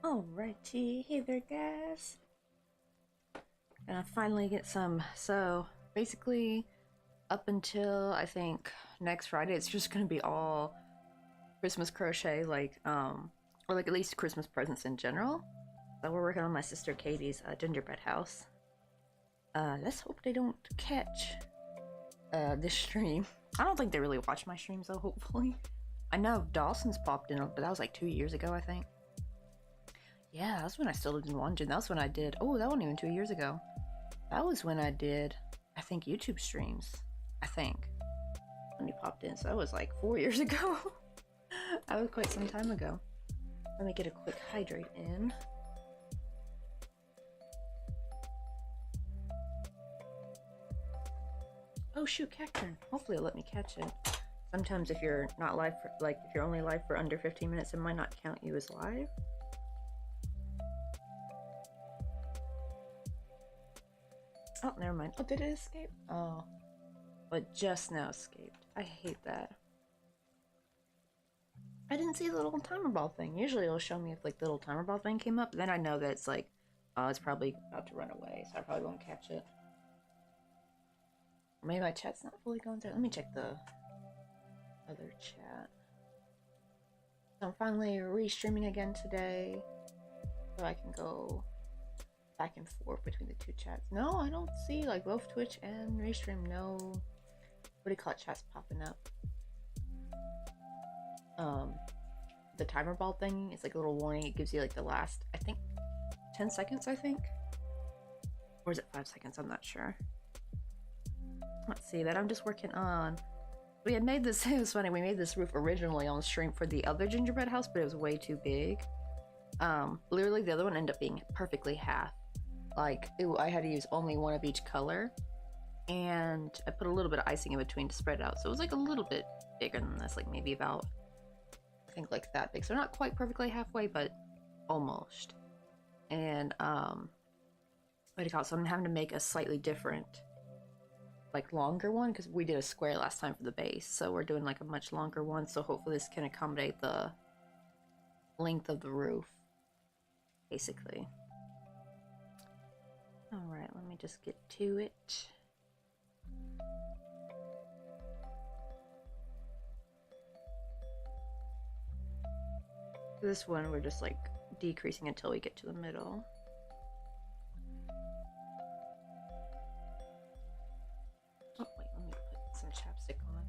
Alrighty, hey there guys. And I finally get some. So basically up until I think next Friday it's just gonna be all Christmas crochet, or like at least Christmas presents in general. So we're working on my sister Katie's gingerbread house. Let's hope they don't catch this stream. I don't think they really watch my streams though, hopefully. I know Dawson's popped in, but that was like 2 years ago, I think. Yeah, that's when I still lived in London. That was when I did, oh, that wasn't even 2 years ago. That was when I did, I think, YouTube streams. I think. When he popped in, so that was like 4 years ago. That was quite some time ago. Let me get a quick hydrate in. Oh shoot, Cacturn. Hopefully it'll let me catch it. Sometimes if you're not live for, like, if you're only live for under 15 minutes, it might not count you as live. Oh, never mind. Oh, did it escape? Oh. But just now escaped. I hate that. I didn't see the little timer ball thing. Usually it'll show me if like the little timer ball thing came up. Then I know that it's like, oh, it's probably about to run away, so I probably won't catch it. Or maybe my chat's not fully going through. Let me check the other chat. So I'm finally restreaming again today, so I can go back and forth between the two chats. No, I don't see like both Twitch and Restream. No, what do you call it? Chats popping up. The timer ball thing is like a little warning. It gives you like the last, I think, 10 seconds. I think, or is it 5 seconds? I'm not sure. Let's see. But I'm just working on. We had made this. It was funny. We made this roof originally on stream for the other gingerbread house, but it was way too big. Literally, the other one ended up being perfectly half. Like, I had to use only one of each color, and I put a little bit of icing in between to spread it out, so it was like a little bit bigger than this, like maybe about, I think, like that big. So not quite perfectly halfway, but almost. And what do you call it? So I'm having to make a slightly different, like longer one, because we did a square last time for the base, so we're doing like a much longer one. So hopefully this can accommodate the length of the roof, basically. Alright, let me just get to it. This one we're just like decreasing until we get to the middle. Oh wait, let me put some chapstick on.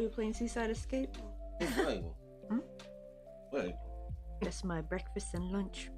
you playing Seaside Escape? Hmm? Wait. That's my breakfast and lunch.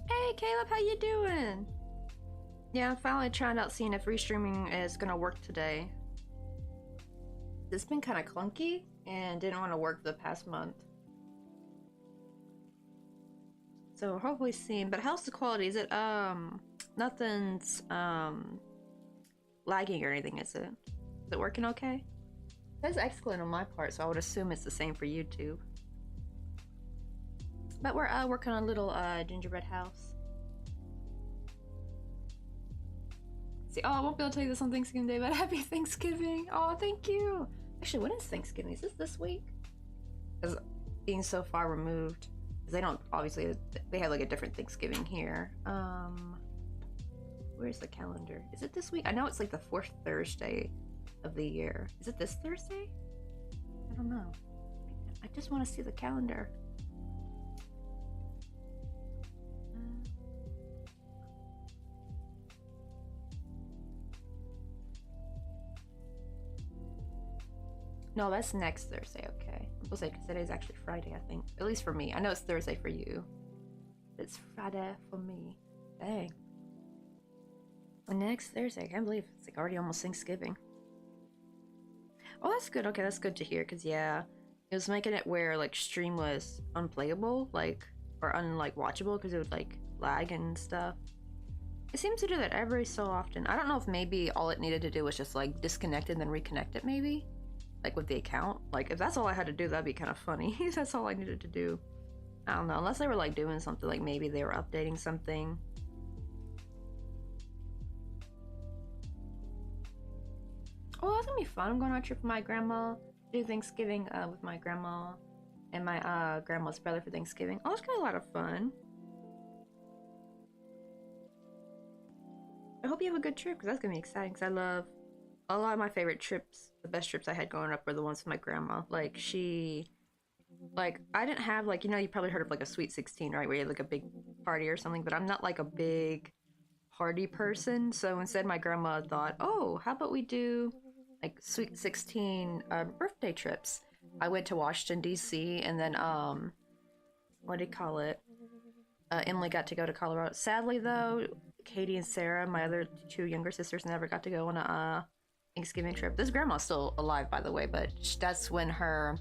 Hey Caleb, how you doing? Yeah, I'm finally trying out seeing if restreaming is gonna work today. It's been kind of clunky and didn't want to work for the past month. So hopefully seeing, but how's the quality? Is it nothing's lagging or anything, is it? Is it working okay? It says excellent on my part, so I would assume it's the same for YouTube. But we're working on a little gingerbread house. See, oh, I won't be able to tell you this on Thanksgiving Day, but happy Thanksgiving! Oh, thank you! Actually, when is Thanksgiving? Is this week? Because being so far removed, they don't, obviously, they have like a different Thanksgiving here. Where's the calendar? Is it this week? I know it's like the 4th Thursday of the year. Is it this Thursday? I don't know. I just want to see the calendar. No, that's next Thursday, okay. I'm supposed to say, because today's actually Friday, I think. At least for me. I know it's Thursday for you. It's Friday for me. Dang. Well, next Thursday, I can't believe it's like already almost Thanksgiving. Oh, that's good. Okay, that's good to hear, because yeah, it was making it where like stream was unplayable, like, or unlike watchable, because it would like lag and stuff. It seems to do that every so often. I don't know if maybe all it needed to do was just like disconnect and then reconnect it, maybe? Like with the account. Like if that's all I had to do, that'd be kind of funny. That's all I needed to do. I don't know, unless they were like doing something, like maybe they were updating something. Oh, that's gonna be fun. I'm going on a trip with my grandma, do Thanksgiving with my grandma and my grandma's brother for Thanksgiving. Oh, it's gonna be a lot of fun. I hope you have a good trip, because that's gonna be exciting, because I love a lot of my favorite trips. The best trips I had growing up were the ones with my grandma. Like she, like I didn't have like, you know, you probably heard of like a sweet 16, right, where you have like a big party or something, but I'm not like a big party person. So instead my grandma thought, oh, how about we do like sweet 16 birthday trips. I went to Washington DC, and then what do you call it, Emily got to go to Colorado. Sadly, though, Katie and Sarah, my other two younger sisters, never got to go on a Thanksgiving trip. This grandma's still alive, by the way, but that's when her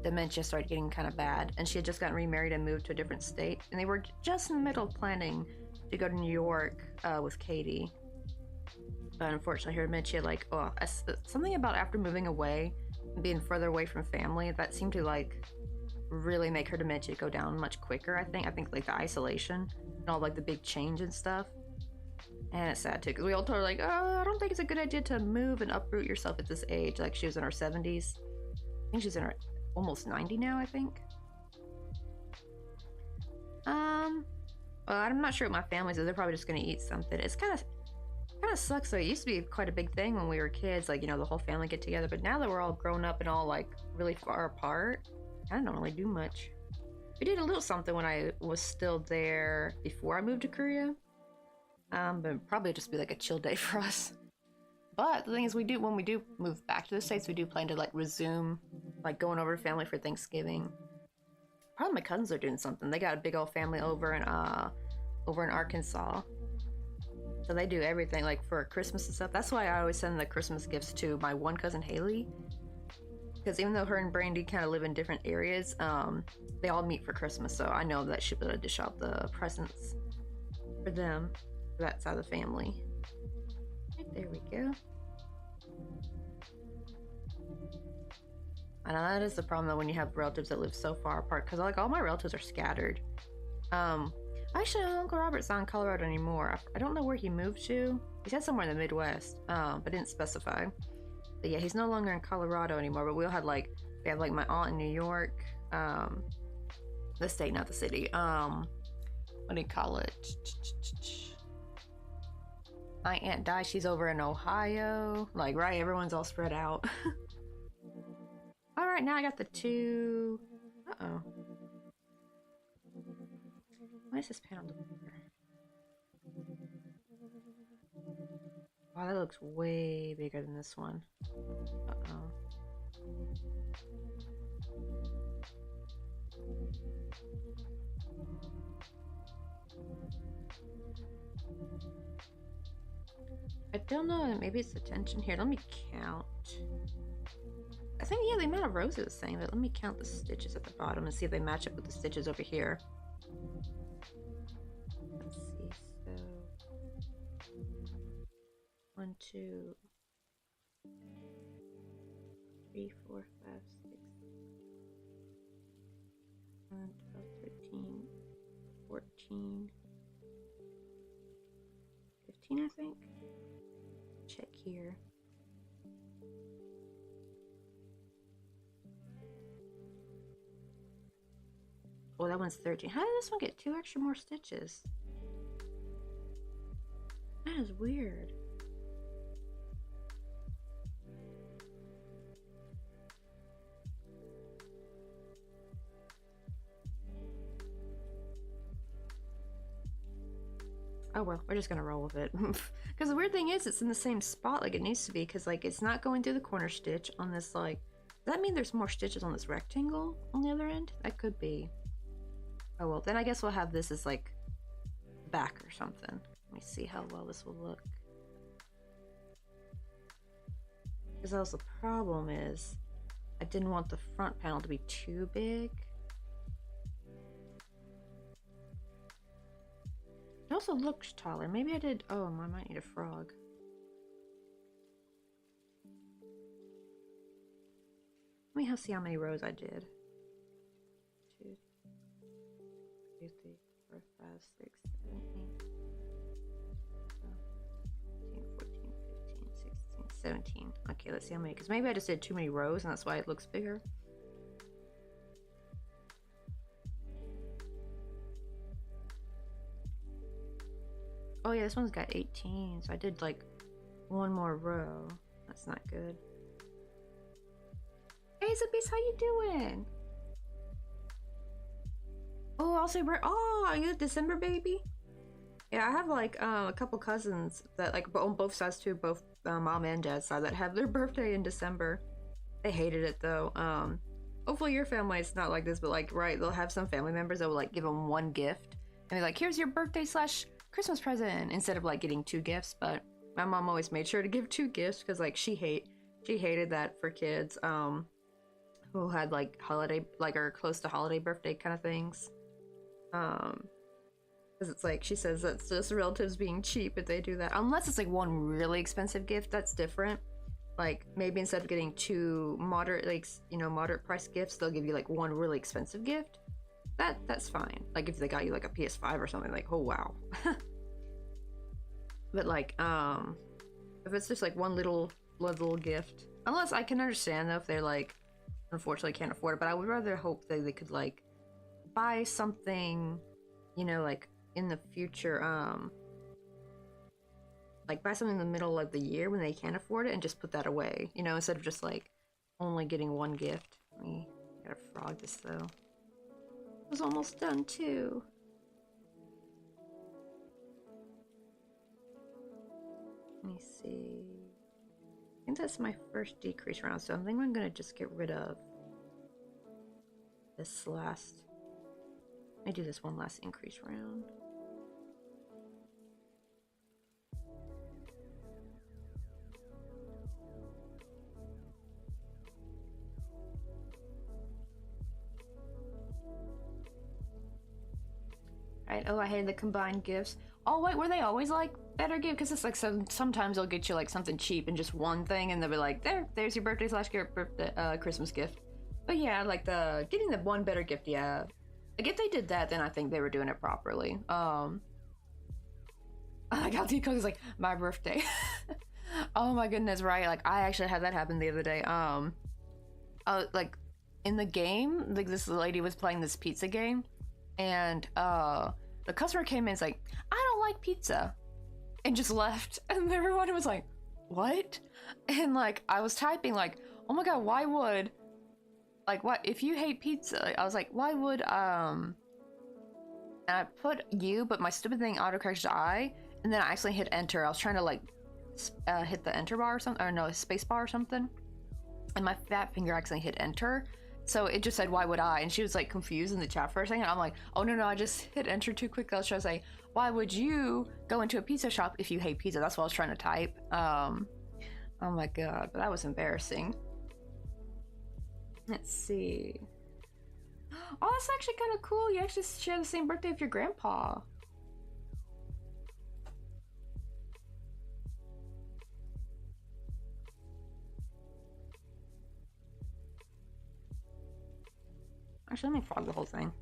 dementia started getting kind of bad, and she had just gotten remarried and moved to a different state, and they were just in the middle of planning to go to New York with Katie. But unfortunately, her dementia, like, something about after moving away and being further away from family, that seemed to like really make her dementia go down much quicker. I think like the isolation and all like the big change and stuff. And it's sad too, because we all told her like, I don't think it's a good idea to move and uproot yourself at this age. Like, she was in her 70s. I think she's in her almost 90 now, I think. Well, I'm not sure what my family's is. They're probably just gonna eat something. It's kind of sucks though. It used to be quite a big thing when we were kids, like, you know, the whole family get together, but now that we're all grown up and all like really far apart, I don't really do much. We did a little something when I was still there before I moved to Korea. But probably just be like a chill day for us. But the thing is, when we do move back to the States, we do plan to like resume like going over to family for Thanksgiving. Probably my cousins are doing something. They got a big old family over in Arkansas. So they do everything like for Christmas and stuff. That's why I always send the Christmas gifts to my one cousin Haley. Because even though her and Brandy kind of live in different areas, they all meet for Christmas. So I know that she'll be able to dish out the presents for them, for that side of the family. Right, there we go. I know that is the problem though when you have relatives that live so far apart, because like all my relatives are scattered. Actually, Uncle Robert's not in Colorado anymore. I don't know where he moved to. He said somewhere in the Midwest, but didn't specify. But yeah, he's no longer in Colorado anymore. But we have like my aunt in New York, the state, not the city. What do you call it? My aunt died. She's over in Ohio. Like, right, everyone's all spread out. All right, now I got the two. Uh-oh. Why is this panel look bigger? Wow, that looks way bigger than this one. Uh-oh. I don't know, maybe it's the tension here. Let me count. I think, yeah, the amount of rows is the same, but let me count the stitches at the bottom and see if they match up with the stitches over here. Let's see, so 1, 2, 3, 4, 5, 6, 7, 12, 13, 14, 15, I think. Check here. Oh, that one's 13. How did this one get 2 extra more stitches? That is weird. Oh well, we're just gonna roll with it. Because the weird thing is, it's in the same spot like it needs to be, because like it's not going through the corner stitch on this, like, does that mean there's more stitches on this rectangle on the other end? That could be. Oh well, then I guess we'll have this as like back or something. Let me see how well this will look. Because also the problem is, I didn't want the front panel to be too big. It also looks taller. Maybe I did. Oh, I might need a frog. Let me see how many rows I did. 2, 3, 4, 5, 6, 7, 8, 13, 14, 15, 16, 17. Okay, let's see how many. Because maybe I just did too many rows and that's why it looks bigger. Oh yeah, this one's got 18, so I did like 1 more row. That's not good. Hey Zippies, how you doing? Oh, also, oh, are you a December baby? Yeah, I have like a couple cousins that like on both sides too, both mom and dad's side, that have their birthday in December. They hated it though. Hopefully your family is not like this, but like, right, they'll have some family members that will like give them one gift And they're like, here's your birthday slash Christmas present, instead of like getting 2 gifts. But my mom always made sure to give 2 gifts because like she hated that for kids who had like holiday, like, or close to holiday birthday kind of things. Because it's like, she says that's just relatives being cheap if they do that. Unless it's like one really expensive gift, that's different. Like, maybe instead of getting 2 moderate, like, you know, moderate price gifts, they'll give you like 1 really expensive gift. That's fine. Like, if they got you like a PS5 or something, like, oh wow. But like, if it's just like one little gift, unless I can understand though if they're like, unfortunately can't afford it, but I would rather hope that they could like buy something, you know, like in the future, like buy something in the middle of the year when they can't afford it and just put that away, you know, instead of just like only getting 1 gift. Let me gotta frog this though. It was almost done too. Let me see. I think that's my first decrease round, so I think I'm gonna just get rid of this last. Let me do this one last increase round. Right. Oh, I hated the combined gifts. Oh wait, were they always like better gift? Because it's like sometimes they'll get you like something cheap and just one thing, and they'll be like, there's your birthday slash birthday, Christmas gift. But yeah, like getting the one better gift. Yeah, like if they did that, then I think they were doing it properly. I got the cookies like my birthday. Oh my goodness, right? Like I actually had that happen the other day. Like in the game, like this lady was playing this pizza game, and the customer came in and was like, I don't like pizza, and just left. And everyone was like, what? And like I was typing like, oh my god, why would, like, what if you hate pizza? I was like, why would and I put you, but my stupid thing autocorrects to I, and then I accidentally hit enter. I was trying to like hit the enter bar or something, or no, space bar or something, and my fat finger accidentally hit enter. So it just said, why would I? And she was like confused in the chat for a second. I'm like, oh no, I just hit enter too quick. I was trying to say, why would you go into a pizza shop if you hate pizza? That's what I was trying to type. Oh my god, but that was embarrassing. Let's see. Oh, that's actually kind of cool. You actually share the same birthday with your grandpa. Actually, let me frog the whole thing.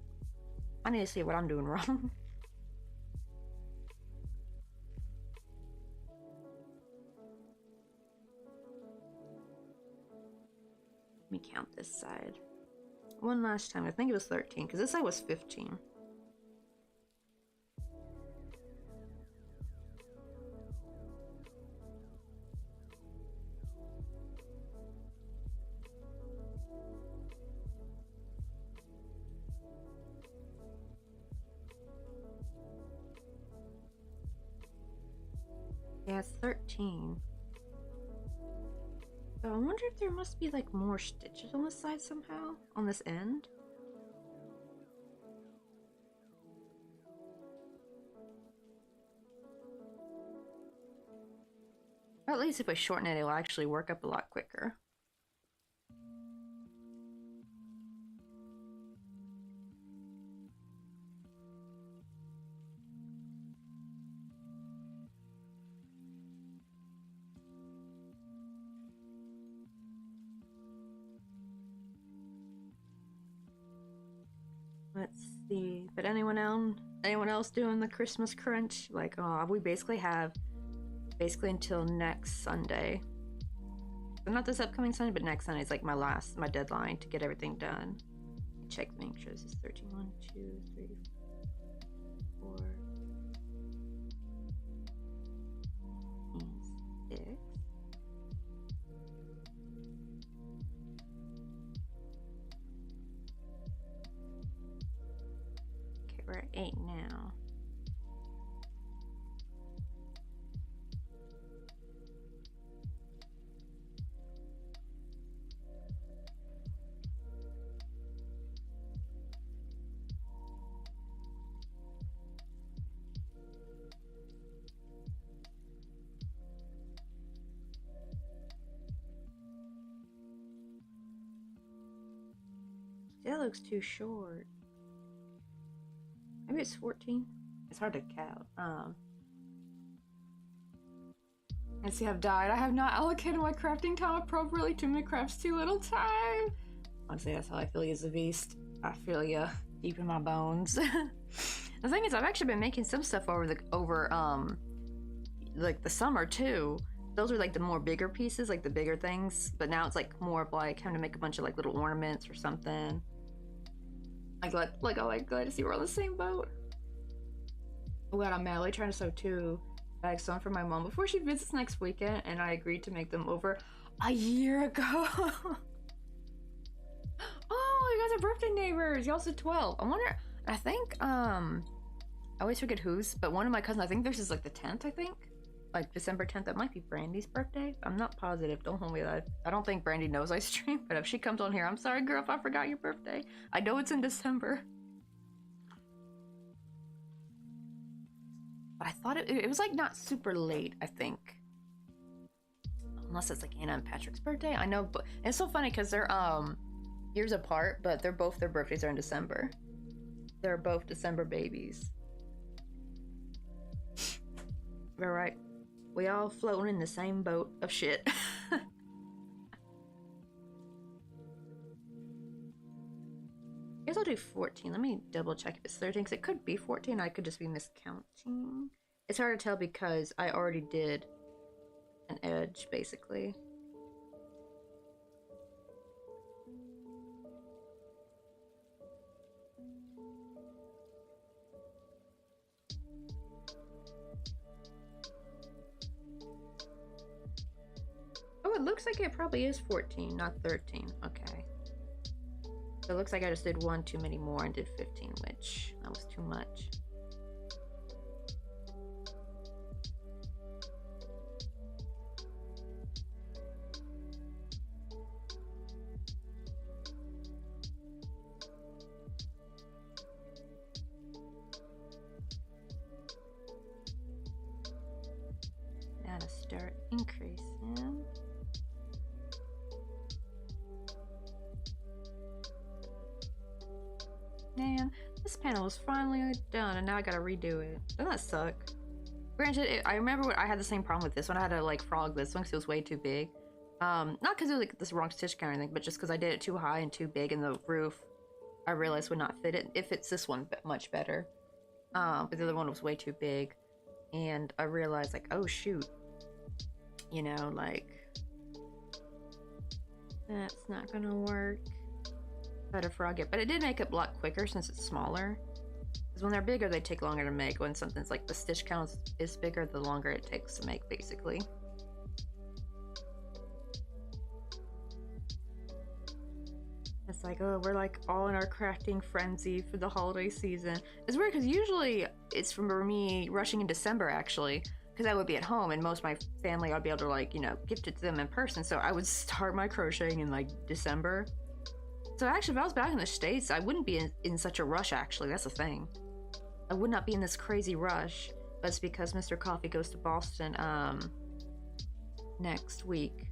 I need to see what I'm doing wrong. Let me count this side. One last time. I think it was 13, because this side was 15. Yeah, it's 13. So I wonder if there must be like more stitches on this side somehow, on this end. Or at least if I shorten it, it'll actually work up a lot quicker. Let's see. But anyone else doing the Christmas crunch? Like, we basically have until next Sunday. But not this upcoming Sunday, but next Sunday is like my deadline to get everything done. Check, make sure this is 13. 1, 2, 3, 4, 6. Okay, we're at 8 now. looks too short. Maybe it's 14. It's hard to count. I see I've died. I have not allocated my crafting time appropriately. Too many crafts, too little time. Honestly, that's how I feel. As a beast. I feel ya deep in my bones. The thing is, I've actually been making some stuff over like the summer too. Those are like the more bigger pieces, like the bigger things. But now it's like more of like having to make a bunch of like little ornaments or something. Oh my god, glad to see we're on the same boat. Oh god, I'm madly trying to sew 2 bags sewn for my mom before she visits next weekend, and I agreed to make them over a year ago. Oh, you guys are birthday neighbors. Y'all said 12. I wonder, I think, I always forget whose, but one of my cousins, I think this is like the 10th, I think. Like December 10th, that might be Brandy's birthday. I'm not positive, don't hold me that. I don't think Brandy knows I stream, but if she comes on here, I'm sorry girl if I forgot your birthday. I know it's in December. But I thought it was like not super late, I think. Unless it's like Anna and Patrick's birthday. I know, but it's so funny because they're years apart, but their birthdays are in December. They're both December babies. All right, we all floating in the same boat of shit. I guess I'll do 14. Let me double check if it's 13 because it could be 14. I could just be miscounting. It's hard to tell because I already did an edge basically. Oh, it looks like it probably is 14, not 13. Okay. So it looks like I just did one too many more and did 15, which that was too much. Now to start increasing. Man, this panel was finally done and now I gotta redo it. Doesn't that suck? Granted, I remember I had the same problem with this one. I had to like frog this one because it was way too big. Not because it was like this wrong stitch count or anything, but just because I did it too high and too big and the roof I realized would not fit it. It fits this one much better. But the other one was way too big. And I realized like, oh shoot. You know, like that's not gonna work. Better frog it, but it did make it a lot quicker since it's smaller. Because when they're bigger, they take longer to make. When something's like the stitch count is bigger, the longer it takes to make, basically. It's like, oh, we're like all in our crafting frenzy for the holiday season. It's weird because usually it's for me rushing in December, actually, because I would be at home and most of my family I'd be able to like, you know, gift it to them in person. So I would start my crocheting in like December. So actually, if I was back in the States, I wouldn't be in such a rush, actually. That's the thing. I would not be in this crazy rush. But it's because Mr. Coffee goes to Boston, next week.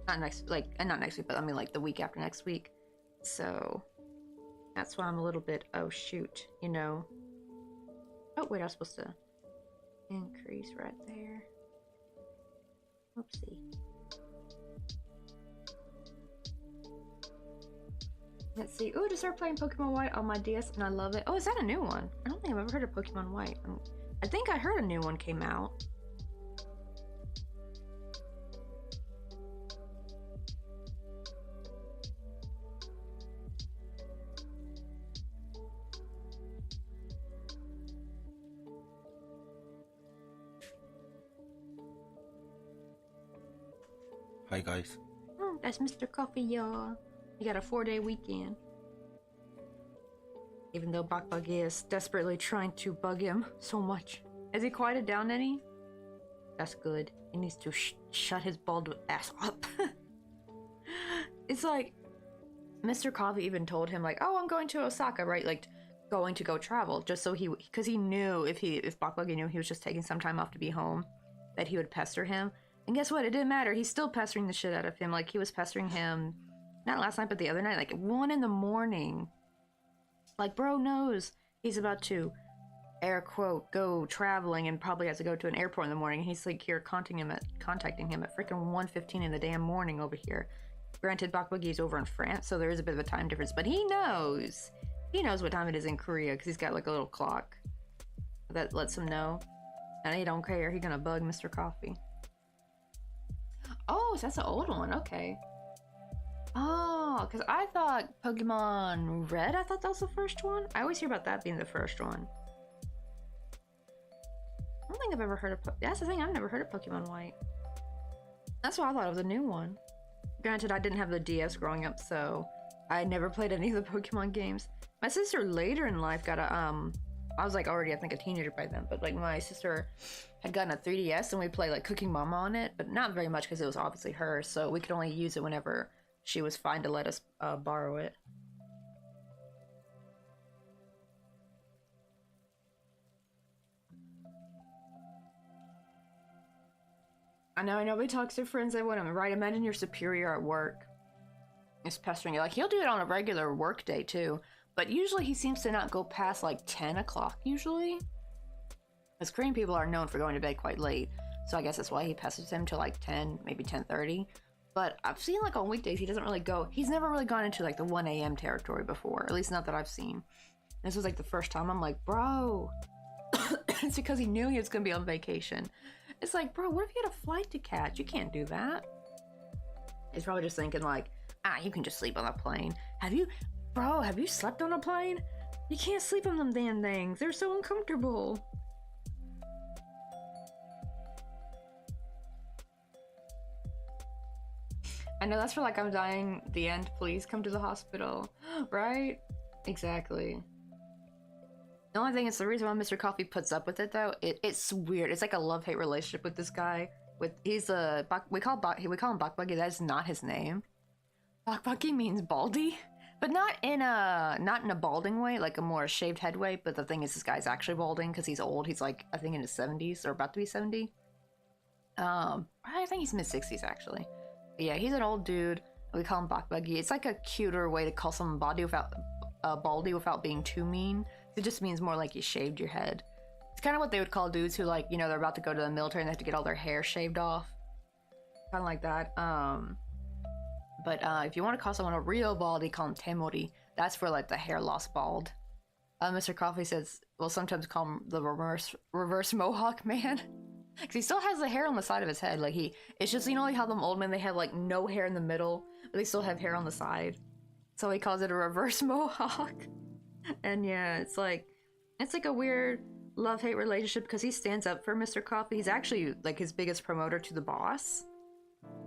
Not next week, but I mean, like, the week after next week. So, that's why I'm a little bit, oh, shoot, you know. Oh, wait, I was supposed to increase right there. Oopsie. Let's see. Oh, to start playing Pokemon White on my DS, and I love it. Oh, is that a new one? I don't think I've ever heard of Pokemon White. I think I heard a new one came out. Hi guys. Oh, that's Mr. Coffee, y'all. You got a 4-day weekend. Even though Bug is desperately trying to bug him so much. Has he quieted down any? That's good. He needs to shut his bald ass up. It's like, Mr. Coffee even told him like, oh, I'm going to Osaka, right? Like, going to go travel, just so because he knew if Bug knew he was just taking some time off to be home, that he would pester him. And guess what? It didn't matter. He's still pestering the shit out of him. Like, he was pestering him not last night, but the other night, like 1 in the morning. Like, bro knows he's about to, air quote, go traveling and probably has to go to an airport in the morning. He's like here contacting him at freaking 1:15 in the damn morning over here. Granted, Bok Boogie's over in France, so there is a bit of a time difference, but he knows. He knows what time it is in Korea because he's got like a little clock that lets him know. And he don't care. He gonna bug Mr. Coffee. Oh, so that's an old one. Okay. Oh, because I thought Pokemon Red, I thought that was the first one. I always hear about that being the first one. I don't think I've ever heard of... That's the thing, I've never heard of Pokemon White. That's why I thought it was a new one. Granted, I didn't have the DS growing up, so I never played any of the Pokemon games. My sister later in life got a, I was like already, I think, a teenager by then, but like my sister had gotten a 3DS and we played like Cooking Mama on it, but not very much because it was obviously hers, so we could only use it whenever she was fine to let us borrow it. I know nobody talks to friends they want them, right? Imagine your superior at work is pestering you. Like, he'll do it on a regular work day too, but usually he seems to not go past like 10 o'clock usually. Because Korean people are known for going to bed quite late, so I guess that's why he pesters him till like 10, maybe 10:30. But I've seen like on weekdays he doesn't really go. He's never really gone into like the 1 a.m. territory before, at least not that I've seen. This was like the first time. I'm like, bro. It's because he knew he was gonna be on vacation. It's like, bro, what if you had a flight to catch? You can't do that. He's probably just thinking like, you can just sleep on a plane. Have you slept on a plane? You can't sleep on them damn things. They're so uncomfortable. I know that's for like, I'm dying, the end, please come to the hospital. Right? Exactly. The only thing is the reason why Mr. Coffee puts up with it though, it's weird. It's like a love-hate relationship with this guy. He's a, we call him Bok Buggy, that is not his name. Bok Buggy means baldy, but not in a balding way, like a more shaved head way, but the thing is this guy's actually balding because he's old. He's like, I think in his 70s or about to be 70. I think he's mid-60s actually. But yeah, he's an old dude. We call him Bok Buggy. It's like a cuter way to call someone baldy without being too mean. It just means more like you shaved your head. It's kind of what they would call dudes who, like, you know, they're about to go to the military and they have to get all their hair shaved off. Kind of like that. But if you want to call someone a real baldy, call him temori. That's for like the hair loss bald. Mr. Coffee says, we'll sometimes call him the reverse mohawk man. Because he still has the hair on the side of his head. Like it's just, you know, like how them old men, they have like no hair in the middle, but they still have hair on the side. So he calls it a reverse mohawk. And yeah, it's like a weird love-hate relationship because he stands up for Mr. Coffee. He's actually like his biggest promoter to the boss.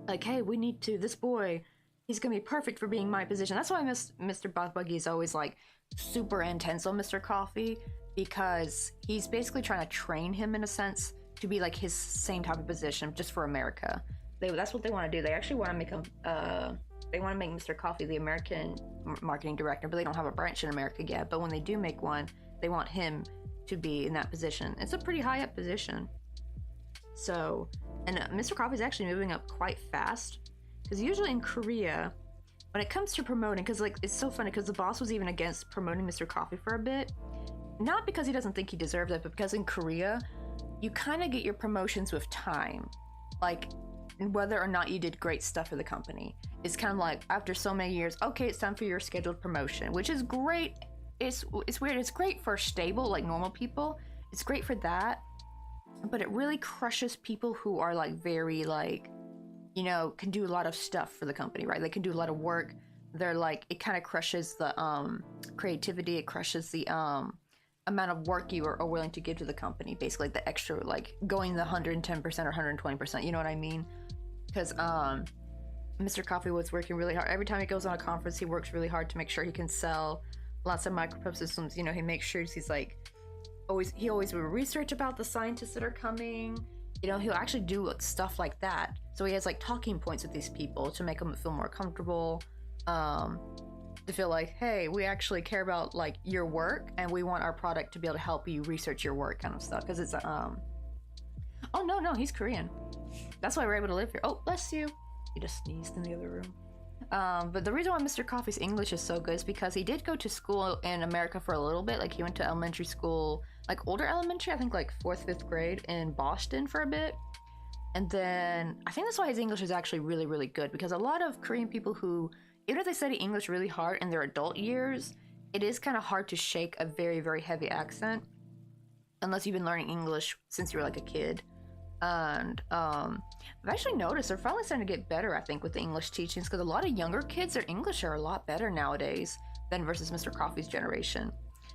Like, hey, we need to, this boy, he's gonna be perfect for being my position. That's why Mr. Bok Buggy is always like super intense on Mr. Coffee, because he's basically trying to train him in a sense to be like his same type of position just for America. That's what they want to do. They actually want to make him they want to make Mr. Coffee the American marketing director, but they don't have a branch in America yet. But when they do make one, they want him to be in that position. It's a pretty high up position. So, and Mr. Coffee is actually moving up quite fast, because usually in Korea, when it comes to promoting, because like it's so funny because the boss was even against promoting Mr. Coffee for a bit, not because he doesn't think he deserves it, but because in Korea, you kind of get your promotions with time, like whether or not you did great stuff for the company. It's kind of like after so many years, okay, it's time for your scheduled promotion, which is great. It's weird. It's great for stable, like normal people. It's great for that, but it really crushes people who are like very like, you know, can do a lot of stuff for the company, right? They can do a lot of work. They're like, it kind of crushes the creativity. It crushes the amount of work you are willing to give to the company. Basically, the extra, like going the 110% or 120%. You know what I mean? Because Mr. Coffee was working really hard. Every time he goes on a conference, he works really hard to make sure he can sell lots of micropub systems. You know, he makes sure he's like he always will research about the scientists that are coming. You know, he'll actually do stuff like that. So he has like talking points with these people to make them feel more comfortable, to feel like, hey, we actually care about like your work and we want our product to be able to help you research your work, kind of stuff. Because it's oh no, he's Korean. That's why we're able to live here. Oh, bless you. You just sneezed in the other room. But the reason why Mr. Coffee's English is so good is because he did go to school in America for a little bit. Like he went to elementary school, like older elementary, I think like 4th, 5th grade in Boston for a bit. And then I think that's why his English is actually really, really good, because a lot of Korean people who, even if they study English really hard in their adult years, it is kind of hard to shake a very, very heavy accent unless you've been learning English since you were like a kid. And I've actually noticed they're finally starting to get better, I think, with the English teachings, because a lot of younger kids, their English are a lot better nowadays than versus Mr. Coffee's generation.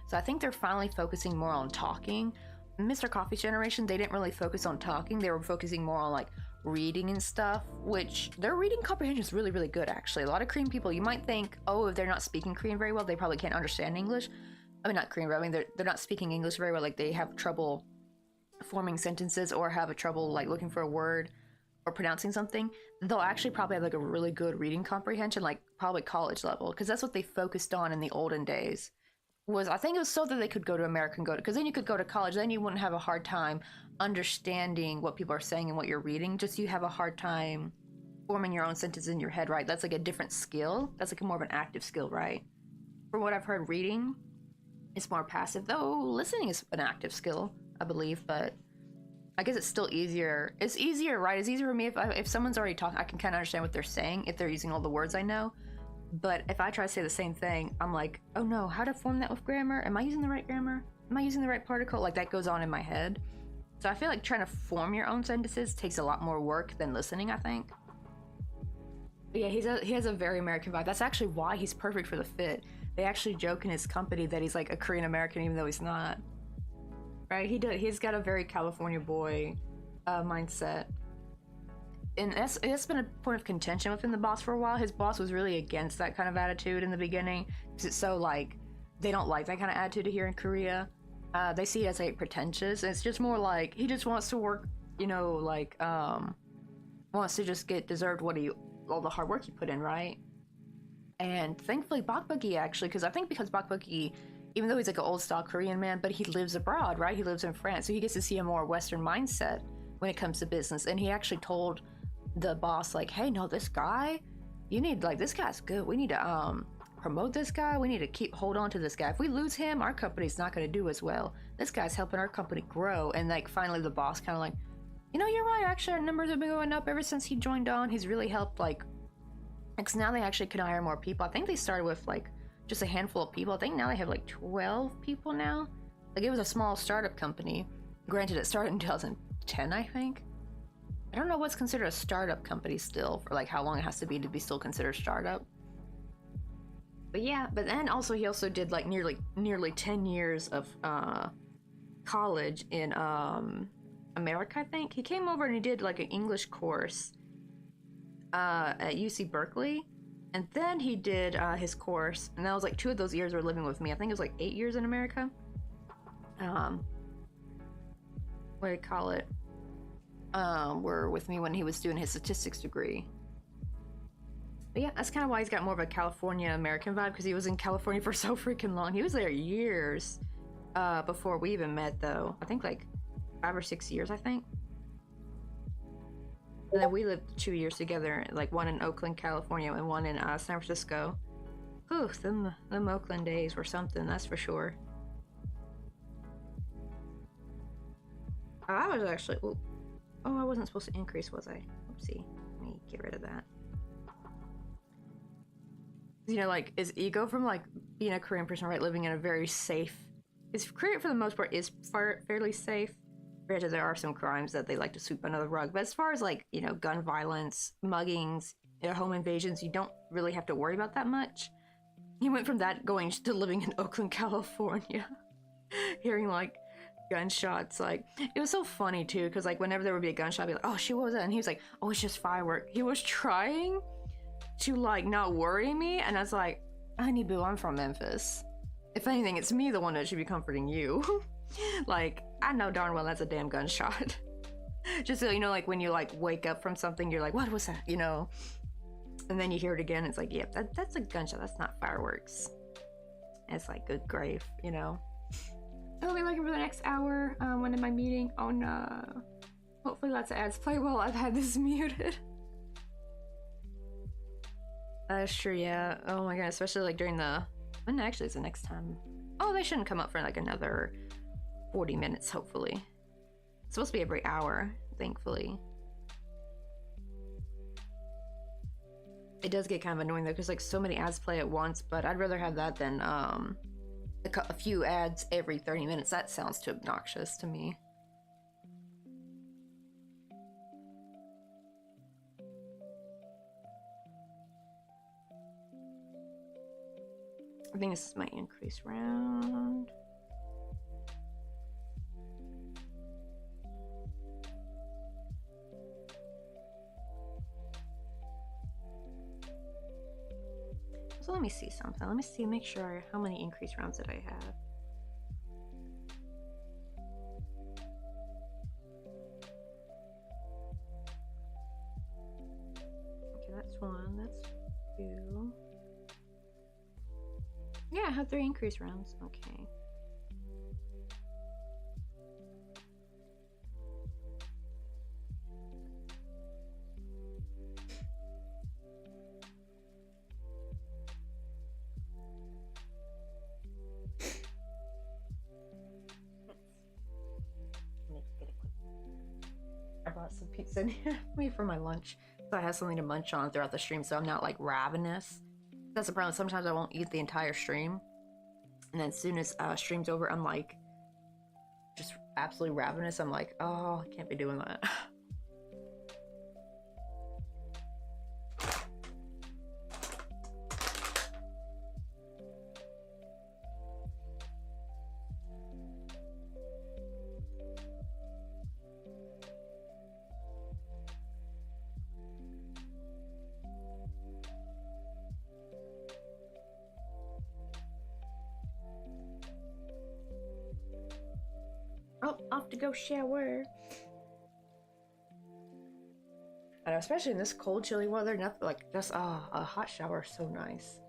So I think they're finally focusing more on talking. Mr. Coffee's generation, they didn't really focus on talking. They were focusing more on like reading and stuff, which their reading comprehension is really, really good, actually. A lot of Korean people, you might think, oh, if they're not speaking Korean very well, they probably can't understand English. I mean, not Korean, but I mean, they're not speaking English very well. Like they have trouble forming sentences or have a trouble like looking for a word or pronouncing something. They'll actually probably have like a really good reading comprehension, like probably college level, because that's what they focused on in the olden days. Was I think it was so that they could go to America and because then you could go to college, then you wouldn't have a hard time understanding what people are saying and what you're reading. Just you have a hard time forming your own sentence in your head, right? That's like a different skill. That's like more of an active skill, right? From what I've heard, reading is more passive, though listening is an active skill, I believe, but I guess it's still easier. It's easier, right? It's easier for me if someone's already talking, I can kind of understand what they're saying if they're using all the words I know. But if I try to say the same thing, I'm like, oh no, how to form that with grammar? Am I using the right grammar? Am I using the right particle? Like that goes on in my head. So I feel like trying to form your own sentences takes a lot more work than listening, I think. But yeah, he has a very American vibe. That's actually why he's perfect for the fit. They actually joke in his company that he's like a Korean American, even though he's not. Right? He's got a very California boy mindset. And it's been a point of contention within the boss for a while. His boss was really against that kind of attitude in the beginning, because it's so like they don't like that kind of attitude here in Korea. They see it as like pretentious. And it's just more like he just wants to work, you know, like wants to just get deserved all the hard work he put in, right? And thankfully Bakbugi actually, because Bakbugi, even though he's like an old style Korean man, but he lives abroad, right? He lives in France, so he gets to see a more Western mindset when it comes to business. And he actually told the boss like, hey, no, this guy, you need, like, this guy's good, we need to promote this guy, we need to hold on to this guy. If we lose him, our company's not going to do as well. This guy's helping our company grow. And like finally the boss kind of like, you know, you're right, actually our numbers have been going up ever since he joined on. He's really helped, like, because now they actually can hire more people. I think they started with like just a handful of people. I think now they have like 12 people now. Like it was a small startup company. Granted, it started in 2010, I think. I don't know what's considered a startup company still, for like how long it has to be still considered startup. But yeah, but then also he also did like nearly 10 years of college in America, I think. He came over and he did like an English course at UC Berkeley, and then he did his course, and that was like 2 of those years were living with me. I think it was like 8 years in America. What do you call it? Were with me when he was doing his statistics degree. But yeah, that's kind of why he's got more of a California American vibe, because he was in California for so freaking long. He was there years before we even met, though. I think like 5 or 6 years, I think. And then we lived 2 years together, like one in Oakland, California, and one in San Francisco. Whew, them Oakland days were something, that's for sure. I was actually, oh, I wasn't supposed to increase, was I? Oopsie, let me get rid of that. You know, like, his ego from like being a Korean person, right, living in a very safe, Korea for the most part is fairly safe. Granted, there are some crimes that they like to sweep under the rug, but as far as like, you know, gun violence, muggings, you know, home invasions, you don't really have to worry about that much. He went from that going to living in Oakland, California, hearing like gunshots. Like, it was so funny too, because like whenever there would be a gunshot, I'd be like, oh shit, what was that? And he was like, oh, it's just firework. He was trying to like not worry me, and I was like, honey boo, I'm from Memphis. If anything, it's me the one that should be comforting you. Like, I know darn well that's a damn gunshot. Just so you know, like when you like wake up from something, you're like, what was that, you know? And then you hear it again, it's like, yep, that's a gunshot, that's not fireworks. And it's like, good grief, you know? I'll be looking for the next hour. When am I meeting? Oh no. Hopefully lots of ads play while I've had this muted. That's true, yeah. Oh my god, especially like during the. When actually is the next time? Oh, they shouldn't come up for like another 40 minutes, hopefully. It's supposed to be every hour, thankfully. It does get kind of annoying though, because like so many ads play at once, but I'd rather have that than a few ads every 30 minutes. That sounds too obnoxious to me. I think this is my increase round. So let me see something. Let me see, make sure how many increase rounds did I have. Okay, that's one, that's two. Yeah, I have 3 increase rounds. Okay. I bought some pizza for my lunch, so I have something to munch on throughout the stream, so I'm not like ravenous. That's the problem. Sometimes I won't eat the entire stream, and then as soon as stream's over, I'm like just absolutely ravenous. I'm like, oh, I can't be doing that. Oh, off to go shower. I know, especially in this cold, chilly weather, nothing like just a hot shower is so nice.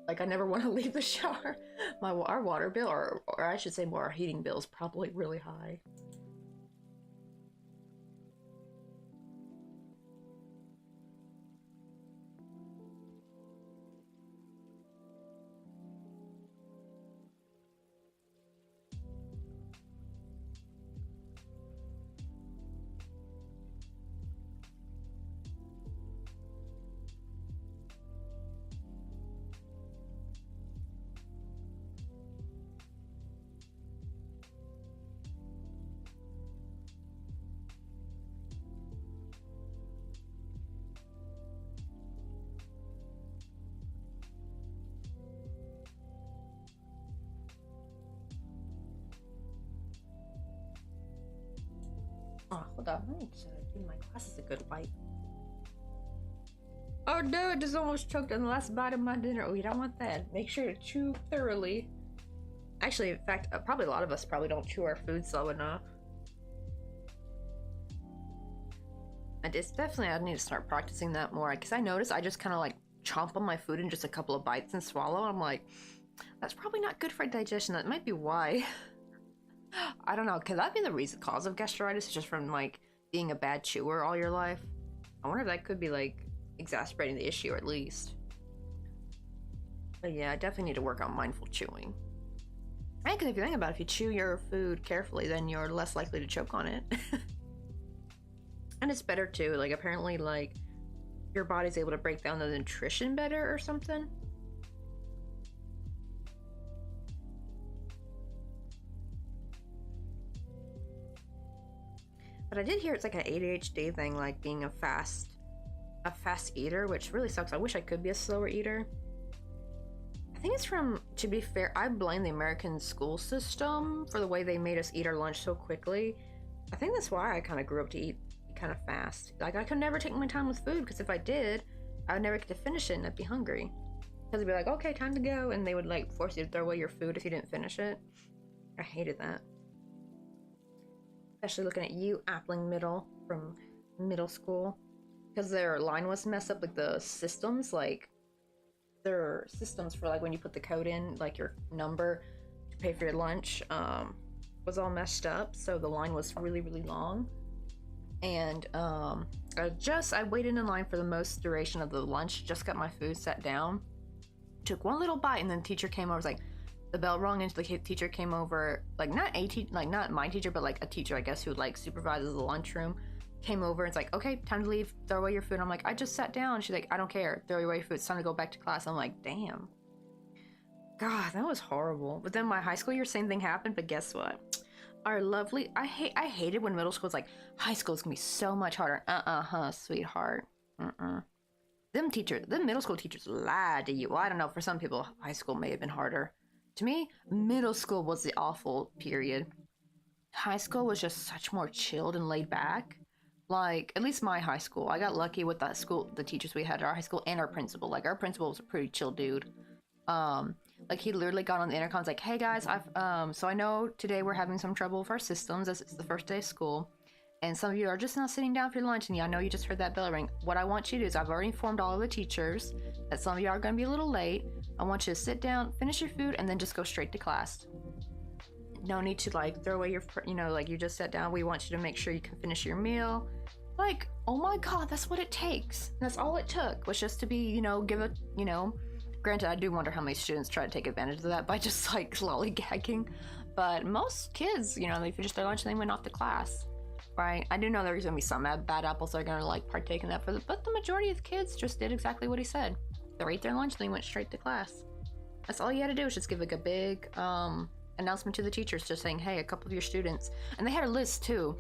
Like I never want to leave the shower. Our water bill, or I should say more, our heating bill is probably really high. Oh, hold on. Let me just give my glasses a good wipe. Oh no, it just almost choked on the last bite of my dinner. Oh, you don't want that. Make sure to chew thoroughly. Actually, in fact, probably a lot of us probably don't chew our food slow enough. And it's definitely, I need to start practicing that more, because I notice I just kind of like chomp on my food in just a couple of bites and swallow. I'm like, that's probably not good for digestion. That might be why. I don't know. Could that be the cause of gastritis? Just from like being a bad chewer all your life? I wonder if that could be like exacerbating the issue, or at least. But yeah, I definitely need to work on mindful chewing. And because if you think about it, if you chew your food carefully, then you're less likely to choke on it. And it's better too. Like apparently, like your body's able to break down the nutrition better or something. But I did hear it's like an ADHD thing, like being a fast eater, which really sucks. I wish I could be a slower eater. I think it's from, to be fair, I blame the American school system for the way they made us eat our lunch so quickly. I think that's why I kind of grew up to eat kind of fast. Like I could never take my time with food, because if I did, I would never get to finish it and I'd be hungry. Because they'd be like, okay, time to go, and they would like force you to throw away your food if you didn't finish it. I hated that. Especially looking at you, Appling Middle from middle school, because their line was messed up. Like the systems, like their systems for like when you put the code in, like your number to pay for your lunch, was all messed up. So the line was really, really long, and I waited in line for the most duration of the lunch, just got my food, sat down, took one little bite, and then the teacher came over. Was like, the bell rung, and the teacher came over, like not my teacher, but like a teacher, I guess, who like supervises the lunchroom, came over and it's like, okay, time to leave, throw away your food. I'm like, I just sat down. She's like, I don't care, throw away your food, it's time to go back to class. I'm like, damn. God, that was horrible. But then my high school year, same thing happened, but guess what? Our lovely, I hated when middle school's like, high school's gonna be so much harder. Sweetheart. Them middle school teachers lied to you. Well, I don't know, for some people, high school may have been harder. To me, middle school was the awful period. High school was just such more chilled and laid back. Like, at least my high school. I got lucky with that school, the teachers we had at our high school, and our principal. Like, our principal was a pretty chill dude. Like, he literally got on the intercom, like, hey guys, so I know today we're having some trouble with our systems as it's the first day of school, and some of you are just now sitting down for lunch, and yeah, I know you just heard that bell ring. What I want you to do is, I've already informed all of the teachers that some of you are going to be a little late. I want you to sit down, finish your food, and then just go straight to class. No need to, like, throw away your, like, you just sat down. We want you to make sure you can finish your meal. Like, oh my god, that's what it takes. That's all it took, was just to be, give it, Granted, I do wonder how many students try to take advantage of that by just, like, lollygagging. But most kids, they finished their lunch and they went off to class, right? I do know there's going to be some bad apples that are going to, like, partake in that, but the majority of kids just did exactly what he said. They ate their lunch and they went straight to class. That's all you had to do, was just give, like, a big announcement to the teachers, just saying, hey, a couple of your students. And they had a list, too.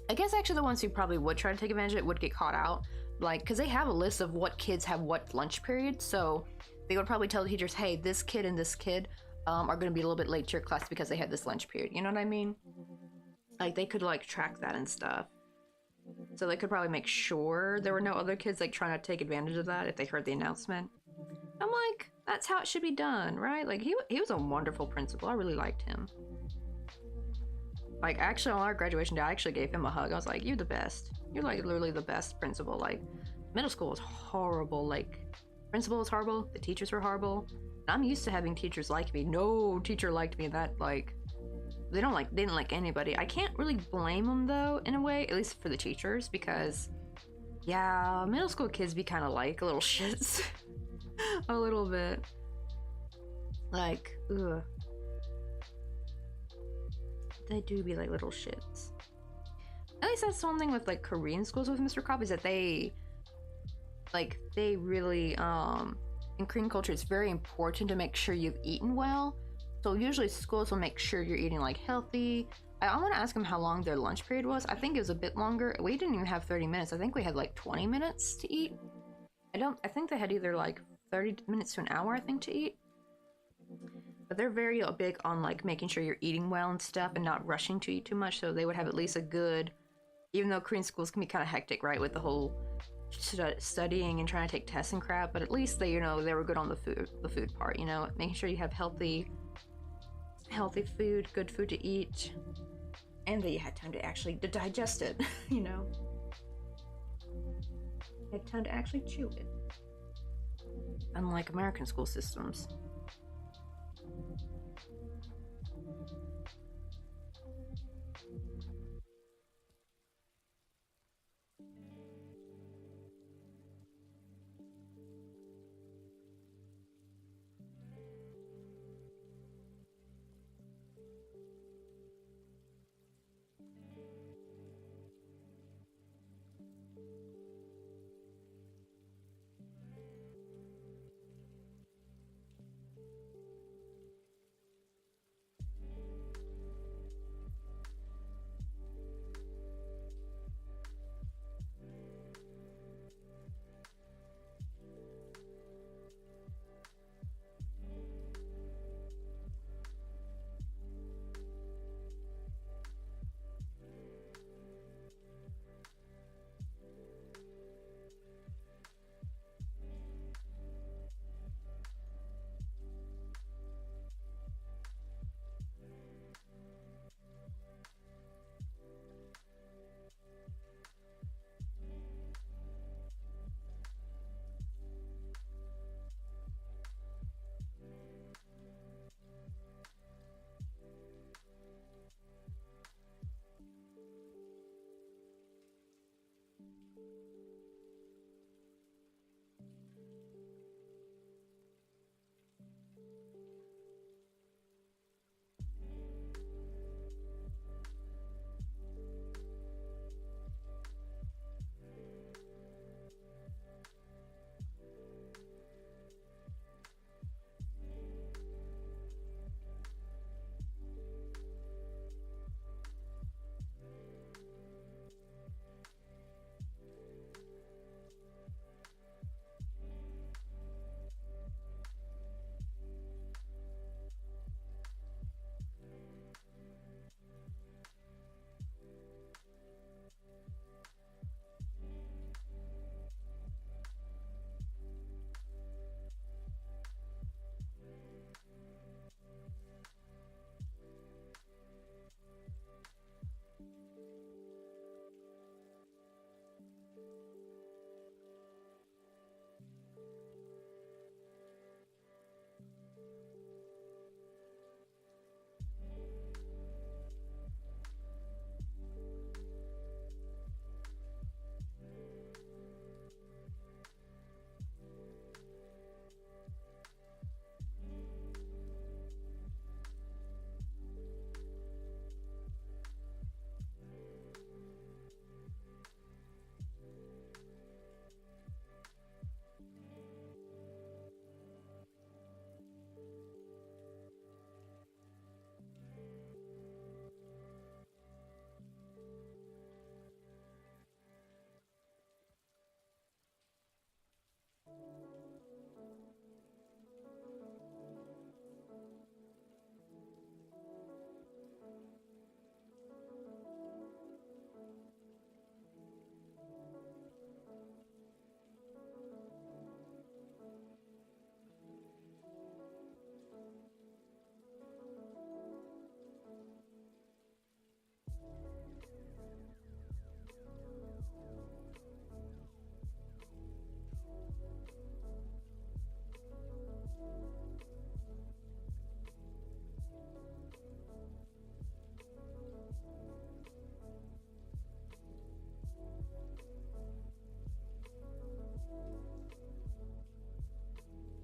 I guess, actually, the ones who probably would try to take advantage of it would get caught out. Like, because they have a list of what kids have what lunch period, so they would probably tell the teachers, hey, this kid and this kid are going to be a little bit late to your class because they had this lunch period. You know what I mean? Like, they could, like, track that and stuff. So they could probably make sure there were no other kids, like, trying to take advantage of that if they heard the announcement. I'm like, that's how it should be done, right? Like, he was a wonderful principal. I really liked him. Like, actually, on our graduation day, I actually gave him a hug. I was like, you're the best. You're, like, literally the best principal. Like, middle school was horrible. Like, principal was horrible. The teachers were horrible. And I'm used to having teachers like me. No teacher liked me. That, like, they didn't like anybody. I can't really blame them, though, in a way, at least for the teachers, because, yeah, middle school kids be kind of like little shits. A little bit. Like, ugh. They do be like little shits. At least that's one thing with, like, Korean schools with Mr. Krop, is that they really, in Korean culture, it's very important to make sure you've eaten well. So usually schools will make sure you're eating, like, healthy. I want to ask them how long their lunch period was. I think it was a bit longer. We didn't even have 30 minutes. I think we had, like, 20 minutes to eat. I think they had either, like, 30 minutes to an hour, I think, to eat. But they're very big on, like, making sure you're eating well and stuff and not rushing to eat too much. So they would have at least a good, even though Korean schools can be kind of hectic, right, with the whole studying and trying to take tests and crap, but at least they, they were good on the food part, making sure you have healthy food, good food to eat, and that you had time to actually digest it, You had time to actually chew it. Unlike American school systems.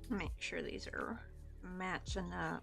Make sure these are matching up.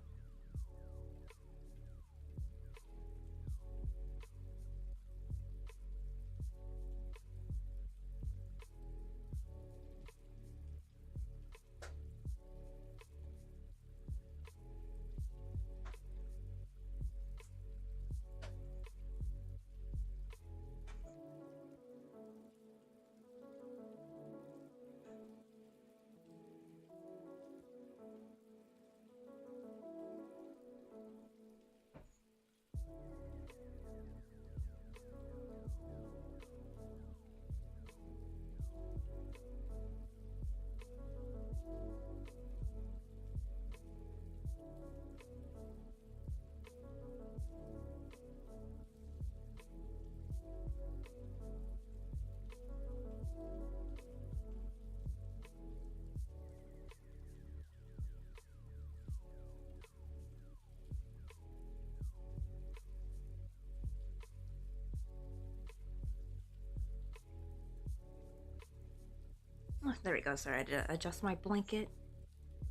Oh, there we go. Sorry, I had to adjust my blanket.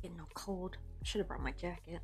Getting no cold. I should have brought my jacket.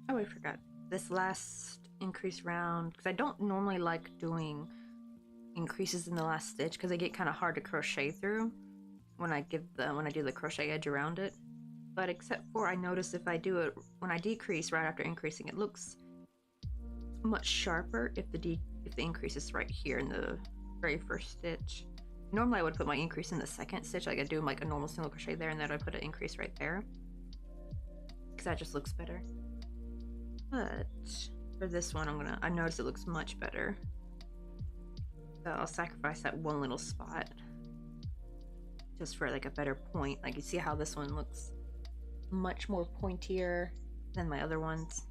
Oh, I forgot. This last increase round, because I don't normally like doing increases in the last stitch because they get kind of hard to crochet through when I do the crochet edge around it. But except for I notice if I do it when I decrease right after increasing, it looks much sharper if the increase is right here in the very first stitch. Normally I would put my increase in the second stitch, like I do like a normal single crochet there, and then I put an increase right there because that just looks better. But for this one, I notice it looks much better. So I'll sacrifice that one little spot just for like a better point. Like you see how this one looks much more pointier than my other ones.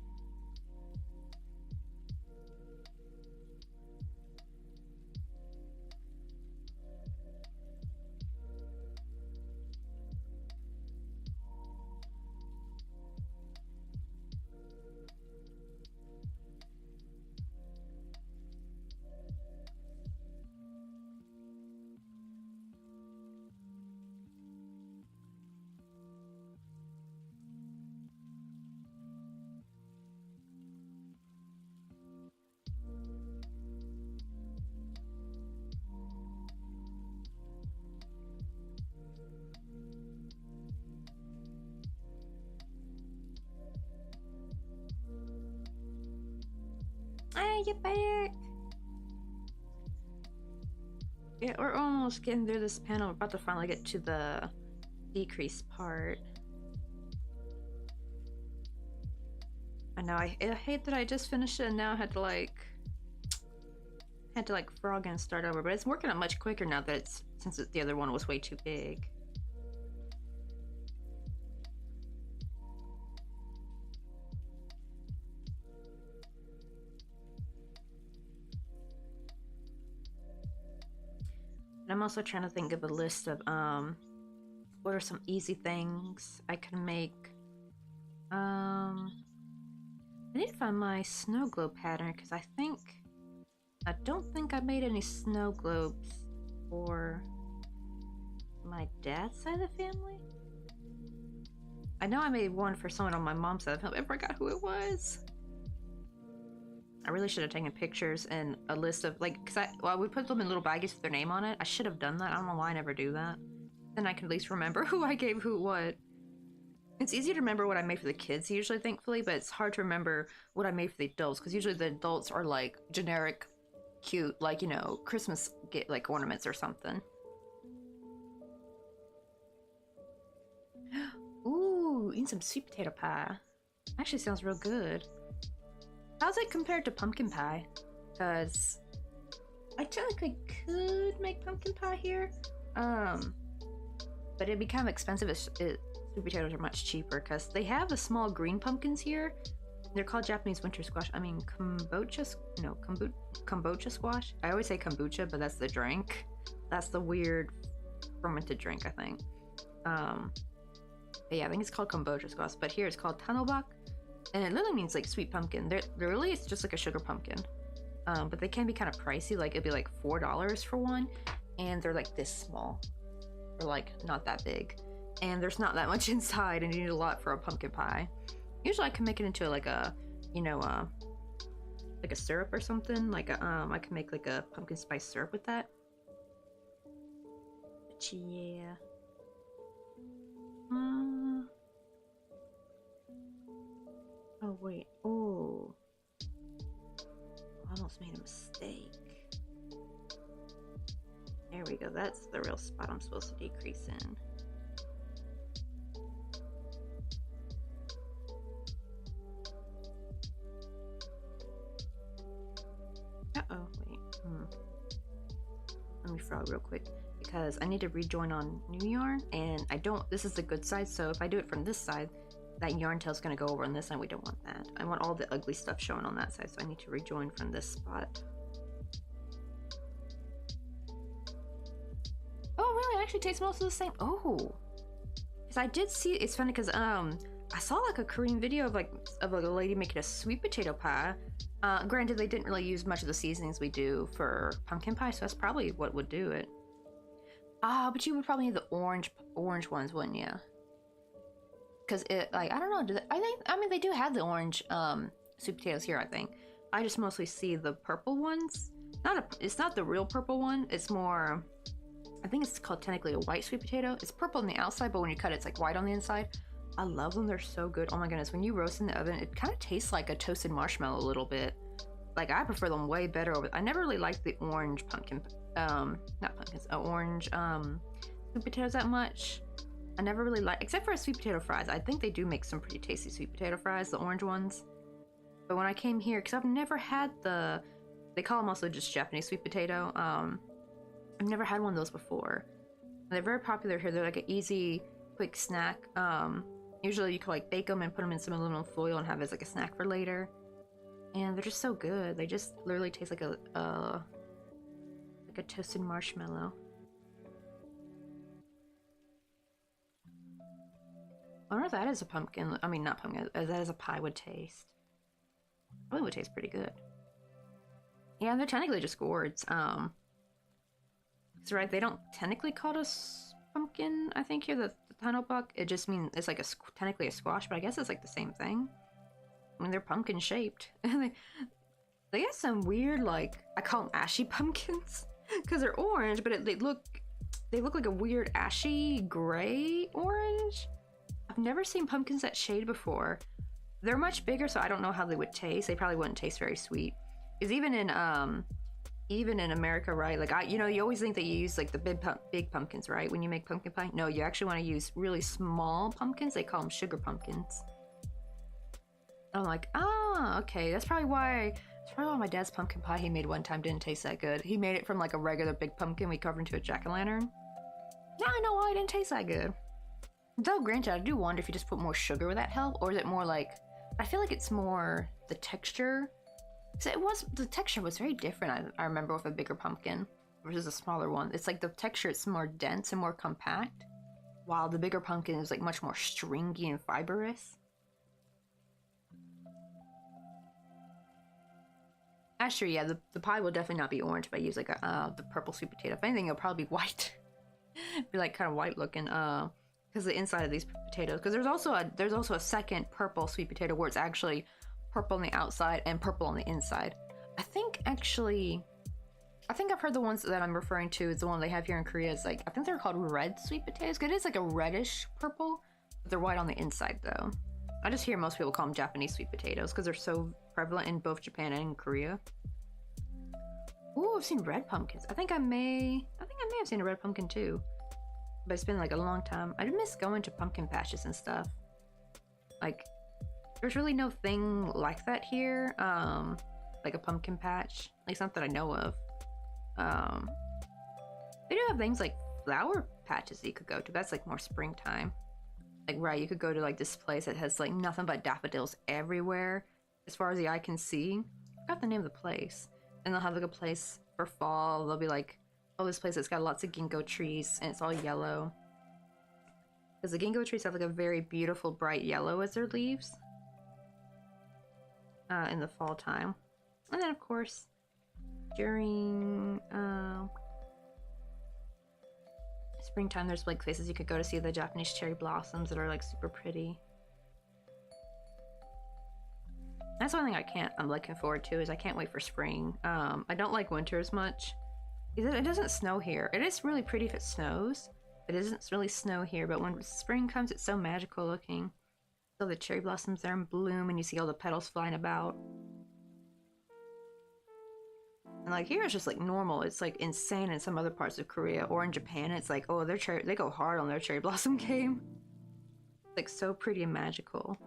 Hey, get back! Yeah, we're almost getting through this panel. We're about to finally get to the decrease part. I know, I hate that I just finished it and now I had to like frog and start over, but it's working out much quicker now that since the other one was way too big. And I'm also trying to think of a list of what are some easy things I can make. I need to find my snow globe pattern because I don't think I made any snow globes for my dad's side of the family. I know I made one for someone on my mom's side of the family. I forgot who it was. I really should have taken pictures and a list of like, we put them in little baggies with their name on it. I should have done that. I don't know why I never do that. Then I can at least remember who I gave who what. It's easy to remember what I made for the kids usually, thankfully, but it's hard to remember what I made for the adults because usually the adults are like generic, cute, like, you know, Christmas like ornaments or something. Ooh, eating some sweet potato pie. Actually sounds real good. How's it compared to pumpkin pie? Because I technically could make pumpkin pie here. But it'd be kind of expensive. Sweet potatoes are much cheaper because they have the small green pumpkins here. They're called Japanese winter squash. I mean, kombucha squash. I always say kombucha, but that's the drink. That's the weird fermented drink, I think. Yeah, I think it's called kombucha squash, but here it's called tanobak, and it literally means like sweet pumpkin. They're really, it's just like a sugar pumpkin. But they can be kind of pricey. Like it'd be like $4 for one, and they're like this small, or like not that big. And there's not that much inside, and you need a lot for a pumpkin pie. Usually I can make it into like a, you know, like a syrup or something. Like I can make like a pumpkin spice syrup with that. But yeah. Oh wait. Oh. I almost made a mistake. There we go. That's the real spot I'm supposed to decrease in. Uh-oh, wait. Let me frog real quick because I need to rejoin on new yarn, and I don't, this is the good side, so if I do it from this side, that yarn tail's gonna go over on this side. We don't want that. I want all the ugly stuff showing on that side, so I need to rejoin from this spot. Oh, really? It actually tastes mostly the same. Oh, because I did see, it's funny because I saw like a Korean video of like a lady making a sweet potato pie. Granted, they didn't really use much of the seasonings we do for pumpkin pie, so that's probably what would do it. But you would probably need the orange ones, wouldn't you? Because it, like, I don't know. I mean, they do have the orange sweet potatoes here. I think I just mostly see the purple ones. It's not the real purple one. It's more. I think it's called technically a white sweet potato. It's purple on the outside, but when you cut it, it's like white on the inside. I love them. They're so good. Oh my goodness. When you roast in the oven, it kind of tastes like a toasted marshmallow a little bit. Like, I prefer them way better over. I never really liked the orange pumpkin, not pumpkins, orange sweet potatoes that much. I never really liked, except for sweet potato fries. I think they do make some pretty tasty sweet potato fries, the orange ones. But when I came here, because I've never had they call them also just Japanese sweet potato. I've never had one of those before. They're very popular here. They're like an easy, quick snack. Usually you can like bake them and put them in some aluminum foil and have it as like a snack for later. And they're just so good. They just literally taste like a toasted marshmallow. I wonder if that is a pumpkin. I mean, not pumpkin. That is a pie would taste. Probably would taste pretty good. Yeah, they're technically just gourds. That's right. They don't technically call it a pumpkin. I think here the tanobak. It just means it's like technically a squash, but I guess it's like the same thing. I mean, they're pumpkin shaped. They have some weird, like, I call them ashy pumpkins because they're orange, but they look like a weird ashy gray orange. I've never seen pumpkins that shade before. They're much bigger, so I don't know how they would taste. They probably wouldn't taste very sweet. Because even in America, right? Like, you always think that you use like the big pumpkins, right? When you make pumpkin pie, no, you actually want to use really small pumpkins. They call them sugar pumpkins. I'm like, okay, that's probably why my dad's pumpkin pie he made one time didn't taste that good. He made it from like a regular big pumpkin we covered into a jack-o'-lantern. Now I know why it didn't taste that good. Though granted, I do wonder if you just put more sugar, would that help? Or is it more like, I feel like it's more the texture. So the texture was very different, I remember, with a bigger pumpkin versus a smaller one. It's like the texture, it's more dense and more compact, while the bigger pumpkin is like much more stringy and fibrous. Actually, yeah, the pie will definitely not be orange if I use like the purple sweet potato. If anything, it'll probably be white. Be like kind of white looking, because the inside of these potatoes. Because there's also a second purple sweet potato where it's actually purple on the outside and purple on the inside. I think actually, I think I've heard the ones that I'm referring to is the one they have here in Korea. Is like, I think they're called red sweet potatoes. It is like a reddish purple, but they're white on the inside though. I just hear most people call them Japanese sweet potatoes because they're so prevalent in both Japan and Korea. Ooh, I've seen red pumpkins. I think I may have seen a red pumpkin too. But it's been like a long time. I miss going to pumpkin patches and stuff. Like, there's really no thing like that here. Like a pumpkin patch. At least not that I know of. They do have things like flower patches that you could go to. That's like more springtime. Like, right, you could go to like this place that has like nothing but daffodils everywhere as far as the eye can see. I forgot the name of the place. And they'll have like a place for fall. They'll be like, oh, this place that's got lots of ginkgo trees and it's all yellow. Because the ginkgo trees have like a very beautiful bright yellow as their leaves in the fall time. And then of course, during springtime, there's like places you could go to see the Japanese cherry blossoms that are like super pretty. That's one thing I'm looking forward to is I can't wait for spring. I don't like winter as much. It doesn't snow here. It is really pretty if it snows. It doesn't really snow here, but when spring comes, it's so magical looking. So the cherry blossoms are in bloom and you see all the petals flying about. And like here it's just like normal. It's like insane in some other parts of Korea or in Japan. It's like, oh, they go hard on their cherry blossom game. It's like so pretty and magical.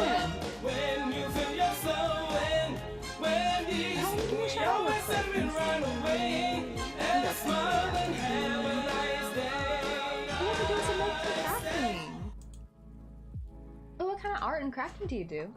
doing? When you feel your soul and when these moments and run away and smile and have a nice day. You have to do some like crafting. Oh, what kind of art and crafting do you do?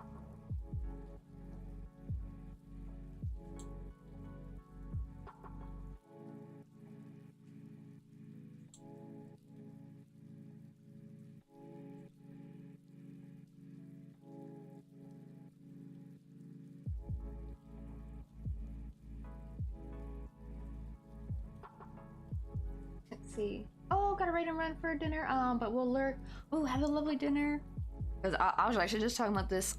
Let's see. Oh, gotta wait and run for dinner. But we'll lurk. Oh, have a lovely dinner. Because I was actually just talking about this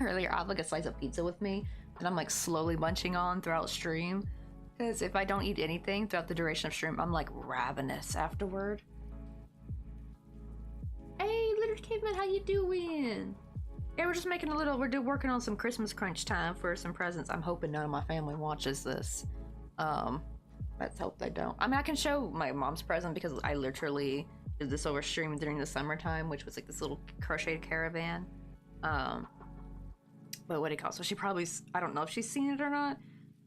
earlier. I have like a slice of pizza with me, and I'm like slowly munching on throughout stream. Because if I don't eat anything throughout the duration of stream, I'm like ravenous afterward. Hey, little caveman, how you doing? Yeah, we're just making a little. We're working on some Christmas crunch time for some presents. I'm hoping none of my family watches this. Let's hope they don't. I mean, I can show my mom's present because I literally did this over stream during the summertime, which was like this little crocheted caravan. But what do you call it? So she probably, I don't know if she's seen it or not.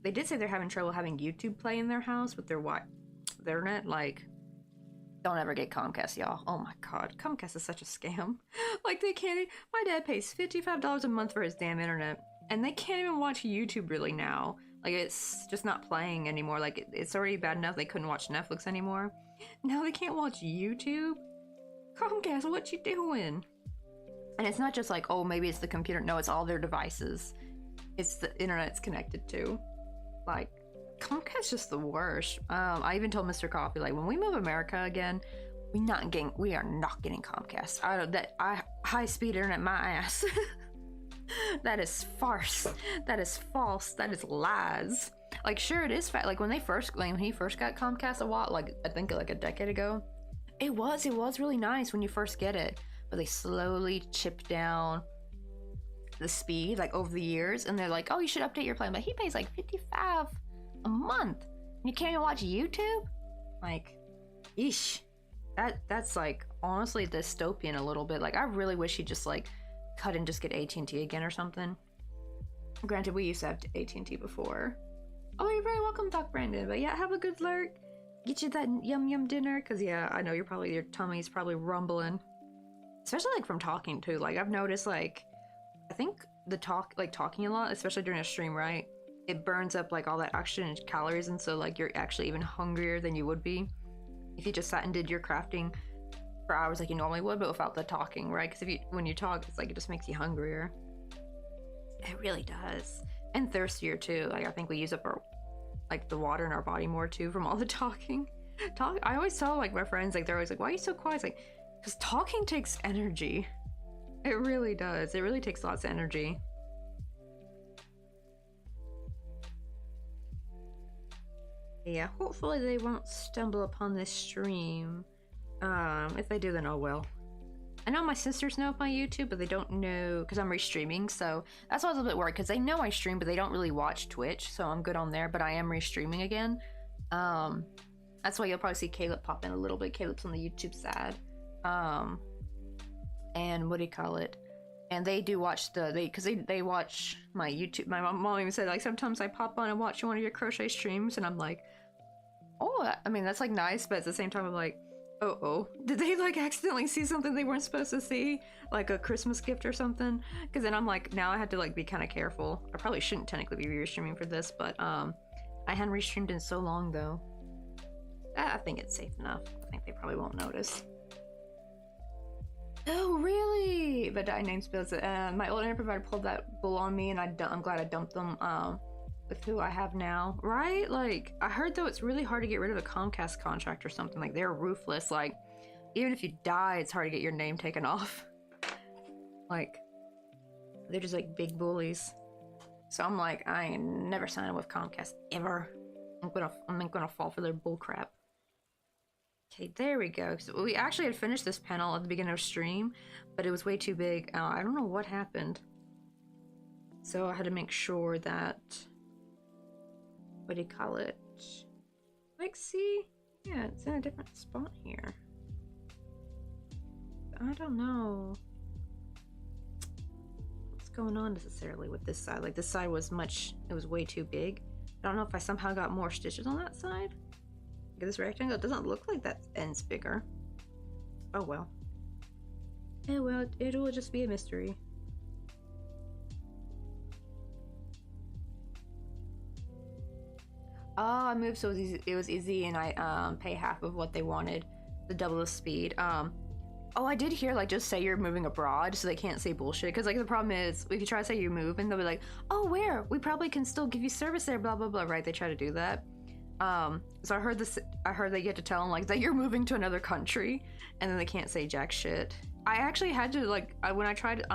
They did say they're having trouble having YouTube play in their house with their internet. Like, don't ever get Comcast, y'all. Oh my god, Comcast is such a scam. Like, they can't. My dad pays $55 a month for his damn internet, and they can't even watch YouTube really now. Like, it's just not playing anymore. Like, it's already bad enough they couldn't watch Netflix anymore. Now they can't watch YouTube? Comcast, what you doing? And it's not just like, oh, maybe it's the computer. No, it's all their devices. It's the internet it's connected to. Like, Comcast's just the worst. I even told Mr. Coffee, like, when we move America again, we are not getting Comcast. High-speed internet, my ass. That is farce. That is false. That is lies. Like, sure, it is like when he first got Comcast a while, like I think like a decade ago, it was really nice when you first get it, but they slowly chip down the speed like over the years, and they're like, oh, you should update your plan, but he pays like $55 a month and you can't even watch YouTube. Like, eesh, that's like honestly dystopian a little bit. Like, I really wish he'd just like cut and just get AT&T again or something. Granted, we used to have AT&T before. Oh, you're very welcome, Doc Brandon. But yeah, have a good lurk. Get you that yum dinner, because yeah, I know your tummy's probably rumbling. Especially like from talking too. Like, I've noticed, like, I think talking a lot, especially during a stream, right? It burns up like all that oxygen and calories, and so like you're actually even hungrier than you would be if you just sat and did your crafting for hours like you normally would, but without the talking, right? Because when you talk, it's like it just makes you hungrier. It really does. And thirstier too. Like, I think we use up the water in our body more too from all the talking. I always tell like my friends, like, they're always like, why are you so quiet? It's like, because talking takes energy. It really does. It really takes lots of energy. Yeah, hopefully they won't stumble upon this stream. If they do, then oh well. I know my sisters know my YouTube, but they don't know because I'm restreaming, so that's why I was a little bit worried, because they know I stream, but they don't really watch Twitch, so I'm good on there, but I am restreaming again. That's why you'll probably see Caleb pop in a little bit. Caleb's on the YouTube side. And what do you call it? And they do watch they watch my YouTube. My mom even said, like, sometimes I pop on and watch one of your crochet streams, and I'm like, oh, I mean, that's like nice, but at the same time I'm like, oh, did they like accidentally see something they weren't supposed to see, like a Christmas gift or something? Because then I'm like, now I had to like be kind of careful. I probably shouldn't technically be restreaming for this, but I hadn't restreamed in so long though. I think it's safe enough. I think they probably won't notice. Oh really? But I namespace it. My old internet provider pulled that bull on me, and I'm glad I dumped them with who I have now, right? Like, I heard though it's really hard to get rid of a Comcast contract or something. Like, they're ruthless. Like, even if you die, it's hard to get your name taken off. Like, they're just like big bullies. So I'm like, I ain't never signing with Comcast ever. I'm not gonna fall for their bullcrap. Okay, there we go. So we actually had finished this panel at the beginning of stream, but it was way too big. I don't know what happened. So I had to make sure that, what do you call it? Like, see? Yeah, it's in a different spot here. I don't know. going on necessarily with this side. Like this side was it was way too big. I don't know if I somehow got more stitches on that side. Look at this rectangle, it doesn't look like that end's bigger. Oh well. Yeah, well, it'll just be a mystery. Oh, I moved so it was easy and I pay half of what they wanted, the double the speed. Oh, I did hear, like, just say you're moving abroad so they can't say bullshit. Because, like, the problem is, if you try to say you move, and they'll be like, oh, where? We probably can still give you service there, blah, blah, blah, right? They try to do that. So I heard that you had to tell them, like, that you're moving to another country, and then they can't say jack shit. I actually had to, like, when I tried,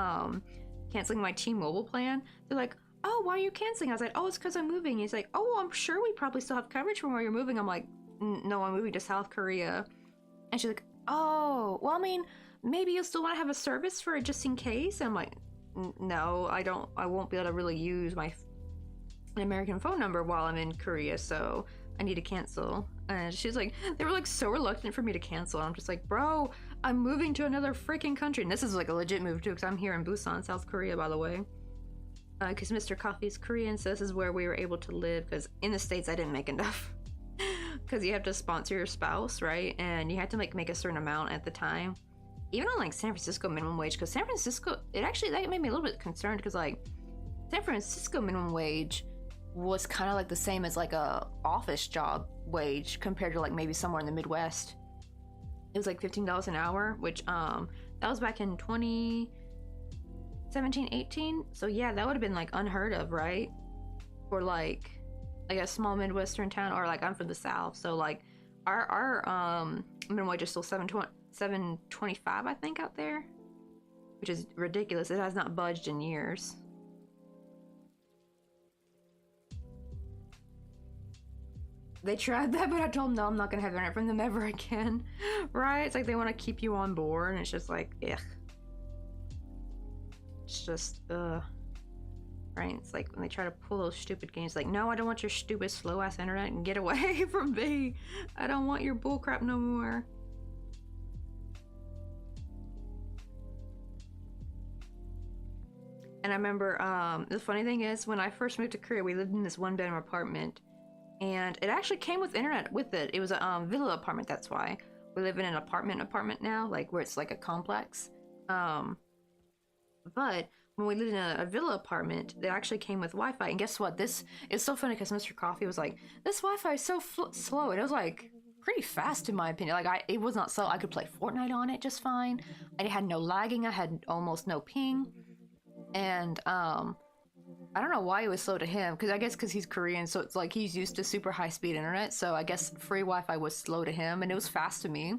canceling my T-Mobile plan, they're like, oh, why are you canceling? I was like, oh, it's because I'm moving. He's like, oh, I'm sure we probably still have coverage from where you're moving. I'm like, no, I'm moving to South Korea. And she's like, oh, well, I mean, maybe you'll still want to have a service for it just in case. And I'm like, no, I won't be able to really use my American phone number while I'm in Korea, so I need to cancel. And she's like, they were like so reluctant for me to cancel. And I'm just like, bro, I'm moving to another freaking country. And this is like a legit move too, because I'm here in Busan, South Korea, by the way. Because Mr. Coffee is Korean, so this is where we were able to live, because in the States I didn't make enough. Because you have to sponsor your spouse, right? And you had to make a certain amount at the time. Even on like San Francisco minimum wage, because San Francisco, that made me a little bit concerned, because like San Francisco minimum wage was kind of like the same as like a office job wage compared to like maybe somewhere in the Midwest. It was like $15 an hour, which that was back in 2017, 18. So yeah, that would have been like unheard of, right? For like a small Midwestern town, or like I'm from the South, so like our minimum wage is still $7.25 I think out there, which is ridiculous. It has not budged in years. They tried that, but I told them no, I'm not gonna have internet from them ever again. Right? It's like they want to keep you on board, and it's just like, ugh. It's just right? It's like when they try to pull those stupid games, like, no, I don't want your stupid slow ass internet, and get away from me. I don't want your bullcrap no more. And I remember, the funny thing is, when I first moved to Korea, we lived in this one-bedroom apartment, and it actually came with internet with it. It was a villa apartment, that's why. We live in an apartment now, like where it's like a complex. But when we lived in a villa apartment, it actually came with Wi-Fi. And guess what? This is so funny, because Mr. Coffee was like, this Wi-Fi is so slow. And it was like pretty fast in my opinion. Like it was not slow. I could play Fortnite on it just fine. I had no lagging. I had almost no ping. And I don't know why it was slow to him, because I guess because he's Korean, so it's like he's used to super high-speed internet, so I guess free Wi-Fi was slow to him, and it was fast to me.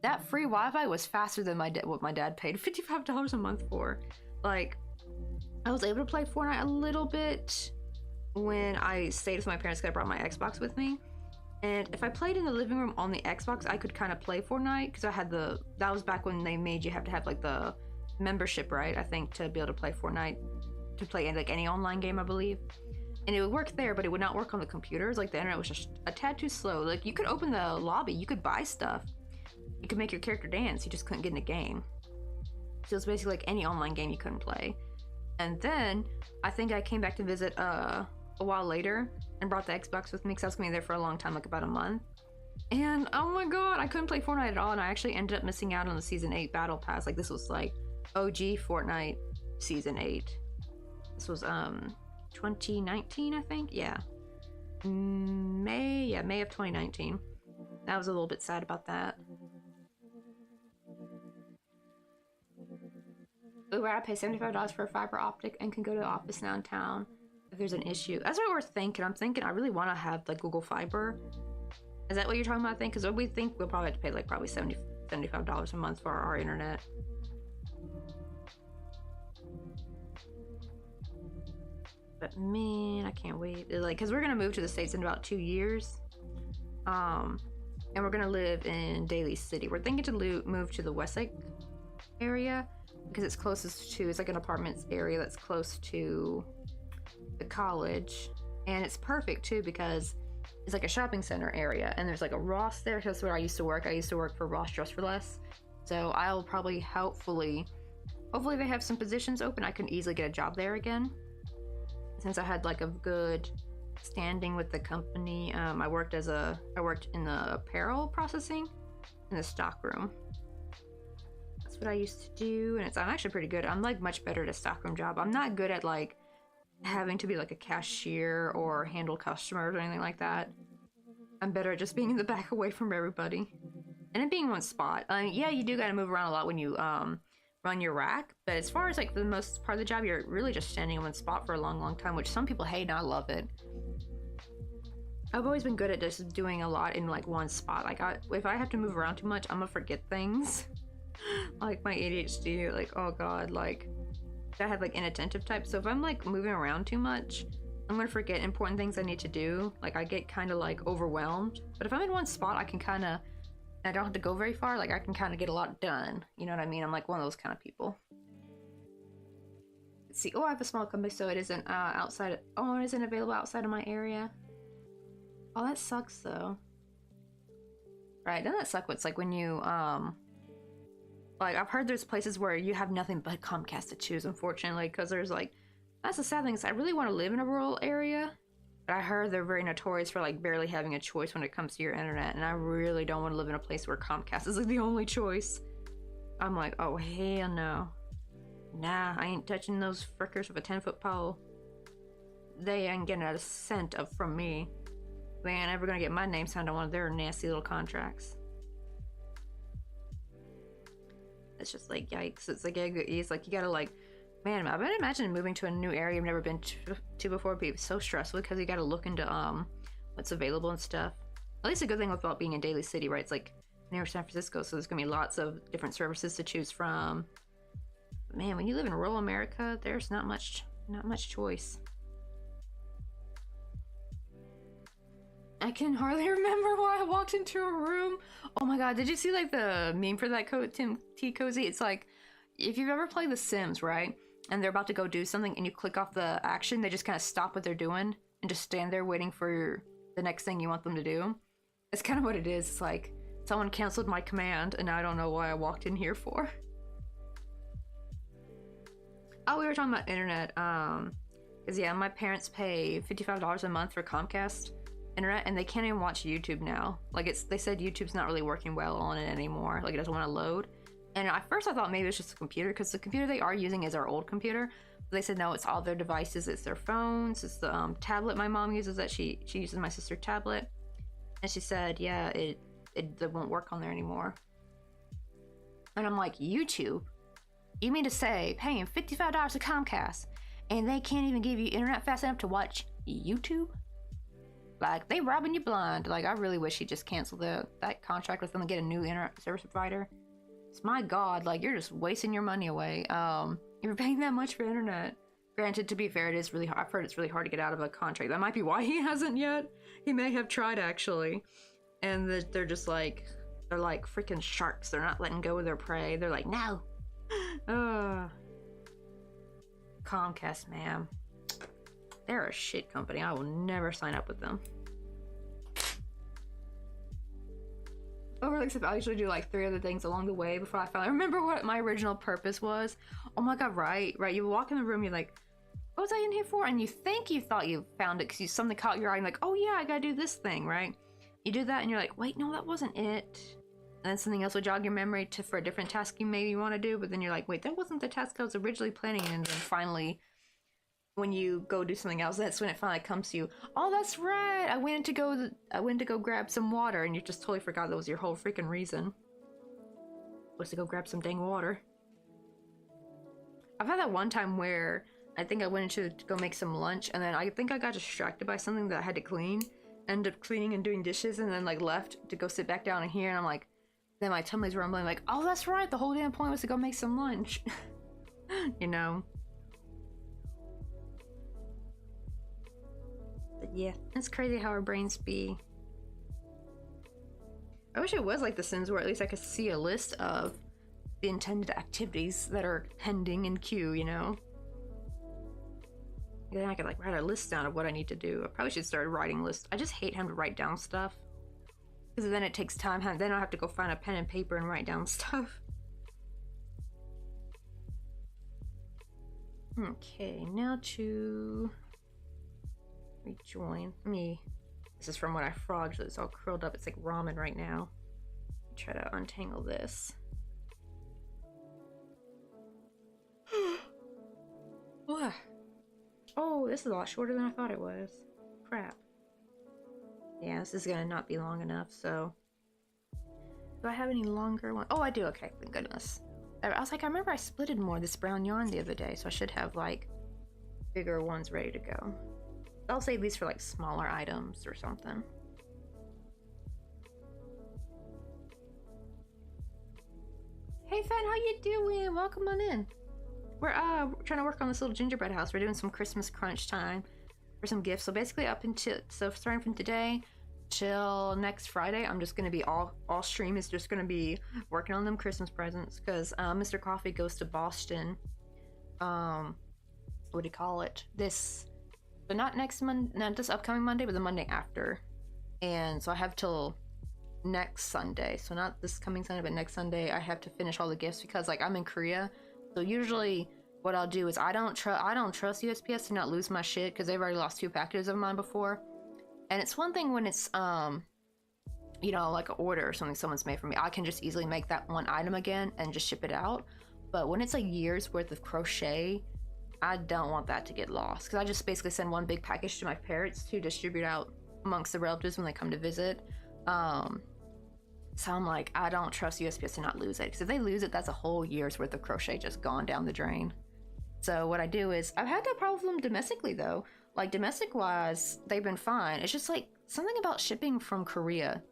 That free Wi-Fi was faster than what my dad paid $55 a month for. Like, I was able to play Fortnite a little bit when I stayed with my parents, because I brought my Xbox with me. And if I played in the living room on the Xbox, I could kind of play Fortnite, because I had that was back when they made you have to have like the membership, right? I think, to be able to play Fortnite, to play like any online game, I believe. And it would work there, but it would not work on the computers. Like the internet was just a tad too slow. Like you could open the lobby, you could buy stuff, you could make your character dance, you just couldn't get in a game. So it's basically like any online game you couldn't play. And then I think I came back to visit a while later and brought the Xbox with me, because I was gonna be there for a long time, like about a month. And oh my god, I couldn't play Fortnite at all, and I actually ended up missing out on the Season 8 Battle Pass. Like this was like OG Fortnite Season 8. This was 2019, I think. Yeah. May of 2019. I was a little bit sad about that. Ooh, I pay $75 for a fiber optic and can go to the office downtown if there's an issue. That's what we're thinking. I'm thinking I really want to have like Google Fiber. Is that what you're talking about, I think? Because we think we'll probably have to pay like probably $75 a month for our internet. But man, I can't wait. Like, because we're gonna move to the States in about 2 years, and we're gonna live in Daly City. We're thinking to move to the Westlake area, because it's closest to, it's like an apartments area that's close to the college, and it's perfect too because it's like a shopping center area, and there's like a Ross there. That's where I used to work. I used to work for Ross Dress for Less, so I'll probably hopefully Hopefully they have some positions open. I can easily get a job there again. Since I had like a good standing with the company, I worked in the apparel processing in the stock room. That's what I used to do, and I'm actually pretty good. I'm like much better at a stockroom job. I'm not good at like having to be like a cashier or handle customers or anything like that. I'm better at just being in the back away from everybody. And then being in one spot. Yeah, you do gotta move around a lot when you run your rack, but as far as like the most part of the job, you're really just standing in one spot for a long time, which some people hate and I love it. I've always been good at just doing a lot in like one spot. Like if I have to move around too much, I'm gonna forget things. Like my ADHD, like oh god, like I have like inattentive type, so if I'm like moving around too much, I'm gonna forget important things I need to do. Like I get kind of like overwhelmed, but if I'm in one spot, I can kind of, I don't have to go very far, like I can kind of get a lot done, you know what I mean? I'm like one of those kind of people. Let's see. Oh, I have a small company, so it isn't outside. Oh, it isn't available outside of my area. Oh, that sucks though. Right, doesn't that suck? It's like when you like I've heard there's places where you have nothing but Comcast to choose, unfortunately, because there's like, that's the sad thing is I really want to live in a rural area, but I heard they're very notorious for like barely having a choice when it comes to your internet, and I really don't want to live in a place where Comcast is like the only choice. I'm like, oh hell no. Nah, I ain't touching those frickers with a 10-foot pole. They ain't getting a cent from me. They ain't ever gonna get my name signed on one of their nasty little contracts. It's just like, yikes. It's like, it's like you gotta like, man, I've been imagining moving to a new area I've never been to before, but it's so stressful because you gotta look into what's available and stuff. At least a good thing about being in Daly City, right? It's like near San Francisco, so there's gonna be lots of different services to choose from. But man, when you live in rural America, there's not much choice. I can hardly remember why I walked into a room. Oh my god, did you see like the meme for that code, Tim T Cozy? It's like, if you've ever played The Sims, right? And they're about to go do something and you click off the action, they just kind of stop what they're doing and just stand there waiting for the next thing you want them to do. It's kind of what it is. It's like, someone canceled my command and I don't know why I walked in here for. Oh, we were talking about internet. Because yeah, my parents pay $55 a month for Comcast internet and they can't even watch YouTube now. Like they said YouTube's not really working well on it anymore. Like it doesn't want to load. And at first I thought maybe it's just a computer, because the computer they are using is our old computer. But they said no, it's all their devices, it's their phones, it's the tablet my mom uses that she uses my sister's tablet. And she said, yeah, it won't work on there anymore. And I'm like, YouTube? You mean to say paying $55 to Comcast and they can't even give you internet fast enough to watch YouTube? Like, they robbing you blind. Like, I really wish he just canceled that contract with them and get a new internet service provider. It's my god, like, you're just wasting your money away. You're paying that much for internet. Granted, to be fair, it is really hard. I've heard it's really hard to get out of a contract. That might be why he hasn't yet. He may have tried, actually. And they're just like, they're like freaking sharks. They're not letting go of their prey. They're like, no. Comcast, man. They're a shit company. I will never sign up with them. Except I usually do like 3 other things along the way before I finally remember what my original purpose was. Oh my god, right. You walk in the room, you're like, what was I in here for? And you think you thought you found it because something caught your eye and like, oh yeah, I gotta do this thing, right? You do that and you're like, wait, no, that wasn't it. And then something else will jog your memory for a different task you maybe want to do, but then you're like, wait, that wasn't the task I was originally planning. And then finally, when you go do something else, that's when it finally comes to you. Oh, that's right. I went to go grab some water, and you just totally forgot that was your whole freaking reason. Was to go grab some dang water. I've had that one time where I think I went into to go make some lunch, and then I think I got distracted by something that I had to clean. Ended up cleaning and doing dishes, and then like left to go sit back down in here, and I'm like, then my tummy's rumbling like, oh, that's right. The whole damn point was to go make some lunch. You know. But yeah, it's crazy how our brains be. I wish it was like The Sims where at least I could see a list of the intended activities that are pending in queue, you know? Then I could like write a list down of what I need to do. I probably should start writing lists. I just hate having to write down stuff. Because then it takes time. Then I have to go find a pen and paper and write down stuff. Okay, now to rejoin. This is from when I frogged, so it's all curled up. It's like ramen right now. Try to untangle this. Oh, this is a lot shorter than I thought it was. Crap. Yeah, this is gonna not be long enough, so. Do I have any longer one? Oh, I do. Okay, thank goodness. I was like, I remember I splitted more this brown yarn the other day, so I should have like bigger ones ready to go. I'll save these for like smaller items or something. Hey Fen, how you doing? Welcome on in. We're trying to work on this little gingerbread house. We're doing some Christmas crunch time for some gifts. So basically starting from today till next Friday, I'm just gonna be all stream is just gonna be working on them Christmas presents because Mr. Coffee goes to Boston. What do you call it? But not next Monday, not this upcoming Monday, but the Monday after. And so I have till next Sunday. So not this coming Sunday, but next Sunday I have to finish all the gifts because like I'm in Korea. So usually what I'll do is I don't trust USPS to not lose my shit because they've already lost 2 packages of mine before. And it's one thing when it's you know, like an order or something someone's made for me. I can just easily make that one item again and just ship it out. But when it's like years worth of crochet, I don't want that to get lost because I just basically send one big package to my parents to distribute out amongst the relatives when they come to visit. So I'm like, I don't trust USPS to not lose it because if they lose it, that's a whole year's worth of crochet just gone down the drain. So what I do is, I've had that problem domestically though. Like domestic wise, they've been fine. It's just like something about shipping from Korea.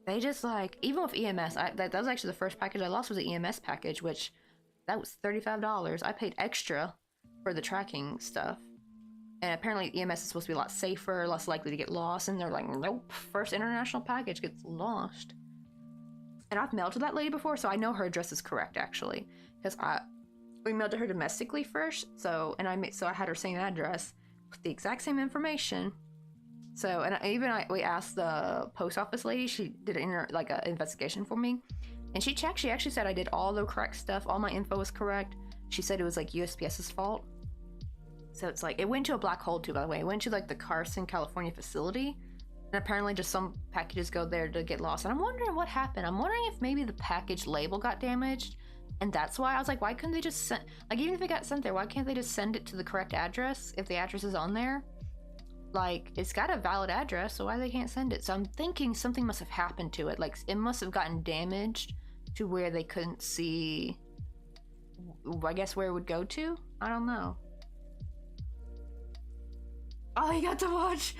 They just like, even with EMS, that was actually the first package I lost was the EMS package, which that was $35. I paid extra for the tracking stuff. And apparently EMS is supposed to be a lot safer, less likely to get lost. And they're like, nope, first international package gets lost. And I've mailed to that lady before, so I know her address is correct actually. Because we mailed to her domestically first, so I had her same address with the exact same information. So we asked the post office lady. She did an investigation for me, and she actually said I did all the correct stuff. All my info was correct. She said it was like USPS's fault. So it's like it went to a black hole too. By the way, it went to like the Carson, California facility, and apparently just some packages go there to get lost. And I'm wondering what happened. I'm wondering if maybe the package label got damaged. And that's why I was like, why couldn't they just send, like, even if it got sent there, why can't they just send it to the correct address if the address is on there? Like, it's got a valid address, so why they can't send it? So I'm thinking something must have happened to it. Like, it must have gotten damaged to where they couldn't see, I guess, where it would go to? I don't know. Oh, you got to watch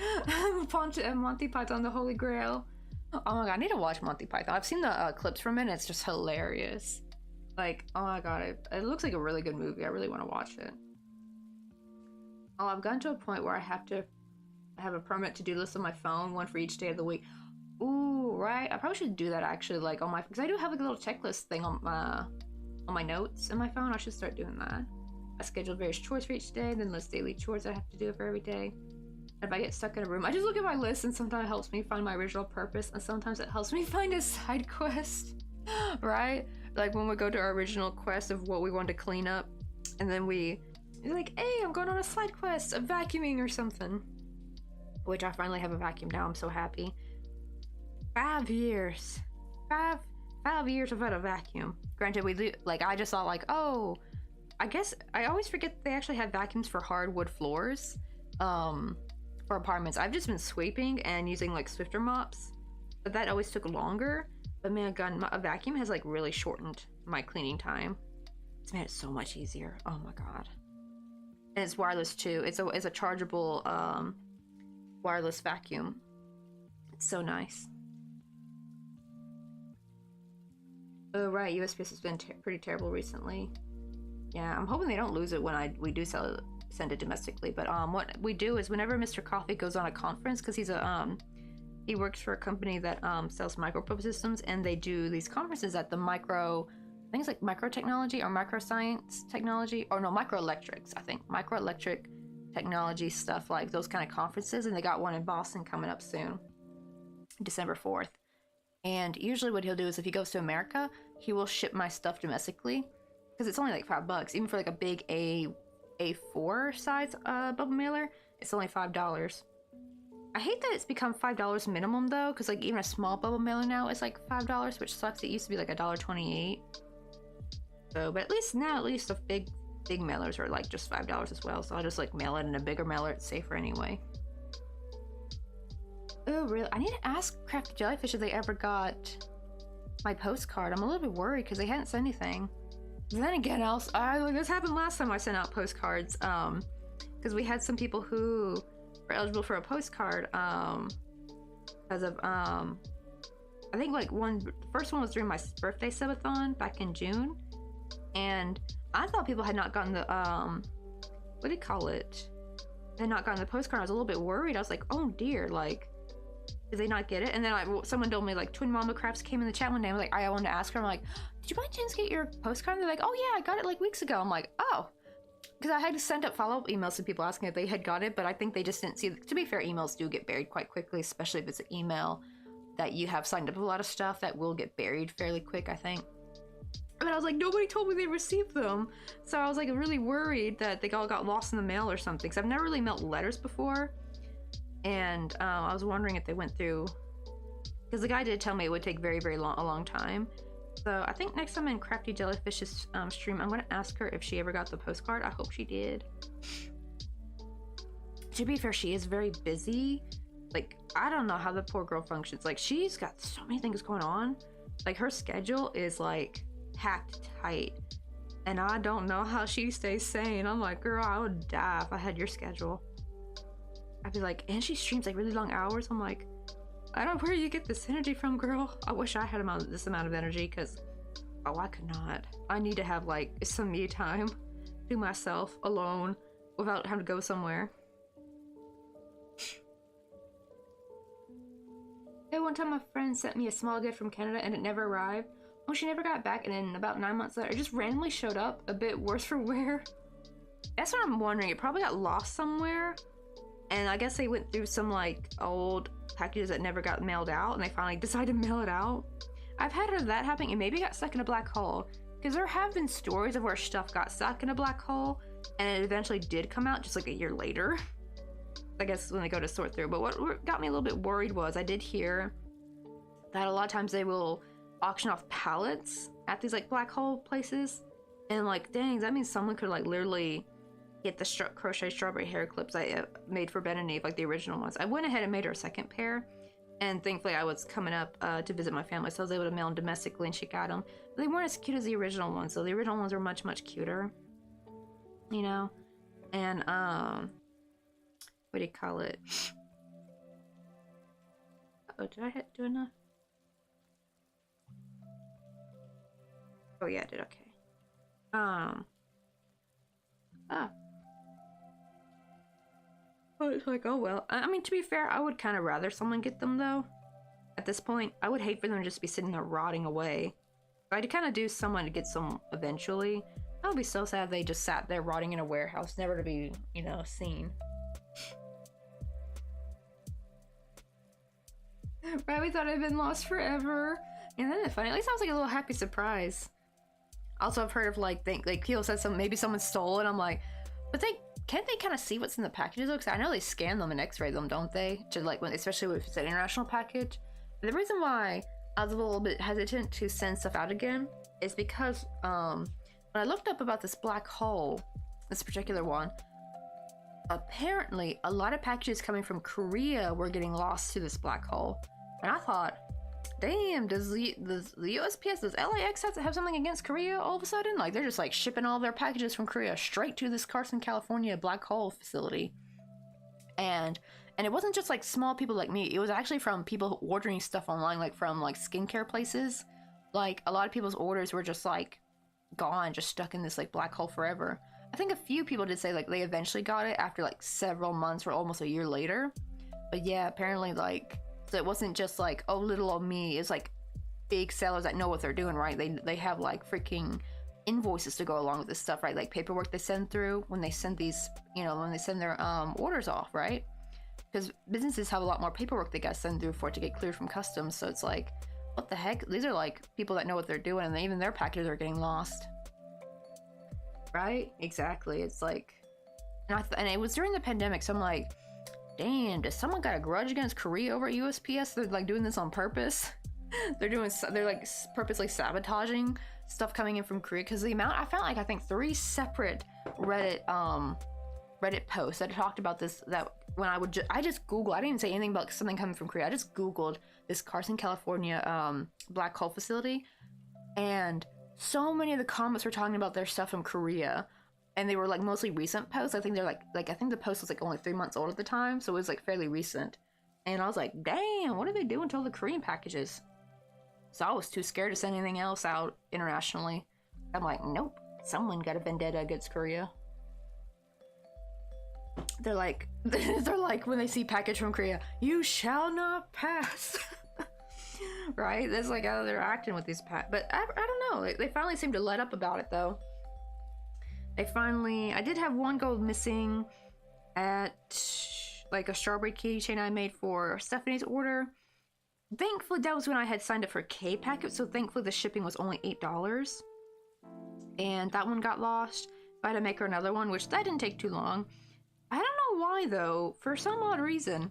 Monty Python, the Holy Grail. Oh my god, I need to watch Monty Python. I've seen the clips from it, and it's just hilarious. Like, oh my god, it looks like a really good movie. I really want to watch it. Oh, I've gotten to a point where I have a permanent to-do list on my phone, one for each day of the week. Ooh, right. I probably should do that actually, like on because I do have like a little checklist thing on my notes in my phone. I should start doing that. I schedule various chores for each day, then list daily chores I have to do for every day. And if I get stuck in a room, I just look at my list, and sometimes it helps me find my original purpose, and sometimes it helps me find a side quest, right? Like when we go to our original quest of what we want to clean up, and then we're like, hey, I'm going on a side quest of vacuuming or something. Which I finally have a vacuum now. I'm so happy. 5 years. 5 years without a vacuum. Granted, I just thought like, oh, I guess I always forget they actually have vacuums for hardwood floors, for apartments. I've just been sweeping and using like Swiffer mops, but that always took longer. But man, God, a vacuum has like really shortened my cleaning time. It's made it so much easier. Oh my god. And it's wireless too. It's a chargeable wireless vacuum. It's so nice. Oh right, USPS has been pretty terrible recently. Yeah, I'm hoping they don't lose it when we do send it domestically. But what we do is whenever Mr. Coffee goes on a conference, because he works for a company that sells microprobe systems, and they do these conferences at the I think it's like microtechnology or microscience technology, or no, microelectrics, I think. Microelectric technology stuff, like those kind of conferences, and they got one in Boston coming up soon, December 4th. And usually what he'll do is if he goes to America, he will ship my stuff domestically, because it's only like $5, even for like a big A4 size bubble mailer, it's only $5. I hate that it's become $5 minimum though, because like even a small bubble mailer now is like $5, which sucks. It used to be like $1.28. So, but at least the big mailers are like just $5 as well. So I'll just like mail it in a bigger mailer. It's safer anyway. Oh, really? I need to ask Crafty Jellyfish if they ever got my postcard. I'm a little bit worried because they hadn't sent anything. But then again, this happened last time I sent out postcards. Because we had some people who were eligible for a postcard. Because of I think like the first one was during my birthday subathon back in June, and I thought people had not gotten the what do you call it? Had not gotten the postcard. I was a little bit worried. I was like, oh dear, like, did they not get it? And then someone told me, like, Twin Mama Crafts came in the chat one day. I wanted to ask her, I'm like, did you by chance get your postcard? And they're like, oh yeah, I got it like weeks ago. I'm like, oh, because I had to send up follow-up emails to people asking if they had got it, but I think they just didn't see. To be fair, emails do get buried quite quickly, especially if it's an email that you have signed up with a lot of stuff that will get buried fairly quick, I think. But I was like, nobody told me they received them. So I was like really worried that they all got lost in the mail or something. Because I've never really mailed letters before. And I was wondering if they went through. Because the guy did tell me it would take very, very a long time. So I think next time in Crafty Jellyfish's stream, I'm going to ask her if she ever got the postcard. I hope she did. To be fair, she is very busy. Like, I don't know how the poor girl functions. Like, she's got so many things going on. Like, her schedule is like packed tight, and I don't know how she stays sane. I'm like, girl, I would die if I had your schedule. I'd be like, and she streams like really long hours. I'm like, I don't know where you get this energy from, girl. I wish I had this amount of energy, because I could not. I need to have like some me time to myself alone without having to go somewhere. Hey, one time a friend sent me a small gift from Canada and it never arrived. Oh, she never got back, and then about 9 months later, it just randomly showed up, a bit worse for wear. That's what I'm wondering. It probably got lost somewhere, and I guess they went through some like old packages that never got mailed out, and they finally decided to mail it out. I've had heard of that happening, and maybe it got stuck in a black hole, because there have been stories of where stuff got stuck in a black hole, and it eventually did come out just like a year later. I guess when they go to sort through. But what got me a little bit worried was I did hear that a lot of times they will auction off pallets at these like black hole places, and like, dang, that means someone could like literally get the crochet strawberry hair clips I made for Ben and Eve, like the original ones. I went ahead and made her a second pair, and thankfully I was coming up to visit my family, so I was able to mail them domestically, and she got them. But they weren't as cute as the original ones, so the original ones were much cuter, you know. And what do you call it? Oh, did I do enough? Oh yeah, I did. Okay. Oh, it's like, oh well. I mean, to be fair, I would kind of rather someone get them though. At this point, I would hate for them to just be sitting there rotting away. If I'd kind of do someone to get some eventually, I would be so sad if they just sat there rotting in a warehouse, never to be, you know, seen. Right, we thought I'd been lost forever. And then it's funny, at least I was like a little happy surprise. Also, I've heard of like Keel said maybe someone stole it. I'm like, but can't they kind of see what's in the packages though? Because I know they scan them and X-ray them, don't they? To like especially if it's an international package. And the reason why I was a little bit hesitant to send stuff out again is because when I looked up about this black hole, this particular one, apparently a lot of packages coming from Korea were getting lost to this black hole, and I thought, damn, does the USPS, does LAX have something against Korea all of a sudden? Like, they're just like shipping all their packages from Korea straight to this Carson, California black hole facility. And it wasn't just like small people like me. It was actually from people ordering stuff online, like from like skincare places. Like, a lot of people's orders were just like gone, just stuck in this like black hole forever. I think a few people did say like they eventually got it after like several months or almost a year later. But yeah, apparently like, so it wasn't just like, oh, little old me. It's like big sellers that know what they're doing, right? They have like freaking invoices to go along with this stuff, right? Like paperwork they send through when they send these, you know, when they send their orders off, right? Because businesses have a lot more paperwork they gotta send through for it to get cleared from customs. So it's like, what the heck? These are like people that know what they're doing, and even their packages are getting lost. Right? Exactly. It's like, And it was during the pandemic, so I'm like, damn, does someone got a grudge against Korea over at USPS? They're like doing this on purpose. They're like purposely sabotaging stuff coming in from Korea, because the amount I found, like, I think 3 separate Reddit posts that talked about this, that when I just Googled, I didn't even say anything about something coming from Korea. I just Googled this Carson, California black hole facility, and so many of the comments were talking about their stuff from Korea, and they were like mostly recent posts. I think they're like I think the post was like only 3 months old at the time, so it was like fairly recent. And I was like, damn, what are they doing to all the Korean packages? So I was too scared to send anything else out internationally. I'm like, nope, someone got a vendetta against Korea. They're like when they see package from Korea, you shall not pass. Right? That's like how they're acting with these but I don't know. They finally seem to let up about it though. I did have one go missing at like a strawberry keychain I made for Stephanie's order. Thankfully, that was when I had signed up for K packet, so thankfully the shipping was only $8. And that one got lost. I had to make her another one, which that didn't take too long. I don't know why though, for some odd reason,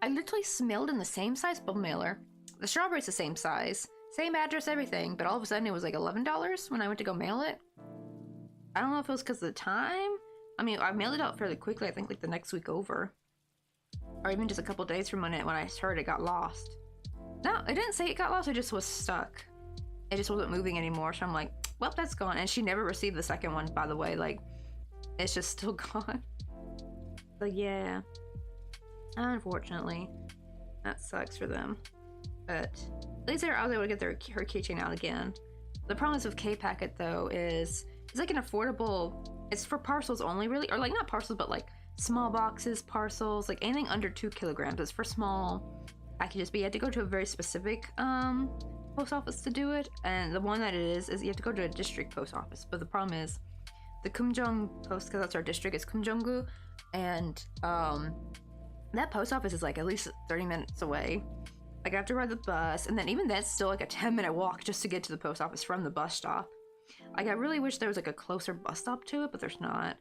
I literally mailed in the same size bubble mailer. The strawberry's the same size, same address, everything, but all of a sudden it was like $11 when I went to go mail it. I don't know if it was because of the time. I mean, I mailed it out fairly quickly, I think like the next week over. Or even just a couple days from when I heard it got lost. No, it didn't say it got lost, it just was stuck. It just wasn't moving anymore, so I'm like, well, that's gone. And she never received the second one, by the way, like, it's just still gone. But yeah, unfortunately, that sucks for them. But at least I was able to get her keychain out again. The problem is with K-Packet though is it's like an affordable, it's for parcels only really, or like not parcels, but like small boxes, parcels, like anything under 2 kilograms. It's for small packages, but you have to go to a very specific post office to do it. And the one that it is you have to go to a district post office. But the problem is the Kumjong post, because that's our district, is Kumjonggu, and that post office is like at least 30 minutes away. Like I have to ride the bus, and then even that's still like a 10-minute walk just to get to the post office from the bus stop. Like I really wish there was like a closer bus stop to it, but there's not.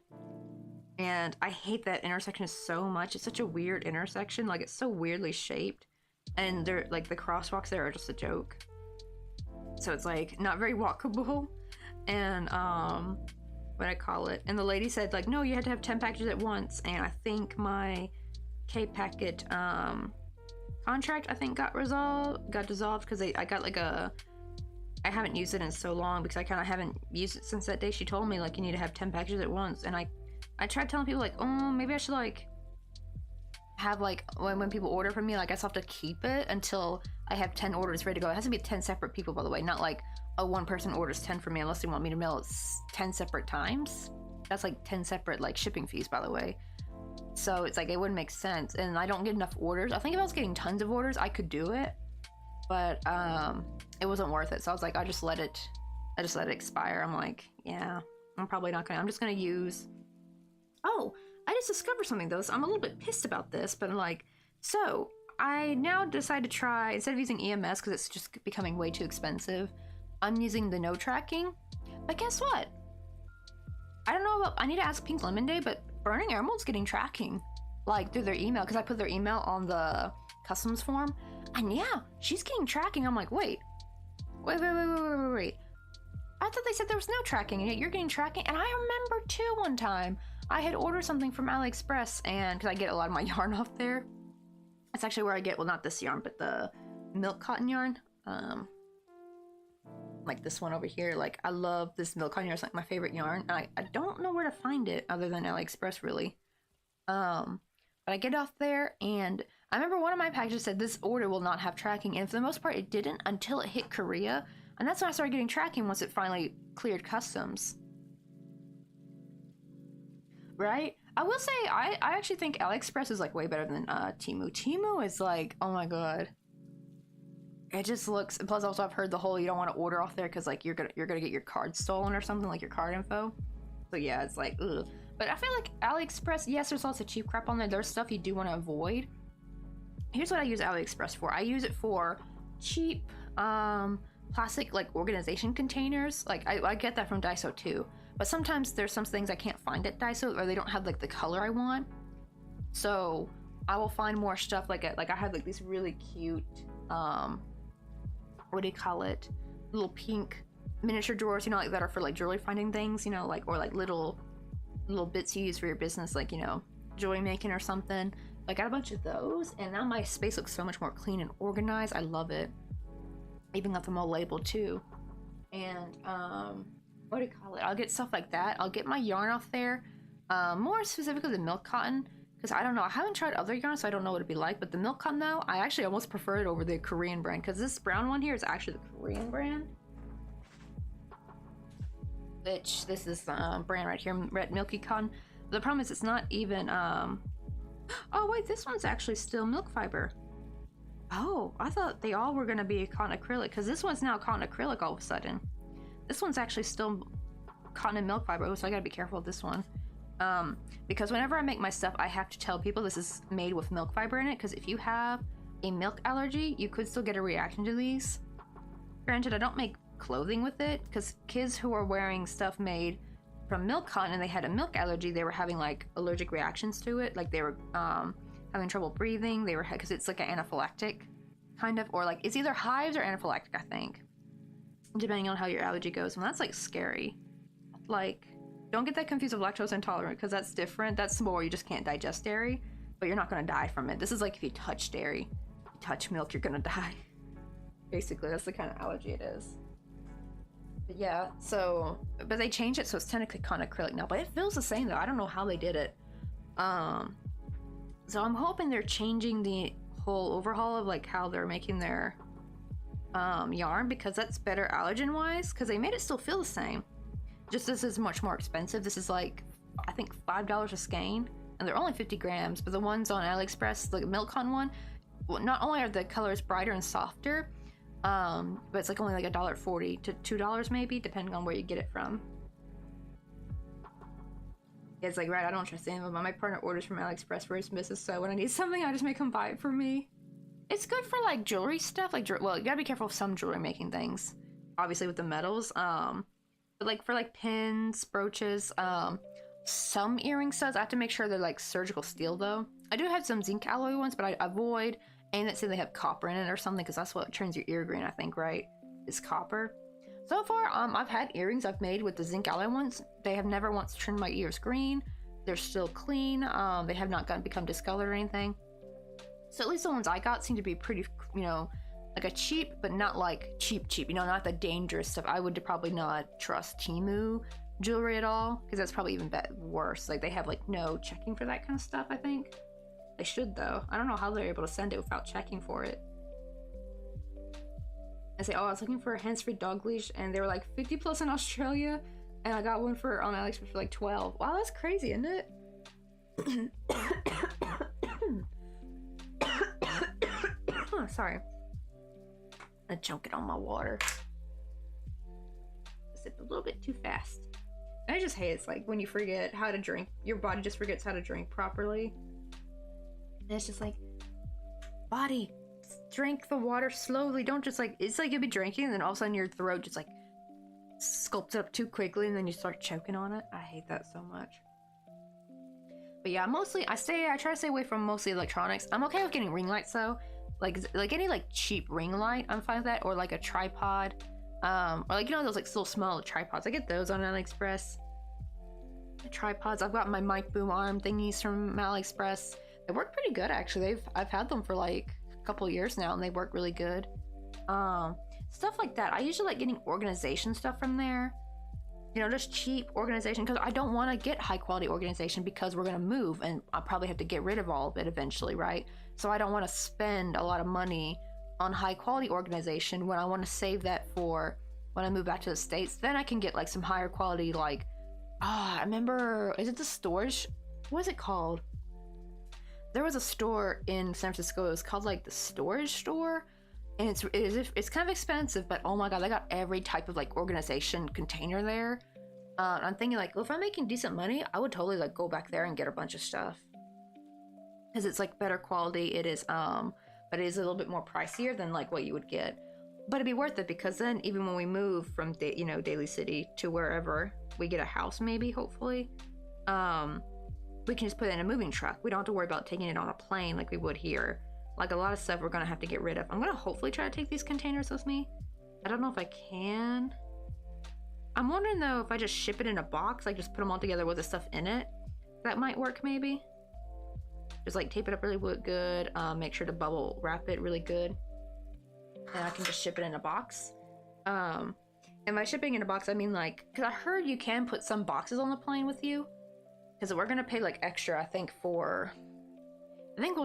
And I hate that intersection so much. It's such a weird intersection, like it's so weirdly shaped, and they're like the crosswalks there are just a joke. So it's like not very walkable. And what I call it, and the lady said like, no, you had to have 10 packages at once. And I think my K-Packet contract I think got dissolved because I got like I haven't used it in so long, because I kind of haven't used it since that day she told me like you need to have 10 packages at once. And I tried telling people like, oh, maybe I should like have like when people order from me, like I still have to keep it until I have 10 orders ready to go. It has to be 10 separate people, by the way, not like one person orders 10 from me unless they want me to mail it 10 separate times. That's like 10 separate like shipping fees, by the way. So it's like it wouldn't make sense, and I don't get enough orders. I think if I was getting tons of orders I could do it, but it wasn't worth it. So I was like, I just let it expire. I'm like, yeah, I'm probably not gonna, I'm just gonna use, oh, I just discovered something though. So I'm a little bit pissed about this, but I'm like, so I now decide to try, instead of using EMS because it's just becoming way too expensive, I'm using the no tracking. But guess what, I don't know about, I need to ask Pink Lemon Day, but Burning Emerald's getting tracking, like through their email, because I put their email on the customs form, and yeah, she's getting tracking. I'm like, wait. I thought they said there was no tracking, and yet you're getting tracking. And I remember too, one time I had ordered something from AliExpress, and because I get a lot of my yarn off there, it's actually where I get, well, not this yarn, but the milk cotton yarn, like this one over here. Like I love this milk cotton yarn. It's like my favorite yarn. I don't know where to find it other than AliExpress really. But I get off there, and I remember one of my packages said this order will not have tracking, and for the most part it didn't until it hit Korea, and that's when I started getting tracking once it finally cleared customs. Right? I will say I actually think AliExpress is like way better than Temu. Temu is like, oh my god. It just looks, and plus also I've heard the whole you don't want to order off there because like you're gonna get your card stolen or something, like your card info. So yeah, it's like ugh. But I feel like AliExpress, yes, there's lots of cheap crap on there. There's stuff you do want to avoid. Here's what I use AliExpress for. I use it for cheap plastic like organization containers. Like I get that from Daiso too, But sometimes there's some things I can't find at Daiso, or they don't have like the color I want. So I will find more stuff like I have like these really cute, what do you call it? Little pink miniature drawers, you know, like that are for like jewelry finding things, you know, like, or like little bits you use for your business, like, you know, jewelry making or something. I got a bunch of those, and now my space looks so much more clean and organized. I love it. I even got them all labeled too. And what do you call it? I'll get stuff like that. I'll get my yarn off there, more specifically the milk cotton, because I don't know, I haven't tried other yarns, so I don't know what it'd be like. But the milk cotton though, I actually almost prefer it over the Korean brand, because this brown one here is actually the Korean brand. Which this is brand right here, Red Milky Cotton. The problem is it's not even oh wait, this one's actually still milk fiber. Oh, I thought they all were gonna be cotton acrylic, because this one's now cotton acrylic all of a sudden. This one's actually still cotton and milk fiber, so I gotta be careful with this one. Because whenever I make my stuff, I have to tell people this is made with milk fiber in it, because if you have a milk allergy, you could still get a reaction to these. Granted, I don't make clothing with it, because kids who are wearing stuff made from milk cotton and they had a milk allergy, they were having like allergic reactions to it, like they were having trouble breathing, they were, because it's like an anaphylactic kind of, or like it's either hives or anaphylactic, I think, depending on how your allergy goes, and that's like scary. Like, don't get that confused with lactose intolerant, because that's different. That's more you just can't digest dairy, but you're not going to die from it. This is like if you touch dairy, you touch milk, you're going to die. Basically, that's the kind of allergy it is. But yeah, so, but they changed it so it's technically cotton acrylic now, but it feels the same though. I don't know how they did it. So I'm hoping they're changing the whole overhaul of like how they're making their yarn, because that's better allergen wise, because they made it still feel the same. Just this is much more expensive. This is like, I think $5 a skein, and they're only 50 grams, but the ones on AliExpress, the milk cotton one, well, not only are the colors brighter and softer, but it's like only like $1.40 to $2 maybe, depending on where you get it from. It's like, right, I don't trust any of them. My partner orders from AliExpress for his business, so when I need something, I just make him buy it for me. It's good for like jewelry stuff, like, well, you gotta be careful with some jewelry making things, obviously with the metals, but like for like pins, brooches, some earring studs, I have to make sure they're like surgical steel though. I do have some zinc alloy ones, but I avoid any that say they have copper in it or something, because that's what turns your ear green, I think, right? Is copper. So far, I've had earrings I've made with the zinc alloy ones. They have never once turned my ears green. They're still clean. They have not become discolored or anything. So at least the ones I got seem to be pretty, you know, like a cheap, but not like cheap, you know, not the dangerous stuff. I would probably not trust Temu jewelry at all, because that's probably even worse. Like, they have like no checking for that kind of stuff, I think. They should though. I don't know how they're able to send it without checking for it. I say, oh, I was looking for a hands-free dog leash, and they were like 50 plus in Australia, and I got one on AliExpress for like 12. Wow, that's crazy, isn't it? Oh, sorry. I'm choking on my water. I sipped a little bit too fast. And I just hate it's like when you forget how to drink, your body just forgets how to drink properly. And it's just like, body, drink the water slowly. Don't just like, it's like you'll be drinking and then all of a sudden your throat just like sculpts up too quickly and then you start choking on it. I hate that so much. But yeah, mostly I try to stay away from mostly electronics. I'm okay with getting ring lights though. Like any like cheap ring light, I'm fine with that. Or like a tripod. Or like, you know, those like little small tripods. I get those on AliExpress. The tripods. I've got my mic boom arm thingies from AliExpress. They work pretty good actually. I've had them for like a couple years now and they work really good. Stuff like that. I usually like getting organization stuff from there. You know, just cheap organization, because I don't want to get high quality organization because we're going to move and I'll probably have to get rid of all of it eventually, right? So I don't want to spend a lot of money on high quality organization when I want to save that for when I move back to the States. Then I can get like some higher quality, like, I remember, is it the storage? What is it called? There was a store in San Francisco. It was called like the Storage Store. And it's kind of expensive, but oh my god, they got every type of like organization container there. I'm thinking like, well, if I'm making decent money, I would totally like go back there and get a bunch of stuff, because it's like better quality. It is, but it is a little bit more pricier than like what you would get. But it'd be worth it, because then even when we move from Daly City to wherever we get a house, maybe, hopefully, we can just put it in a moving truck. We don't have to worry about taking it on a plane like we would here. Like a lot of stuff we're gonna have to get rid of. I'm gonna hopefully try to take these containers with me. I don't know if I can. I'm wondering though if I just ship it in a box, like just put them all together with the stuff in it. That might work maybe. Just like tape it up really good. Make sure to bubble wrap it really good. And I can just ship it in a box. And by shipping in a box, I mean like, because I heard you can put some boxes on the plane with you. Because we're gonna pay like extra, I think we'll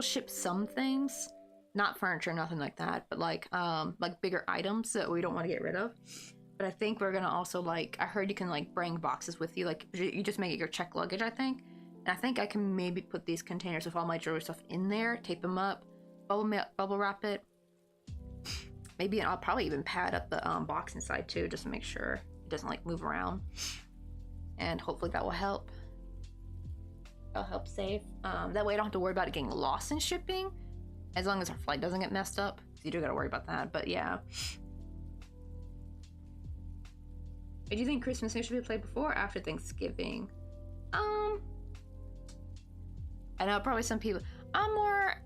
ship some things, not furniture, nothing like that, but like bigger items that we don't want to get rid of. But I think we're gonna also like, I heard you can like bring boxes with you, like you just make it your check luggage, I think. And I think I can maybe put these containers with all my jewelry stuff in there, tape them up, bubble wrap it. Maybe I'll probably even pad up the box inside too, just to make sure it doesn't like move around. And hopefully that will help. That'll help save. That way I don't have to worry about it getting lost in shipping, as long as our flight doesn't get messed up. You do gotta worry about that, but yeah. Do you think Christmas should be played before or after Thanksgiving? I know probably some people. I'm more.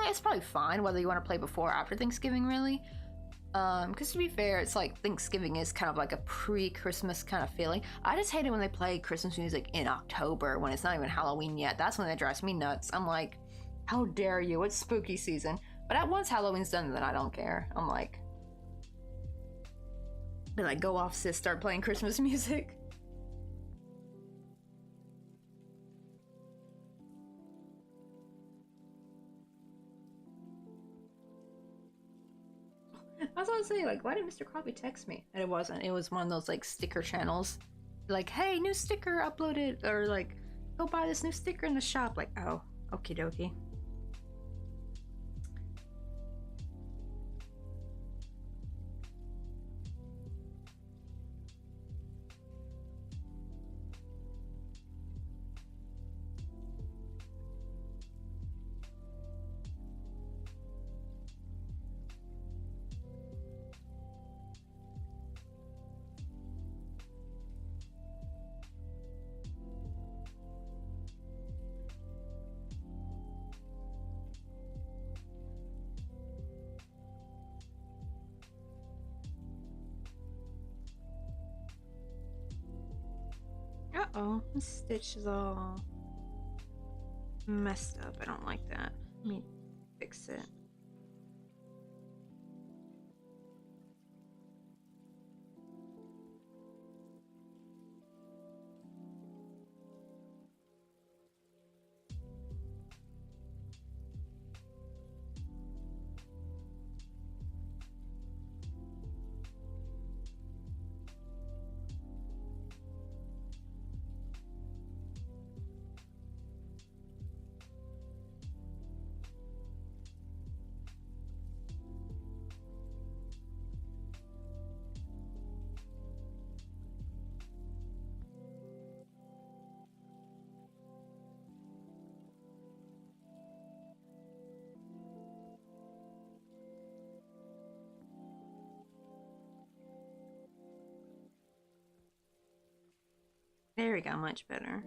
It's probably fine whether you want to play before or after Thanksgiving, really. Because to be fair, it's like Thanksgiving is kind of like a pre-Christmas kind of feeling. I just hate it when they play Christmas music in October when it's not even Halloween yet. That's when it drives me nuts. I'm like, how dare you? It's spooky season. But once Halloween's done, then I don't care. I'm like, be like, go off, sis. Start playing Christmas music. I was gonna say, like, why did Mr. Coffee text me? And it wasn't. It was one of those, like, sticker channels. Like, hey, new sticker uploaded. Or, like, go buy this new sticker in the shop. Like, oh, okie dokie. Uh-oh, the stitch is all messed up. I don't like that. Let me fix it. There we go, much better.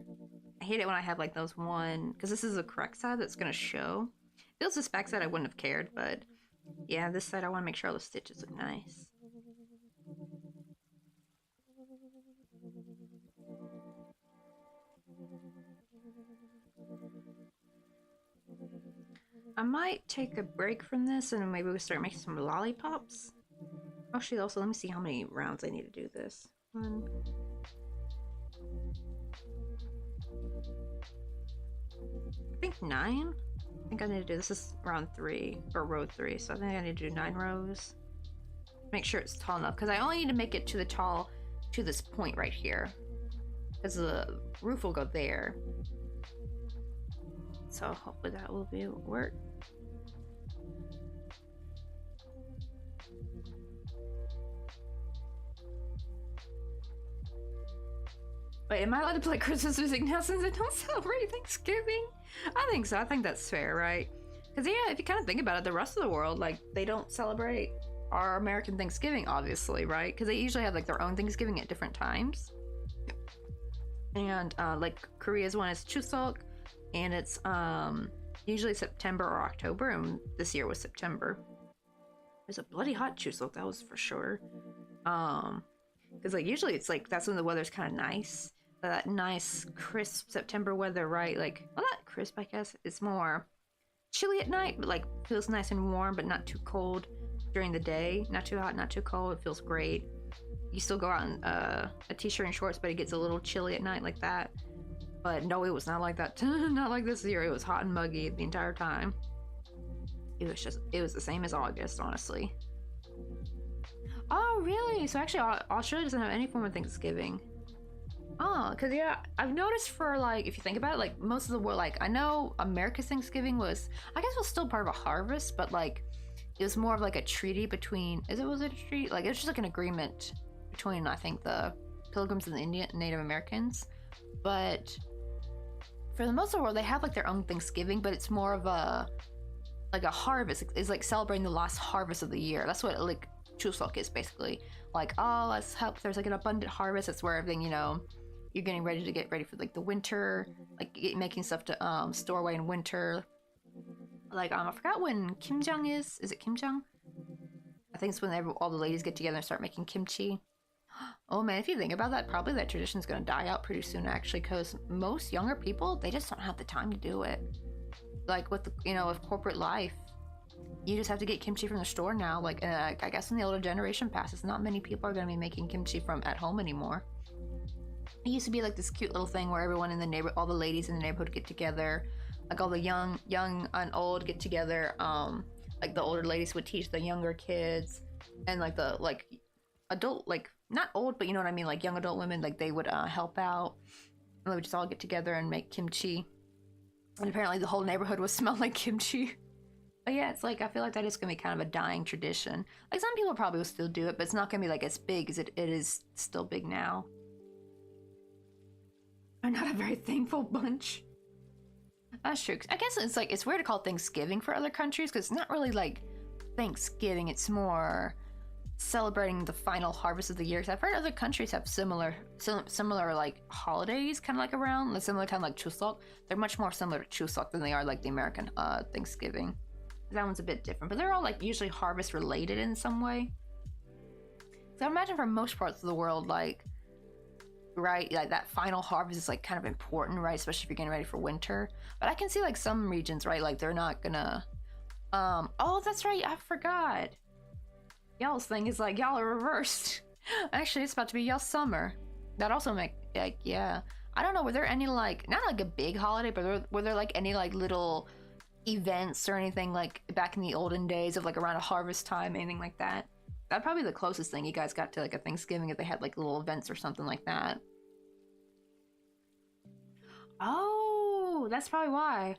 I hate it when I have like those one, because this is the correct side that's gonna show. If it was this back side, I wouldn't have cared, but yeah, this side I want to make sure all the stitches look nice. I might take a break from this and maybe we start making some lollipops. Actually, also, let me see how many rounds I need to do this. One. I think 9? I think I need to do, this is round 3, or row 3, so I think I need to do 9 rows. Make sure it's tall enough, because I only need to make it to the tall, to this point right here. Because the roof will go there. So hopefully that will work. Wait, am I allowed to play Christmas music now since I don't celebrate Thanksgiving? I think so. I think that's fair, right? Because, yeah, if you kind of think about it, the rest of the world, like, they don't celebrate our American Thanksgiving, obviously, right? Because they usually have, like, their own Thanksgiving at different times. And like Korea's one is Chuseok, and it's usually September or October, and this year was September. It was a bloody hot Chuseok, that was for sure. Because like usually it's like that's when the weather's kind of nice, that nice crisp September weather, right? Like, well, not crisp, I guess. It's more chilly at night, but like feels nice and warm, but not too cold during the day. Not too hot, not too cold. It feels great. You still go out in a t-shirt and shorts, but it gets a little chilly at night like that. But no, it was not like that. Not like this year. It was hot and muggy the entire time. It was the same as August, honestly. Oh, really? So actually, Australia doesn't have any form of Thanksgiving. Oh, because yeah, I've noticed for like, if you think about it, like most of the world, like I know America's Thanksgiving was, I guess it was still part of a harvest, but like it was more of like a treaty between, was it a treaty? Like it was just like an agreement between, I think, the Pilgrims and the Native Americans. But for the most of the world, they have like their own Thanksgiving, but it's more of a, like a harvest. It's like celebrating the last harvest of the year. That's what like Chuseok is basically. Like, oh, let's help. There's like an abundant harvest. That's where everything, you're getting ready to get ready for like the winter, like making stuff to store away in winter. Like I forgot when Kimjang is. Is it Kimjang? I think it's when all the ladies get together and start making kimchi. Oh man, if you think about that, probably that tradition's gonna die out pretty soon actually, because most younger people, they just don't have the time to do it. Like with with corporate life, you just have to get kimchi from the store now. Like I guess when the older generation passes, not many people are gonna be making kimchi from at home anymore. It used to be like this cute little thing where everyone in the neighborhood, all the ladies in the neighborhood get together, like all the young and old get together. Like the older ladies would teach the younger kids, and like the adult, like not old, but you know what I mean, like young adult women, like they would help out, and they would just all get together and make kimchi. And apparently the whole neighborhood would smell like kimchi. But yeah, it's like I feel like that is gonna be kind of a dying tradition. Like some people probably will still do it, but it's not gonna be like as big as it is still big now. I'm not a very thankful bunch. That's true. I guess it's like, it's weird to call it Thanksgiving for other countries, because it's not really like Thanksgiving. It's more celebrating the final harvest of the year. Because I've heard other countries have similar like holidays, kind of like around the similar time, like Chuseok. They're much more similar to Chuseok than they are like the American Thanksgiving. That one's a bit different, but they're all like usually harvest related in some way. So I imagine for most parts of the world, like, right, like that final harvest is like kind of important, right, especially if you're getting ready for winter. But I can see like some regions, right, like they're not gonna oh, that's right, I forgot, y'all's thing is like y'all are reversed. Actually, it's about to be y'all's summer. That also make, like, yeah, I don't know, were there any like, not like a big holiday, but were there like any like little events or anything like back in the olden days of like around a harvest time, anything like that? That'd probably be the closest thing you guys got to like a Thanksgiving, if they had like little events or something like that. Oh, that's probably why.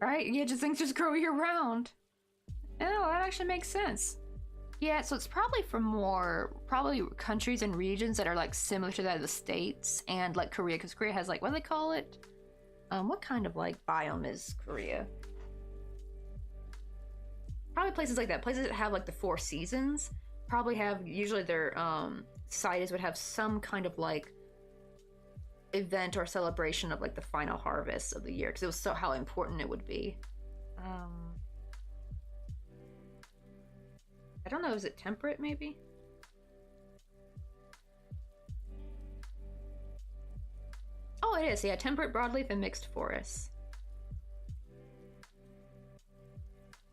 Right? Yeah, just things just grow year round. Oh, that actually makes sense. Yeah, so it's probably from probably countries and regions that are like similar to that of the States and like Korea, because Korea has like, what do they call it? What kind of like biome is Korea? Probably places like that. Places that have like the 4 seasons probably have, usually their societies would have some kind of like event or celebration of like the final harvest of the year, because it was so how important it would be. I don't know, is it temperate maybe? Oh, it is, yeah, temperate broadleaf and mixed forests.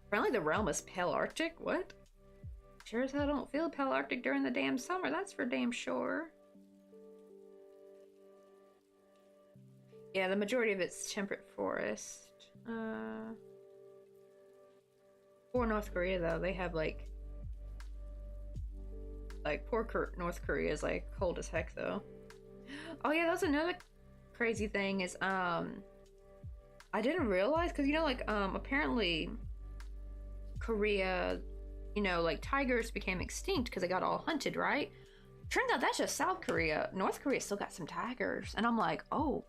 Apparently the realm is pale Arctic? What? Sure as hell don't feel pale Arctic during the damn summer, that's for damn sure. Yeah, the majority of it's temperate forest. Poor North Korea though, they have like poor North Korea is like cold as heck though. Oh yeah, that's another crazy thing is I didn't realize, because like apparently Korea, like tigers became extinct because they got all hunted, right? Turns out that's just South Korea. North Korea still got some tigers, and I'm like, oh,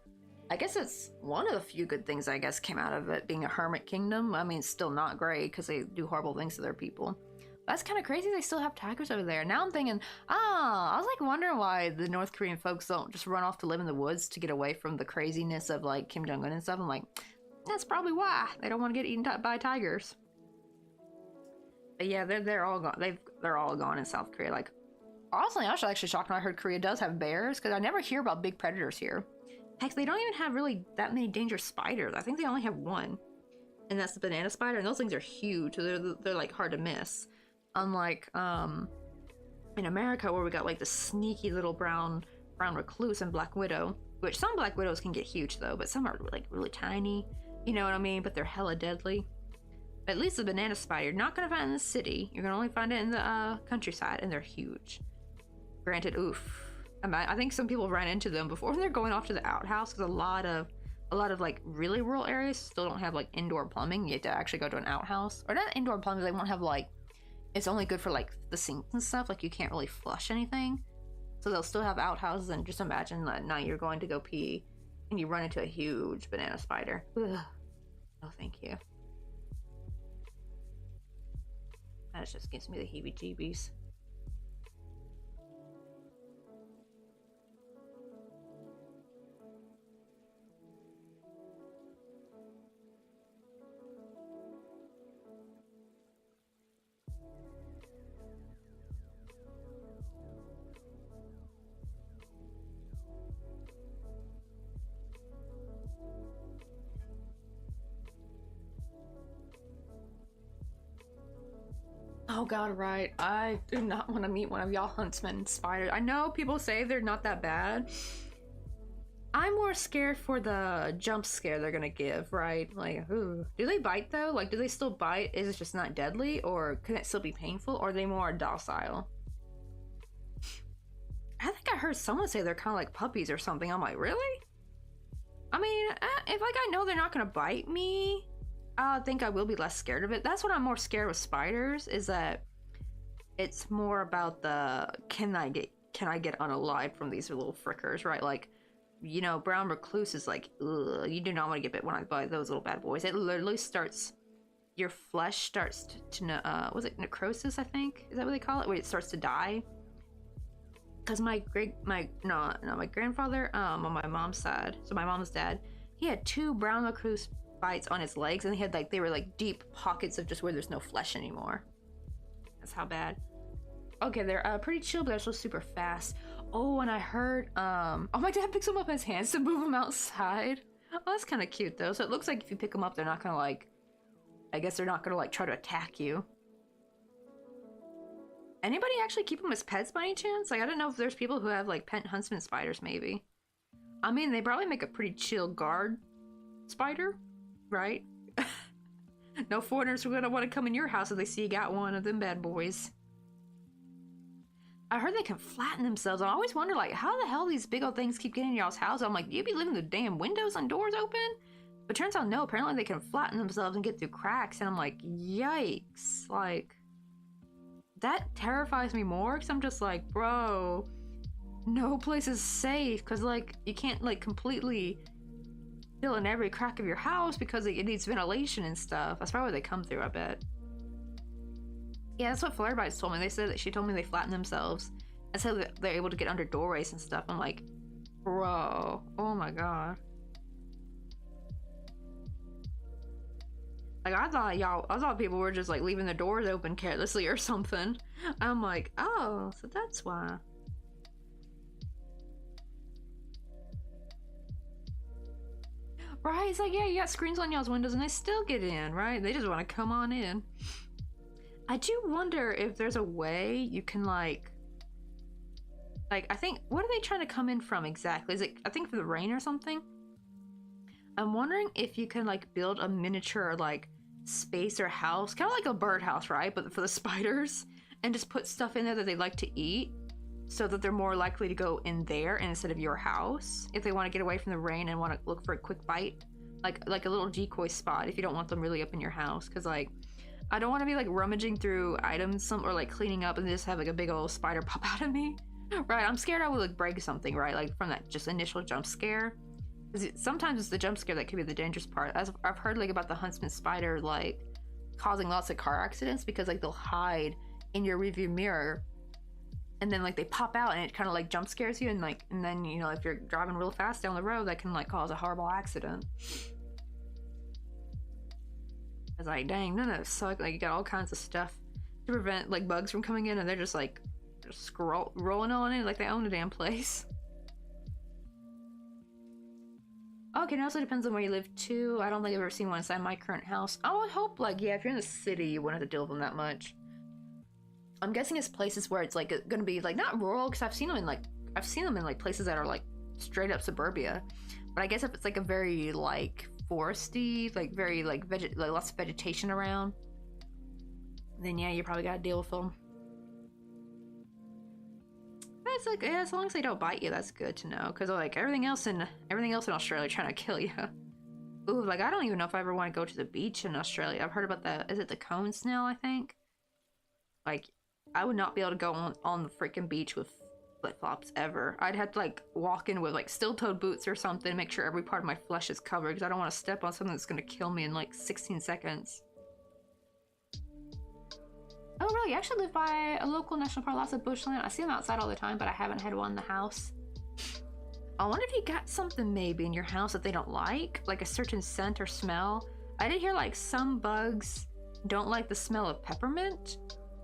I guess it's one of the few good things I guess came out of it being a hermit kingdom. I mean, it's still not great because they do horrible things to their people, That's kind of crazy they still have tigers over there. Now I'm thinking, I was like wondering why the North Korean folks don't just run off to live in the woods to get away from the craziness of like Kim Jong-un and stuff. I'm like, that's probably why. They don't want to get eaten by tigers. But yeah, they're all gone. They're all gone in South Korea. Like, honestly, I was actually shocked when I heard Korea does have bears, because I never hear about big predators here. Heck, they don't even have really that many dangerous spiders. I think they only have one, and that's the banana spider, and those things are huge, so they're like hard to miss. Unlike in America, where we got like the sneaky little brown recluse and black widow, which some black widows can get huge though, but some are like really tiny, you know what I mean? But they're hella deadly. At least the banana spider, you're not gonna find it in the city. You're gonna only find it in the countryside, and they're huge. Granted, oof. I think some people ran into them before they're going off to the outhouse, because a lot of like really rural areas still don't have like indoor plumbing. You have to actually go to an outhouse, or not indoor plumbing. They won't have like, it's only good for like the sinks and stuff. Like you can't really flush anything, so they'll still have outhouses. And just imagine that night you're going to go pee, and you run into a huge banana spider. Ugh. No, thank you. That just gives me the heebie-jeebies. Oh god, right. I do not want to meet one of y'all huntsman spiders. I know people say they're not that bad. I'm more scared for the jump scare they're gonna give, right? Like, ooh. Do they bite though? Like, do they still bite? Is it just not deadly? Or can it still be painful? Or are they more docile? I think I heard someone say they're kind of like puppies or something. I'm like, really? I mean, if like I know they're not gonna bite me, I think I will be less scared of it. That's what I'm more scared with spiders, is that it's more about the can I get unalived from these little frickers, right? Like, you know, brown recluse is like, ugh, you do not want to get bit by those little bad boys. It literally starts, your flesh starts to was it necrosis, I think? Is that what they call it? Where it starts to die? Because my grandfather, on my mom's side, so my mom's dad, he had 2 brown recluse bites on his legs, and they were like deep pockets of just where there's no flesh anymore. That's how bad. Okay, they're pretty chill, but they're so super fast. Oh, and I heard oh, my dad picks them up in his hands to move them outside. Oh, that's kind of cute though. So it looks like if you pick them up, they're not gonna like, I guess they're not gonna like try to attack you. Anybody actually keep them as pets by any chance? Like, I don't know if there's people who have like pet huntsman spiders, maybe. I mean, they probably make a pretty chill guard spider, right? No foreigners are gonna want to come in your house if they see you got one of them bad boys. I heard they can flatten themselves. I always wonder, like, how the hell these big old things keep getting in y'all's house? I'm like, do you be leaving the damn windows and doors open? But turns out no, apparently they can flatten themselves and get through cracks, and I'm like, yikes. Like, that terrifies me more, because I'm just like, bro, no place is safe, because like you can't like completely fill in every crack of your house because it needs ventilation and stuff. That's probably where they come through, I bet. Yeah, that's what Flare Bites told me. They said that she told me they flatten themselves, and so that they're able to get under doorways and stuff. I'm like, bro, oh my god. Like, I thought people were just like leaving the doors open carelessly or something. I'm like, oh, so that's why. Right? It's like, yeah, you got screens on y'all's windows and they still get in, right? They just want to come on in. I do wonder if there's a way you can like, I think, what are they trying to come in from exactly? Is it, I think, for the rain or something? I'm wondering if you can like build a miniature like space or house, kind of like a birdhouse, right? But for the spiders, and just put stuff in there that they like to eat, so that they're more likely to go in there instead of your house if they want to get away from the rain and want to look for a quick bite, like a little decoy spot if you don't want them really up in your house. Because like, I don't want to be like rummaging through items or like cleaning up and just have like a big old spider pop out at me, right? I'm scared I would like break something, right? Like from that just initial jump scare. Sometimes it's the jump scare that could be the dangerous part. As I've heard like about the huntsman spider like causing lots of car accidents because like they'll hide in your rearview mirror, and then like they pop out and it kind of like jump scares you, and like, and then, you know, if you're driving real fast down the road, that can like cause a horrible accident. It's like, dang, none of it suck. Like, you got all kinds of stuff to prevent like bugs from coming in, and they're just like rolling on it like they own the damn place. Okay, it also depends on where you live too. I don't think I've ever seen one inside my current house. I would hope, like, yeah, if you're in the city, you wouldn't have to deal with them that much. I'm guessing it's places where it's like gonna be like not rural, because I've seen them in like places that are like straight up suburbia. But I guess if it's like a very like foresty, like very like lots of vegetation around, then yeah, you probably gotta deal with them. But it's like, yeah, as long as they don't bite you, that's good to know. Because like everything else in Australia trying to kill you. Ooh, like I don't even know if I ever want to go to the beach in Australia. I've heard about is it the cone snail, I think? Like, I would not be able to go on the freaking beach with flip-flops ever. I'd have to like walk in with like steel-toed boots or something, make sure every part of my flesh is covered, because I don't want to step on something that's going to kill me in like 16 seconds. Oh really? I actually live by a local national park, lots of bushland. I see them outside all the time, but I haven't had one in the house. I wonder if you got something maybe in your house that they don't like a certain scent or smell. I did hear like some bugs don't like the smell of peppermint.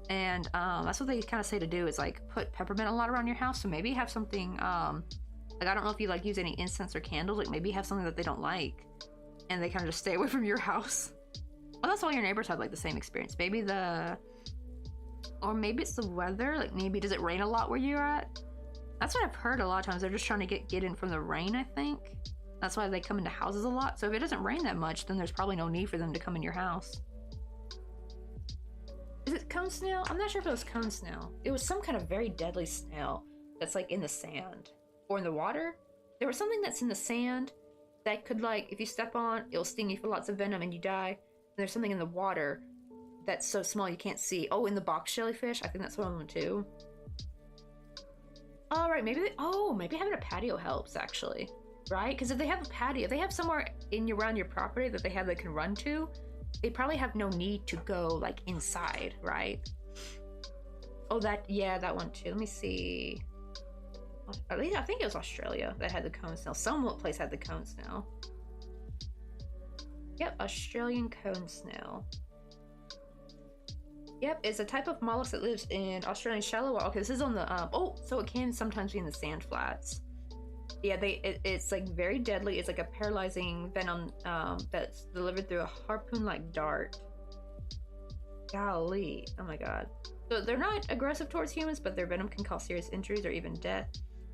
And that's what they kind of say to do, is like put peppermint a lot around your house. So maybe have something like, I don't know if you like use any incense or candles, like maybe have something that they don't like, and they kind of just stay away from your house. Well, that's all your neighbors have like the same experience. Maybe or maybe it's the weather. Like maybe does it rain a lot where you're at? That's what I've heard a lot of times. They're just trying to get in from the rain, I think. That's why they come into houses a lot. So if it doesn't rain that much, then there's probably no need for them to come in your house. Is it cone snail? I'm not sure if it was cone snail. It was some kind of very deadly snail that's like in the sand or in the water. There was something that's in the sand that could, like, if you step on, it'll sting you for lots of venom and you die. And there's something in the water that's so small you can't see. Oh, in the box jellyfish, I think that's one of them too. All right, maybe having a patio helps actually, right? Because if they have a patio, if they have somewhere around your property that they can run to, they probably have no need to go like inside, right? Oh, that one too. Let me see. At least I think it was Australia that had the cone snail. Some place had the cone snail. Yep, Australian cone snail. Yep, it's a type of mollusk that lives in Australian shallow water. Okay, this is on the so it can sometimes be in the sand flats. Yeah, it's like very deadly. It's like a paralyzing venom that's delivered through a harpoon-like dart. Golly, oh my god. So they're not aggressive towards humans, but their venom can cause serious injuries or even death.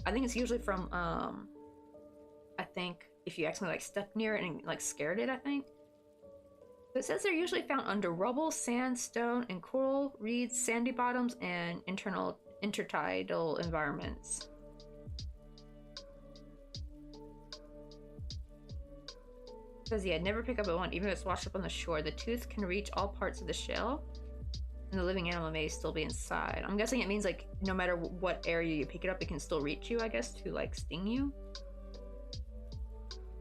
I think it's usually from I think if you accidentally like stepped near it and like scared it, I think. It says they're usually found under rubble, sand, stone, and coral, reeds, sandy bottoms, and intertidal environments. It says, yeah, never pick up a one, even if it's washed up on the shore. The tooth can reach all parts of the shell, and the living animal may still be inside. I'm guessing it means like no matter what area you pick it up, it can still reach you, I guess, to like sting you.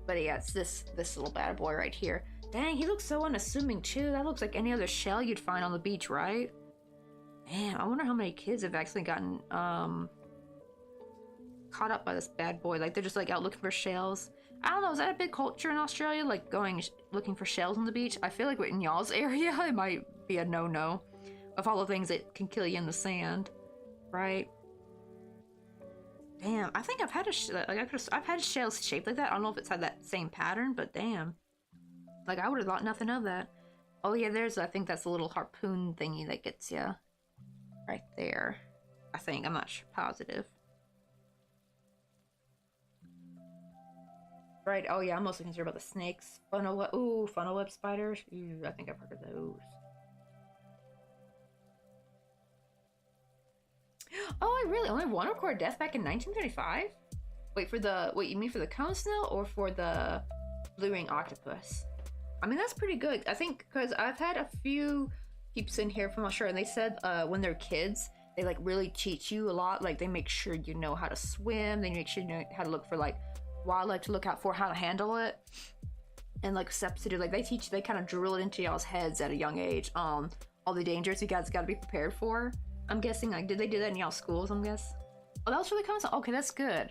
But yeah, it's this little bad boy right here. Dang, he looks so unassuming too. That looks like any other shell you'd find on the beach, right? Damn, I wonder how many kids have actually gotten caught up by this bad boy. Like they're just like out looking for shells. I don't know, is that a big culture in Australia? Like going looking for shells on the beach? I feel like in y'all's area it might be a no-no of all the things that can kill you in the sand, right? Damn, I think I've had I've had shells shaped like that. I don't know if it's had that same pattern, but damn. Like, I would have thought nothing of that. Oh, yeah, I think that's a little harpoon thingy that gets you right there. I think. I'm not positive. Right. Oh, yeah, I'm mostly concerned about the snakes. Funnel web spiders. Ooh, I think I've heard of those. Oh, I really only one recorded death back in 1935? Wait, you mean for the cone snail or for the blue ring octopus? I mean, that's pretty good. I think because I've had a few peeps in here from Australia, and they said when they're kids, they like really teach you a lot. Like they make sure you know how to swim. They make sure you know how to look for like wildlife to look out for, how to handle it, and like steps to do. Like they kind of drill it into y'all's heads at a young age. all the dangers you guys got to be prepared for. I'm guessing, like, did they do that in y'all schools, I'm guess? Oh, that was really common? Okay, that's good.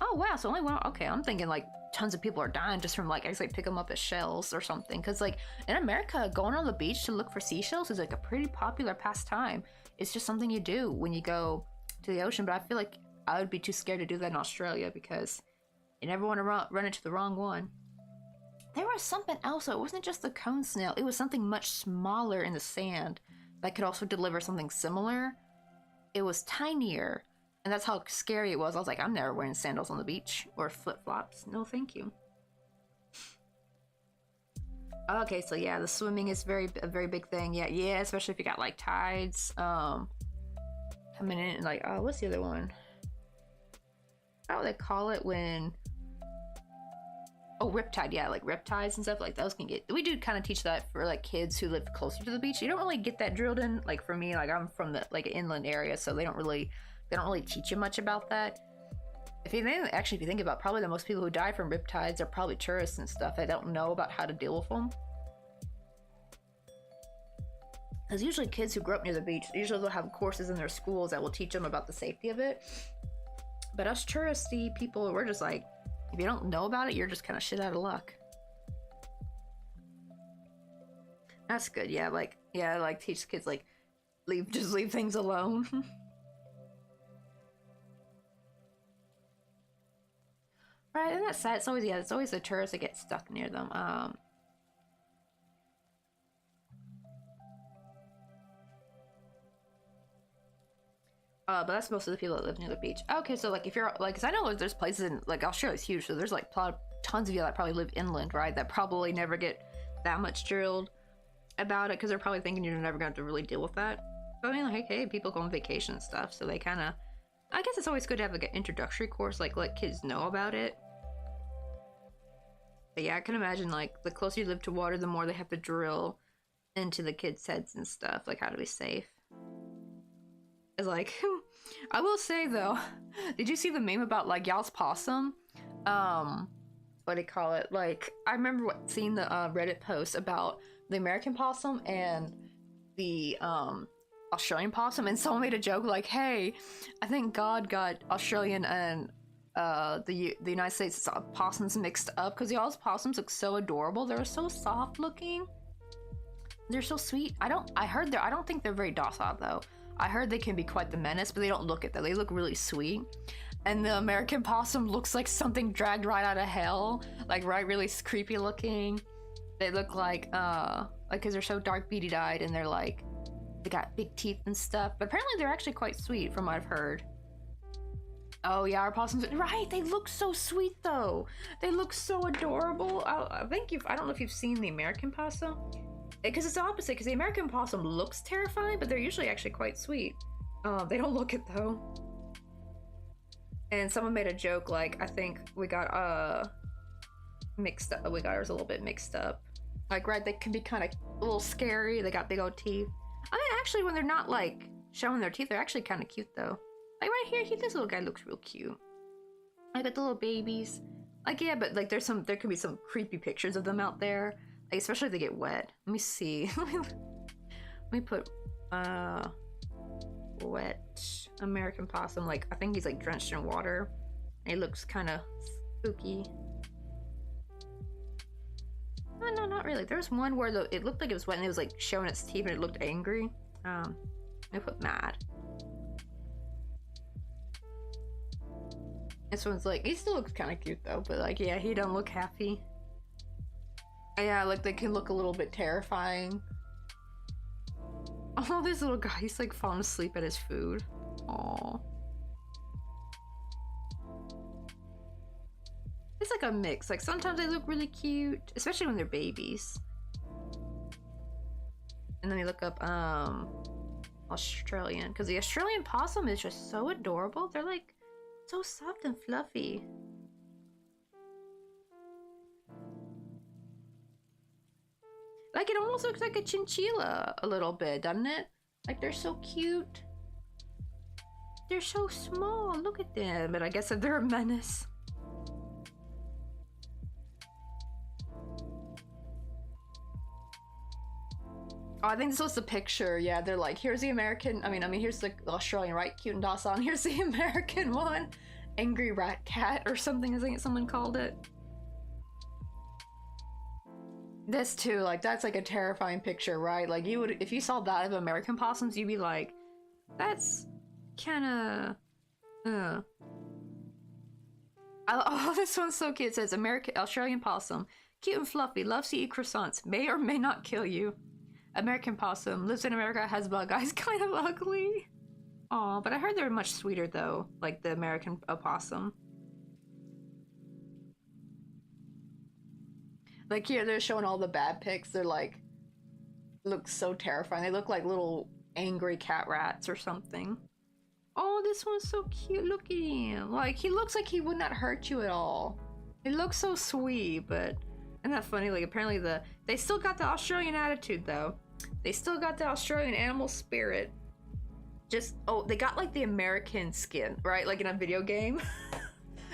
Oh, wow, so only one, okay, I'm thinking, like, tons of people are dying just from, like, actually pick them up as shells or something. Because, like, in America, going on the beach to look for seashells is, like, a pretty popular pastime. It's just something you do when you go to the ocean, but I feel like I would be too scared to do that in Australia because you never want to run into the wrong one. There was something else, though. It wasn't just the cone snail. It was something much smaller in the sand that could also deliver something similar. It was tinier, and that's how scary it was. I was like, I'm never wearing sandals on the beach or flip-flops. No, thank you. Okay, so yeah, the swimming is a very big thing. Yeah, especially if you got like tides coming in. And like, what's the other one? How do they call it when? Oh, riptide. Yeah, like riptides and stuff like those can get. We do kind of teach that for like kids who live closer to the beach. You don't really get that drilled in. Like for me, like I'm from the like inland area, so they don't really teach you much about that. If you think about it, probably the most people who die from riptides are probably tourists and stuff that don't know about how to deal with them. Because usually kids who grow up near the beach, usually they'll have courses in their schools that will teach them about the safety of it. But us touristy people, we're just like, if you don't know about it, you're just kind of shit out of luck. That's good. Yeah, like teach kids like just leave things alone. Right, and that's sad. It's always the tourists that get stuck near them. But that's most of the people that live near the beach. Okay, so like if you're like, cause I know there's places in like Australia's huge, so there's like tons of you that probably live inland, right? That probably never get that much drilled about it, because they're probably thinking you're never going to really deal with that. But I mean, like, hey, people go on vacation and stuff, so they kind of. I guess it's always good to have like an introductory course, like let kids know about it. But yeah, I can imagine like the closer you live to water, the more they have to drill into the kids' heads and stuff, like how to be safe. It's like, I will say though, did you see the meme about like y'all's possum? What do you call it? Like, I remember seeing the Reddit post about the American possum and the Australian possum, and someone made a joke like, hey, I think God got Australian and the United States possums mixed up, because y'all's possums look so adorable. They're so soft looking. They're so sweet. I don't think they're very docile though. I heard they can be quite the menace, but they don't look it though. They look really sweet. And the American possum looks like something dragged right out of hell. Like, right, really creepy looking. They look like because they're so dark beady-eyed, and they're like, they got big teeth and stuff. But apparently they're actually quite sweet from what I've heard. Oh yeah, our possums, right, they look so sweet though. They look so adorable. I don't know if you've seen the American possum. Because it's the opposite, because the American possum looks terrifying, but they're usually actually quite sweet. They don't look it though. And someone made a joke like, I think we got mixed up. We got ours a little bit mixed up. Like, right, they can be kind of a little scary. They got big old teeth. I mean, actually, when they're not like showing their teeth, they're actually kind of cute though. Like right here, this little guy looks real cute. I got the little babies. Like, yeah, but like there could be some creepy pictures of them out there. Like, especially if they get wet. Let me see. Let me put wet American possum. Like, I think he's like drenched in water. And he looks kind of spooky. Oh, no, not really. There was one where it looked like it was wet and it was like showing its teeth and it looked angry. Let me put mad. This one's like, he still looks kind of cute though, but like, yeah, he don't look happy. Yeah, like they can look a little bit terrifying. Oh, this little guy, he's like falling asleep at his food. Aww. It's like a mix. Like sometimes they look really cute, especially when they're babies. And then you look up Australian, because the Australian possum is just so adorable. They're like so soft and fluffy. Like, it almost looks like a chinchilla a little bit, doesn't it? Like, they're so cute. They're so small. Look at them. But I guess they're a menace. Oh, I think this was the picture. Yeah, they're like, here's the American. I mean, here's the Australian, right? Cute and docile. And here's the American one, angry rat cat or something. I think someone called it. This too, like that's like a terrifying picture, right? Like you would, if you saw that of American possums, you'd be like, that's kind of. Oh, this one's so cute. It says American Australian possum, cute and fluffy, loves to eat croissants, may or may not kill you. American possum lives in America, has bug eyes, kind of ugly. Aw, but I heard they're much sweeter though, like the American opossum. Like here, they're showing all the bad pics. They're like, look so terrifying. They look like little angry cat rats or something. Oh, this one's so cute. Look at him. Like, he looks like he would not hurt you at all. He looks so sweet, but isn't that funny? Like, apparently they still got the Australian attitude, though. They still got the Australian animal spirit. Just, oh, they got, like, the American skin, right? Like in a video game.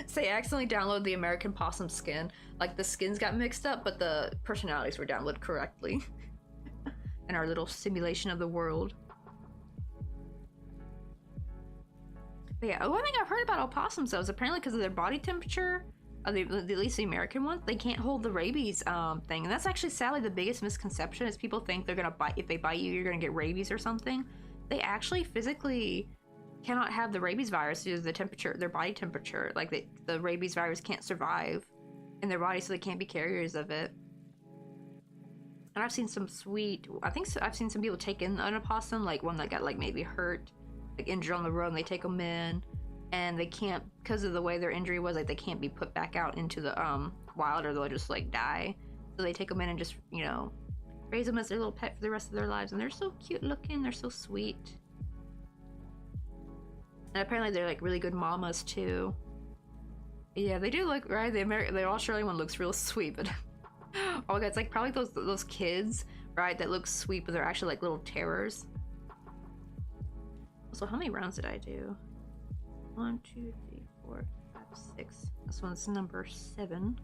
So they accidentally downloaded the American possum skin. Like, the skins got mixed up, but the personalities were downloaded correctly. In our little simulation of the world. But yeah, one thing I've heard about opossums though is apparently because of their body temperature, at least the American ones, they can't hold the rabies thing, and that's actually sadly the biggest misconception is people think they're gonna bite. If they bite you, you're gonna get rabies or something. They actually physically cannot have the rabies virus due to the temperature, their body temperature. Like the rabies virus can't survive in their body, so they can't be carriers of it. And I've seen some sweet. I've seen some people take in an opossum, like one that got like maybe hurt. Like injured on the road, and they take them in, and they can't, because of the way their injury was, like they can't be put back out into the wild, or they'll just like die. So they take them in and just, you know, raise them as their little pet for the rest of their lives, and they're so cute looking. They're so sweet, and apparently they're like really good mamas too. Yeah, they do look right. The Australian one looks real sweet, but oh, it's like probably those kids, right? That look sweet, but they're actually like little terrors. So how many rounds did I do? 1, 2, 3, 4, 5, 6. This one's number 7.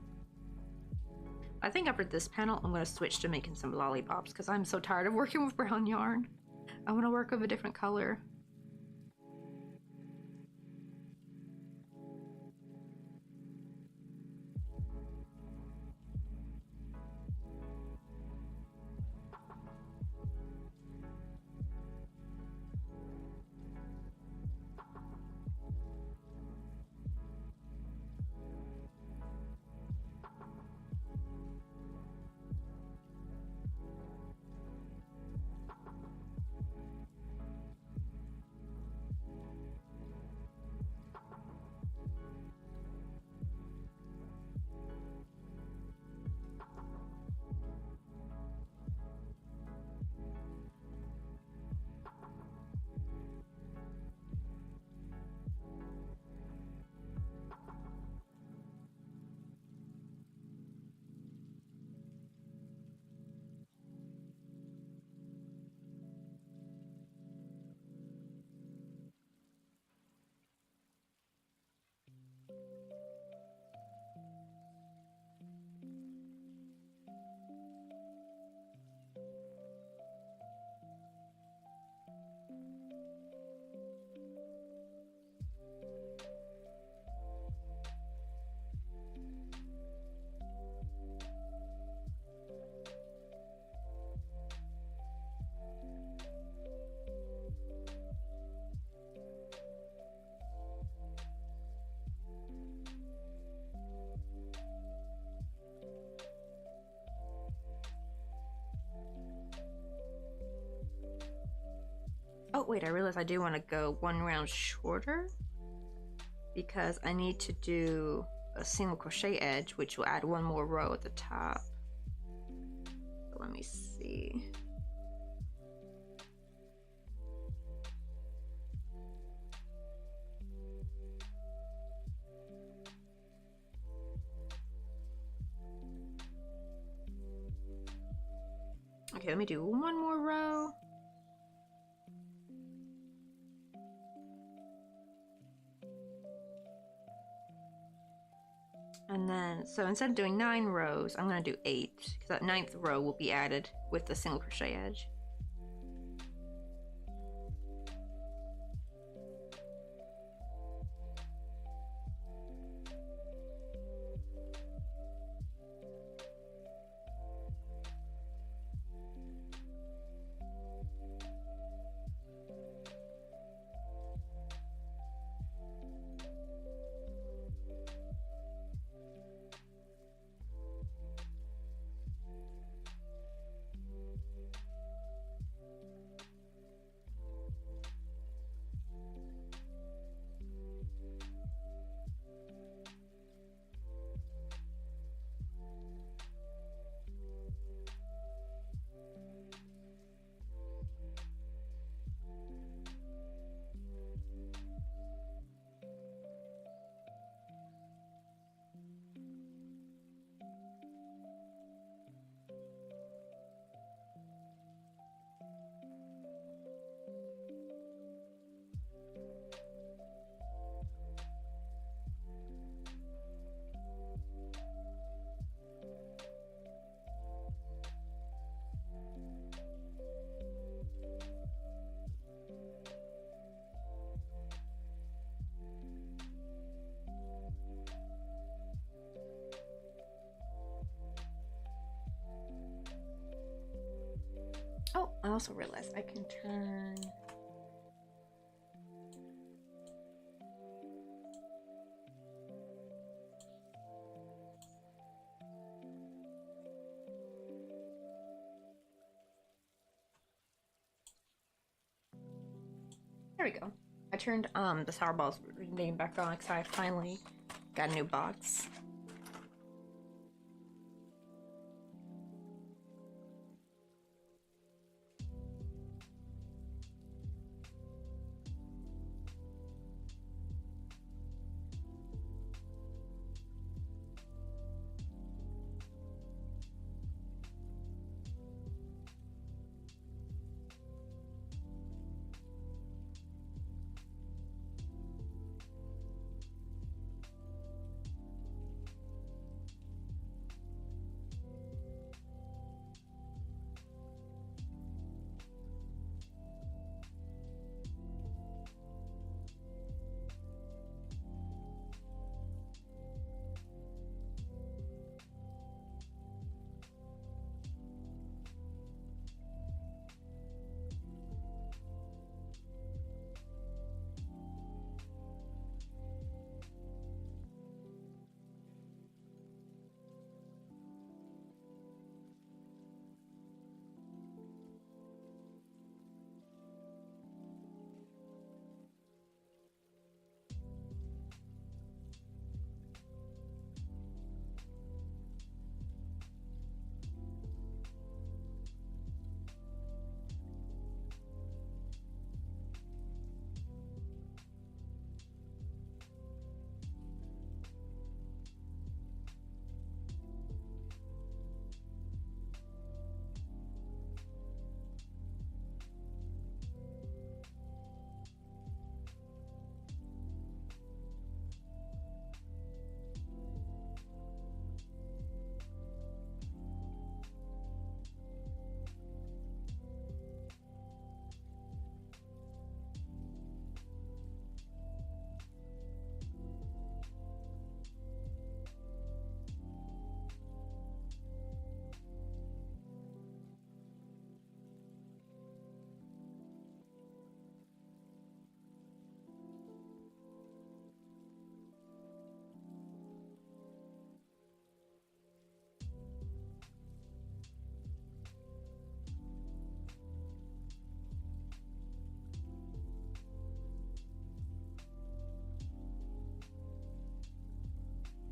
I think after this panel, I'm going to switch to making some lollipops because I'm so tired of working with brown yarn. I want to work with a different color. Oh wait, I realized I do want to go 1 round shorter because I need to do a single crochet edge, which will add 1 more row at the top. So let me see. Okay, let me do 1 more row. And then, so instead of doing 9 rows, I'm going to do 8, because that 9th row will be added with the single crochet edge. also realized I can turn... There we go. I turned the sour balls name back on because I finally got a new box.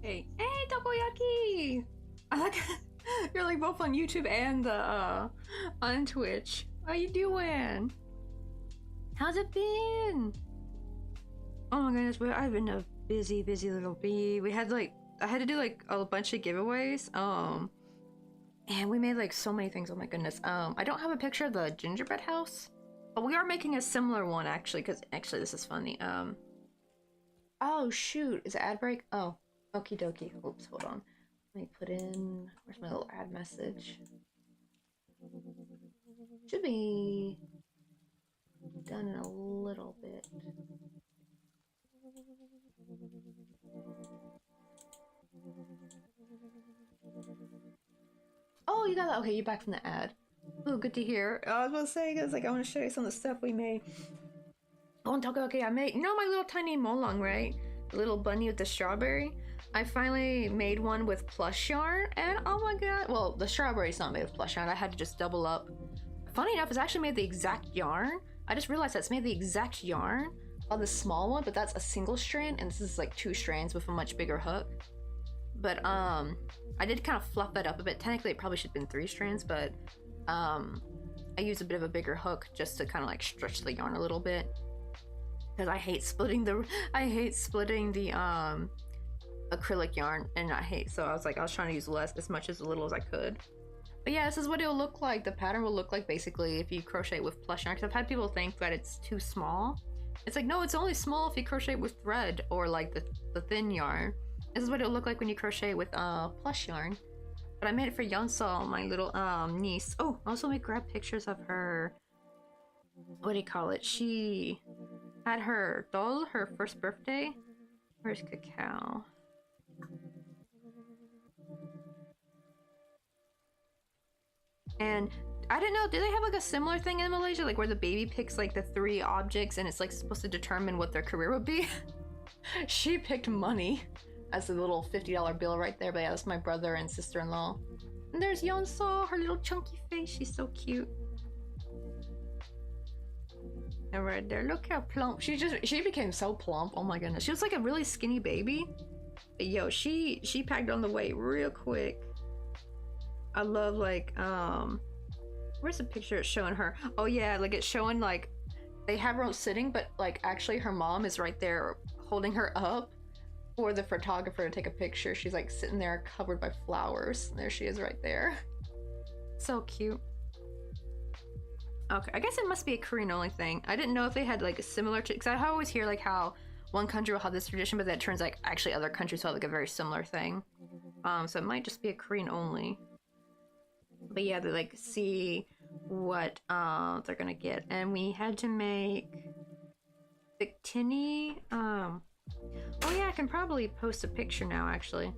Hey, Takoyaki! I like you're like both on YouTube and on Twitch. How you doing? How's it been? Oh my goodness, I've been a busy little bee. We had like I had to do like a bunch of giveaways. And we made like so many things. Oh my goodness. I don't have a picture of the gingerbread house, but we are making a similar one actually. Because actually, this is funny. Oh shoot, is it ad break? Oh. Okie dokie. Oops, hold on. Let me put in... Where's my little ad message? Should be done in a little bit. Oh, you got that? Okay, you're back from the ad. Oh, good to hear. I was about to say, because like, I want to show you some of the stuff we made. Oh, and okay, I made... You know my little tiny molong, right? The little bunny with the strawberry? I finally made one with plush yarn, and oh my god, well, the strawberry's not made with plush yarn. I had to just double up. Funny enough, it's actually made the exact yarn. I just realized that's made the exact yarn on the small one, but that's a single strand, and this is like 2 strands with a much bigger hook. But I did kind of fluff that up a bit. Technically, it probably should have been 3 strands, but I used a bit of a bigger hook just to kind of like stretch the yarn a little bit. Because I hate splitting the acrylic yarn, and so I was trying to use as much as little as I could. But yeah, this is what it'll look like. The pattern will look like basically if you crochet with plush yarn, because I've had people think that it's too small. It's like, no, it's only small if you crochet with thread or like the thin yarn. This is what it'll look like when you crochet with plush yarn. But I made it for Yeonseo, my little niece. Oh, also we grabbed pictures of her, what do you call it? She had her doll, her first birthday. Where's Cacao? And I didn't know, do they have like a similar thing in Malaysia? Like where the baby picks like the 3 objects and it's like supposed to determine what their career would be? She picked money as a little $50 bill right there, but yeah, that's my brother and sister-in-law. And there's Yeonso, her little chunky face, she's so cute. And right there, look how plump. She became so plump, oh my goodness. She was like a really skinny baby. But yo, she packed on the weight real quick. I love like, where's the picture it's showing her? Oh yeah, like it's showing like, they have her sitting, but like actually her mom is right there holding her up for the photographer to take a picture. She's like sitting there covered by flowers. There she is right there. So cute. Okay, I guess it must be a Korean only thing. I didn't know if they had like a similar, because I always hear like how one country will have this tradition, but that turns like actually other countries will have like a very similar thing. So it might just be a Korean only. But yeah, they like see what they're gonna get, and we had to make Victini. Oh yeah, I can probably post a picture now actually.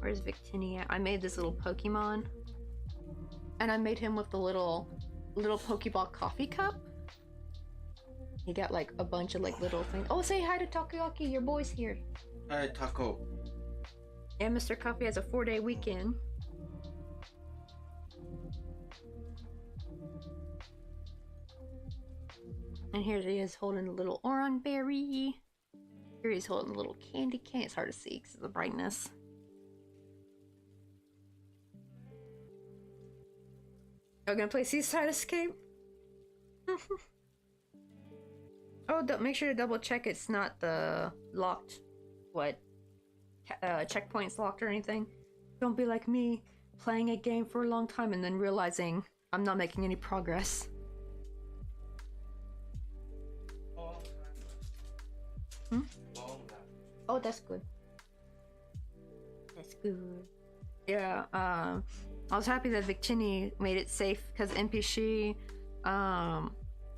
Where's Victini at? I made this little Pokemon, and I made him with the little Pokeball coffee cup. He got like a bunch of like little things. Oh, say hi to Takoyaki, your boy's here. Hi, Taco. And Mr. Coffee has a 4-day weekend. And here he is holding a little orange berry. Here he's holding a little candy cane. It's hard to see because of the brightness. Are we gonna play Seaside Escape? Oh, make sure to double check it's not the locked, checkpoints locked or anything. Don't be like me, playing a game for a long time and then realizing I'm not making any progress. Hmm? Oh, that's good. That's good. Yeah, I was happy that Victini made it safe because NPC, yeah,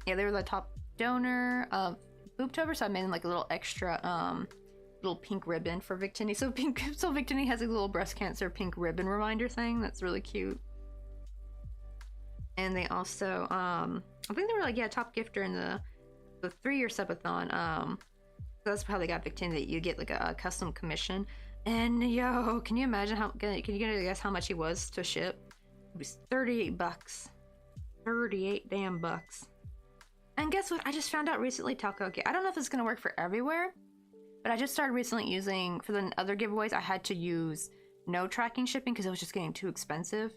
they were the top donor of Booptober, so I made them like a little extra, little pink ribbon for Victini. So Victini has a little breast cancer pink ribbon reminder thing. That's really cute. And they also, I think they were like, yeah, top gifter in the 3-year subathon. That's how they got Victini, that you get like a custom commission. And yo, can you imagine can you guess how much he was to ship? It was 38 bucks. 38 damn bucks. And guess what? I just found out recently, Takoyaki. I don't know if it's gonna work for everywhere, but I just started recently using, for the other giveaways, I had to use no tracking shipping because it was just getting too expensive.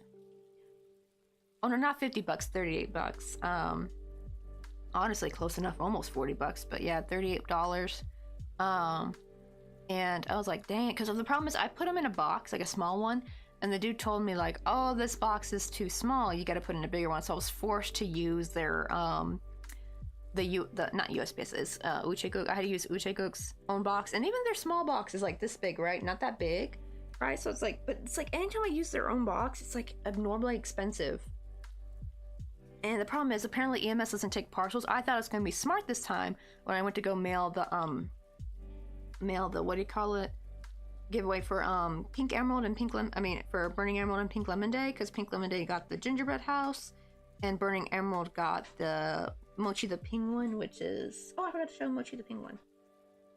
Oh no, not 50 bucks, 38 bucks. Honestly, close enough, almost 40 bucks, but yeah, $38. And I was like, dang it, because the problem is I put them in a box, like a small one, and the dude told me like, oh, this box is too small, you got to put in a bigger one. So I was forced to use their not USPS, is Uchegook. I had to use Uchegook's own box, and even their small box is like this big, right? Not that big, right? So it's like, but it's like anytime I use their own box, it's like abnormally expensive. And the problem is apparently EMS doesn't take parcels. I thought it was going to be smart this time when I went to go mail the what do you call it, giveaway for Pink Emerald and for Burning Emerald and Pink Lemon Day, because Pink Lemon Day got the gingerbread house and Burning Emerald got the Mochi the Penguin, which is, oh, I forgot to show Mochi the Penguin.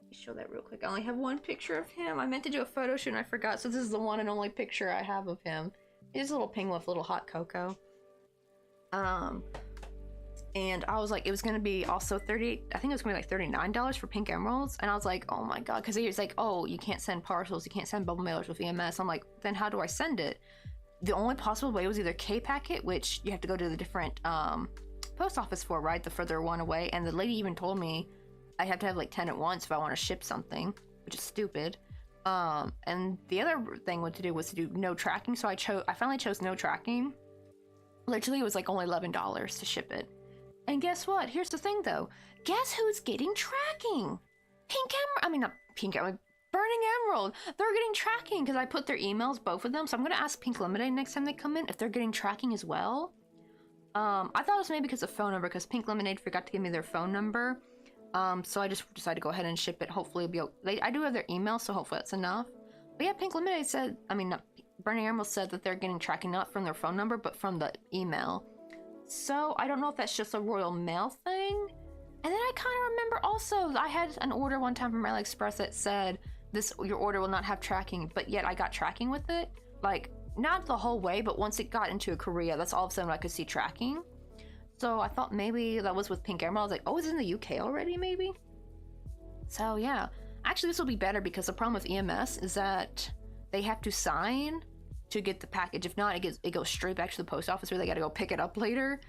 Let me show that real quick. I only have one picture of him. I meant to do a photo shoot and I forgot, so this is the one and only picture I have of him. He's a little penguin with a little hot cocoa. And I was like, it was gonna be also I think it was gonna be like $39 for Pink Emeralds, and I was like, oh my god, because he was like, oh, you can't send parcels, you can't send bubble mailers with EMS. I'm like, then how do I send it? The only possible way was either K-Packet, which you have to go to the different post office for, right, the further one away, and the lady even told me I have to have like 10 at once if I want to ship something, which is stupid. And the other thing was to do no tracking, so I finally chose no tracking. Literally, it was like only $11 to ship it. And guess what? Here's the thing, though. Guess who's getting tracking? Burning Emerald. They're getting tracking because I put their emails, both of them. So I'm gonna ask Pink Lemonade next time they come in if they're getting tracking as well. I thought it was maybe because of phone number, because Pink Lemonade forgot to give me their phone number. So I just decided to go ahead and ship it. Hopefully it'll be. I do have their email, so hopefully that's enough. But yeah, Pink Lemonade said, Burning Emerald said that they're getting tracking not from their phone number, but from the email. So I don't know if that's just a Royal Mail thing. And then I kind of remember also I had an order one time from AliExpress that said your order will not have tracking, but yet I got tracking with it. Like, not the whole way, but once it got into Korea, that's all of a sudden I could see tracking. So I thought maybe that was with Pink Emerald. I was like, oh, it's in the UK already, maybe? So yeah, actually this will be better because the problem with EMS is that they have to sign to get the package. If not, it goes straight back to the post office where they got to go pick it up later,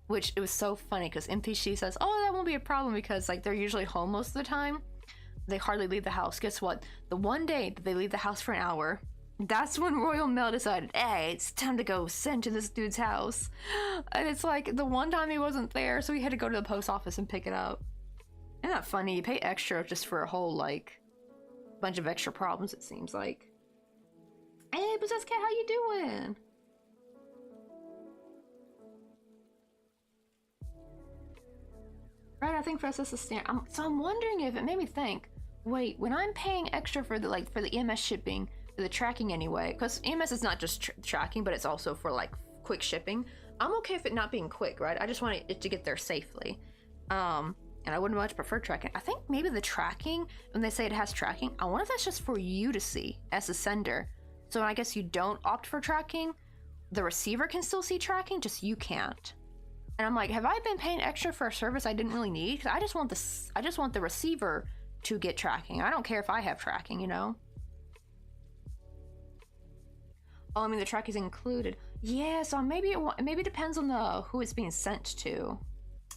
which it was so funny because MPC says, oh, that won't be a problem because like they're usually home most of the time. They hardly leave the house. Guess what? The one day that they leave the house for an hour, that's when Royal Mail decided, hey, it's time to go send to this dude's house. And it's like the one time he wasn't there, so he had to go to the post office and pick it up. Isn't that funny? You pay extra just for a whole, like, bunch of extra problems, it seems like. Hey, Possessed Cat, how you doing? Right, I think for us it's a stand. So I'm wondering if it made me think, wait, when I'm paying extra for the EMS shipping, for the tracking anyway, because EMS is not just tracking, but it's also for like quick shipping. I'm okay with it not being quick, right? I just want it to get there safely. And I wouldn't much prefer tracking. I think maybe the tracking, when they say it has tracking, I wonder if that's just for you to see as a sender. So I guess you don't opt for tracking, the receiver can still see tracking, just you can't. And I'm like, have I been paying extra for a service I didn't really need? Because I just want the receiver to get tracking. I don't care if I have tracking, you know? Oh, I mean the track is included. Yeah, so maybe it depends on who it's being sent to.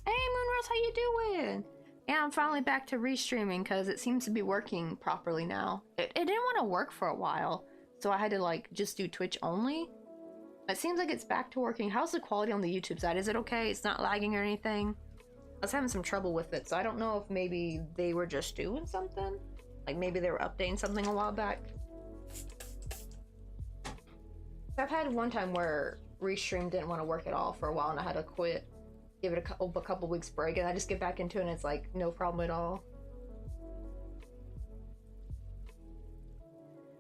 Hey Moonrose, how you doing? Yeah, I'm finally back to restreaming because it seems to be working properly now. It didn't want to work for a while, so I had to like just do Twitch only. It seems like it's back to working. How's the quality on the YouTube side? Is it okay? It's not lagging or anything? I was having some trouble with it, so I don't know if maybe they were just doing something. Like maybe they were updating something a while back. I've had one time where Restream didn't want to work at all for a while and I had to quit. Give it a couple weeks break and I just get back into it and it's like no problem at all.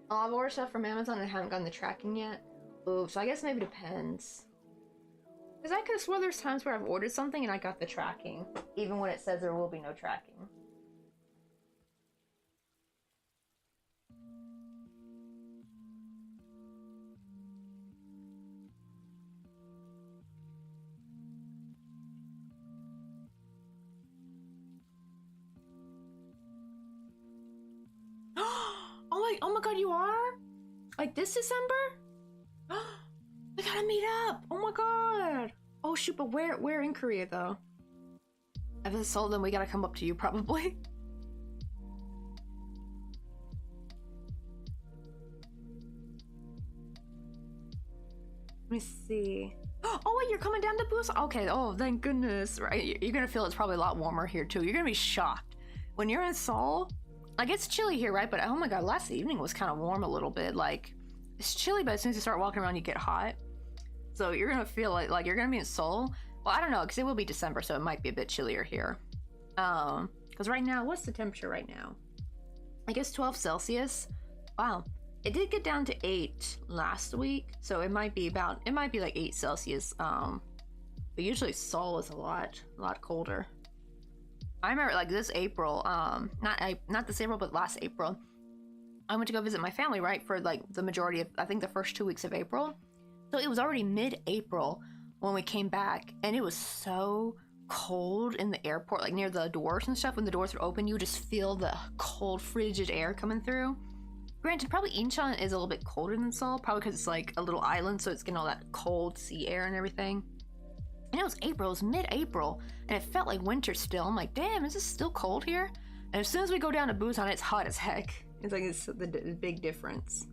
I've ordered stuff from Amazon and I haven't gotten the tracking yet. Ooh, so I guess maybe it depends. Because I could have swore there's times where I've ordered something and I got the tracking, even when it says there will be no tracking. Oh my god, you are? Like this December? We gotta meet up! Oh my god! Oh shoot, but where in Korea though? If it's sold, then we gotta come up to you probably. Let me see. Oh wait, you're coming down to Busan? Okay, oh thank goodness, right? You're gonna feel it's probably a lot warmer here too. You're gonna be shocked. When you're in Seoul, like it's chilly here, right? But oh my god, last evening was kind of warm a little bit. Like, it's chilly, but as soon as you start walking around, you get hot. So you're gonna feel like you're gonna be in Seoul. Well, I don't know, because it will be December, so it might be a bit chillier here. Because right now, what's the temperature right now? I guess 12 Celsius. Wow. It did get down to 8 last week, so it might be like 8 Celsius. But usually Seoul is a lot colder. I remember like this April, not this April, but last April, I went to go visit my family, right, for like the majority of, I think the first 2 weeks of April. So it was already mid-April when we came back, and it was so cold in the airport, like near the doors and stuff. When the doors were open, you would just feel the cold, frigid air coming through. Granted, probably Incheon is a little bit colder than Seoul, probably because it's like a little island, so it's getting all that cold sea air and everything. And it was April, it was mid-April, and it felt like winter still. I'm like, damn, is this still cold here? And as soon as we go down to Busan, it's hot as heck. It's like, it's the big difference.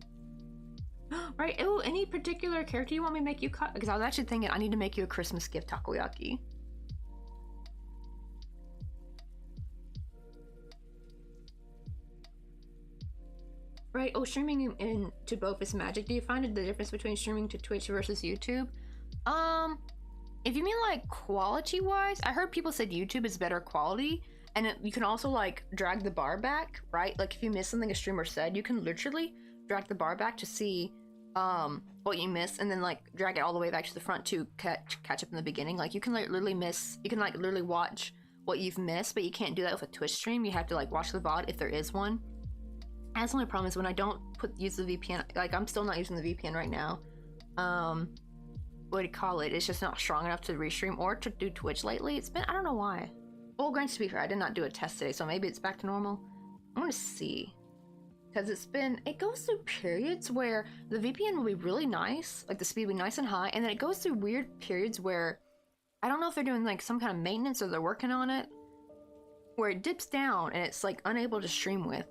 Right, oh, any particular character you want me to make you cut? Because I was actually thinking I need to make you a Christmas gift takoyaki. Right, oh, streaming to both is magic. Do you find the difference between streaming to Twitch versus YouTube? If you mean like quality wise, I heard people said YouTube is better quality, and you can also like drag the bar back, right? Like if you miss something a streamer said, you can literally drag the bar back to see what you missed, and then like drag it all the way back to the front to catch up in the beginning. Like you can like literally watch what you've missed, but you can't do that with a Twitch stream. You have to like watch the VOD if there is one. That's the only problem is when I don't use the VPN. Like I'm still not using the VPN right now. What do you call it? It's just not strong enough to restream or to do Twitch lately. It's been, I don't know why. Well, granted, to be fair, I did not do a test today, so maybe it's back to normal. I want to see. Because it goes through periods where the VPN will be really nice, like the speed will be nice and high, and then it goes through weird periods where, I don't know if they're doing like some kind of maintenance or they're working on it, where it dips down and it's like unable to stream with.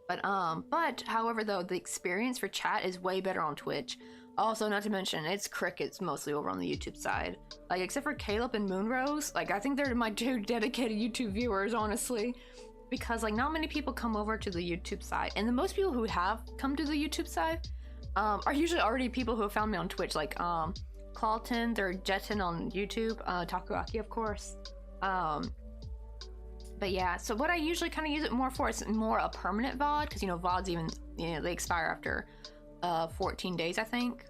But however though, the experience for chat is way better on Twitch. Also, not to mention, it's crickets mostly over on the YouTube side. Like, except for Caleb and Moonrose, like, I think they're my 2 dedicated YouTube viewers, honestly. Because, like, not many people come over to the YouTube side. And the most people who have come to the YouTube side are usually already people who have found me on Twitch. Like, Clawton, they're Jetin on YouTube, Takuaki, of course. But yeah, so what I usually kind of use it more for is more a permanent VOD. Because, you know, VODs even, you know, they expire after 14 days, I think.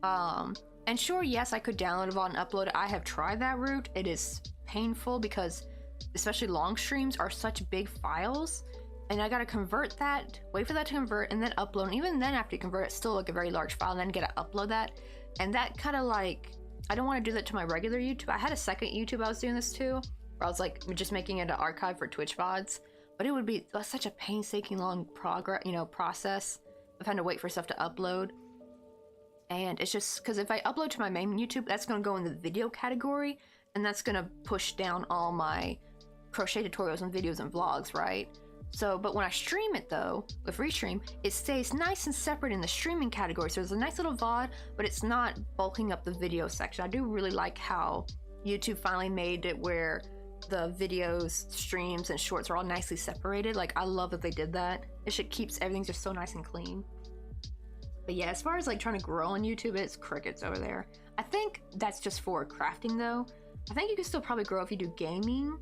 And sure, yes, I could download a VOD and upload it. I have tried that route. It is painful because especially long streams are such big files, and I gotta convert that, wait for that to convert, and then upload. And even then, after you convert, it's still like a very large file, and then gotta upload that. And that kind of like, I don't want to do that to my regular YouTube. I had a second YouTube I was doing this to, where I was like just making it an archive for Twitch VODs, but it would be such a painstaking long process of having to wait for stuff to upload. And it's just because if I upload to my main YouTube, that's going to go in the video category, and that's going to push down all my crochet tutorials and videos and vlogs, right? So, but when I stream it though, with Restream, it stays nice and separate in the streaming category. So there's a nice little VOD, but it's not bulking up the video section. I do really like how YouTube finally made it where the videos, streams, and shorts are all nicely separated. Like, I love that they did that. It should keeps everything just so nice and clean. But yeah, as far as like trying to grow on YouTube, it's crickets over there. I think that's just for crafting though. I think you can still probably grow if you do gaming.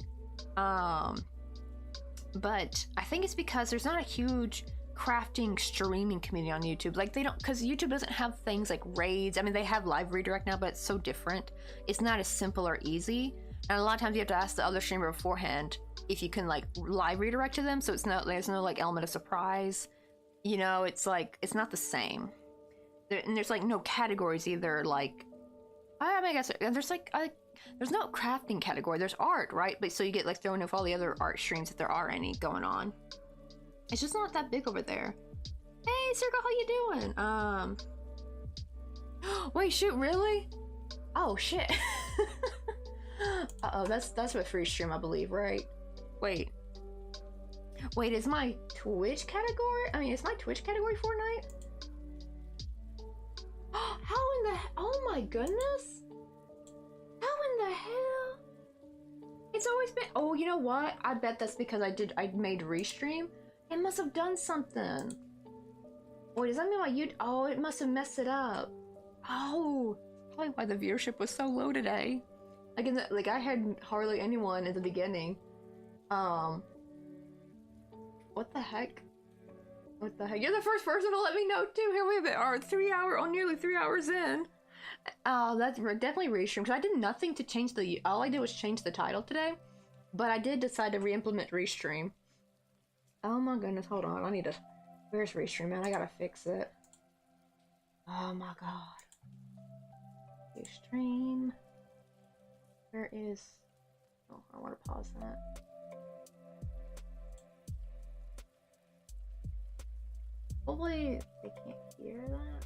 But I think it's because there's not a huge crafting streaming community on YouTube. Like, they don't, because YouTube doesn't have things like raids. I mean, they have live redirect now, but it's so different. It's not as simple or easy. And a lot of times you have to ask the other streamer beforehand if you can like live redirect to them. So it's not, there's no like element of surprise. You know, it's like, it's not the same. And there's like no categories either. Like, I mean, I guess there's like, there's no crafting category. There's art, right? But so you get like thrown in with all the other art streams if there are any going on. It's just not that big over there. Hey, Circle, how you doing? Wait, shoot, really? Oh shit. Uh-oh, that's with free stream, I believe, right? Wait, is my Twitch category? I mean, is my Twitch category Fortnite? How in the, oh my goodness. How in the hell? It's always been, oh, you know what? I bet that's because I made Restream. It must have done something. Wait, does that mean my oh, it must have messed it up. Oh, probably why the viewership was so low today. Like I had hardly anyone at the beginning. What the heck? What the heck? You're the first person to let me know too. Here we are, nearly 3 hours in. That's definitely Restream, because I did nothing to change all I did was change the title today, but I did decide to re-implement Restream. Oh my goodness, hold on, where's Restream, man? I gotta fix it. Oh my god. Restream. Where is, oh, I want to pause that. Hopefully they can't hear that.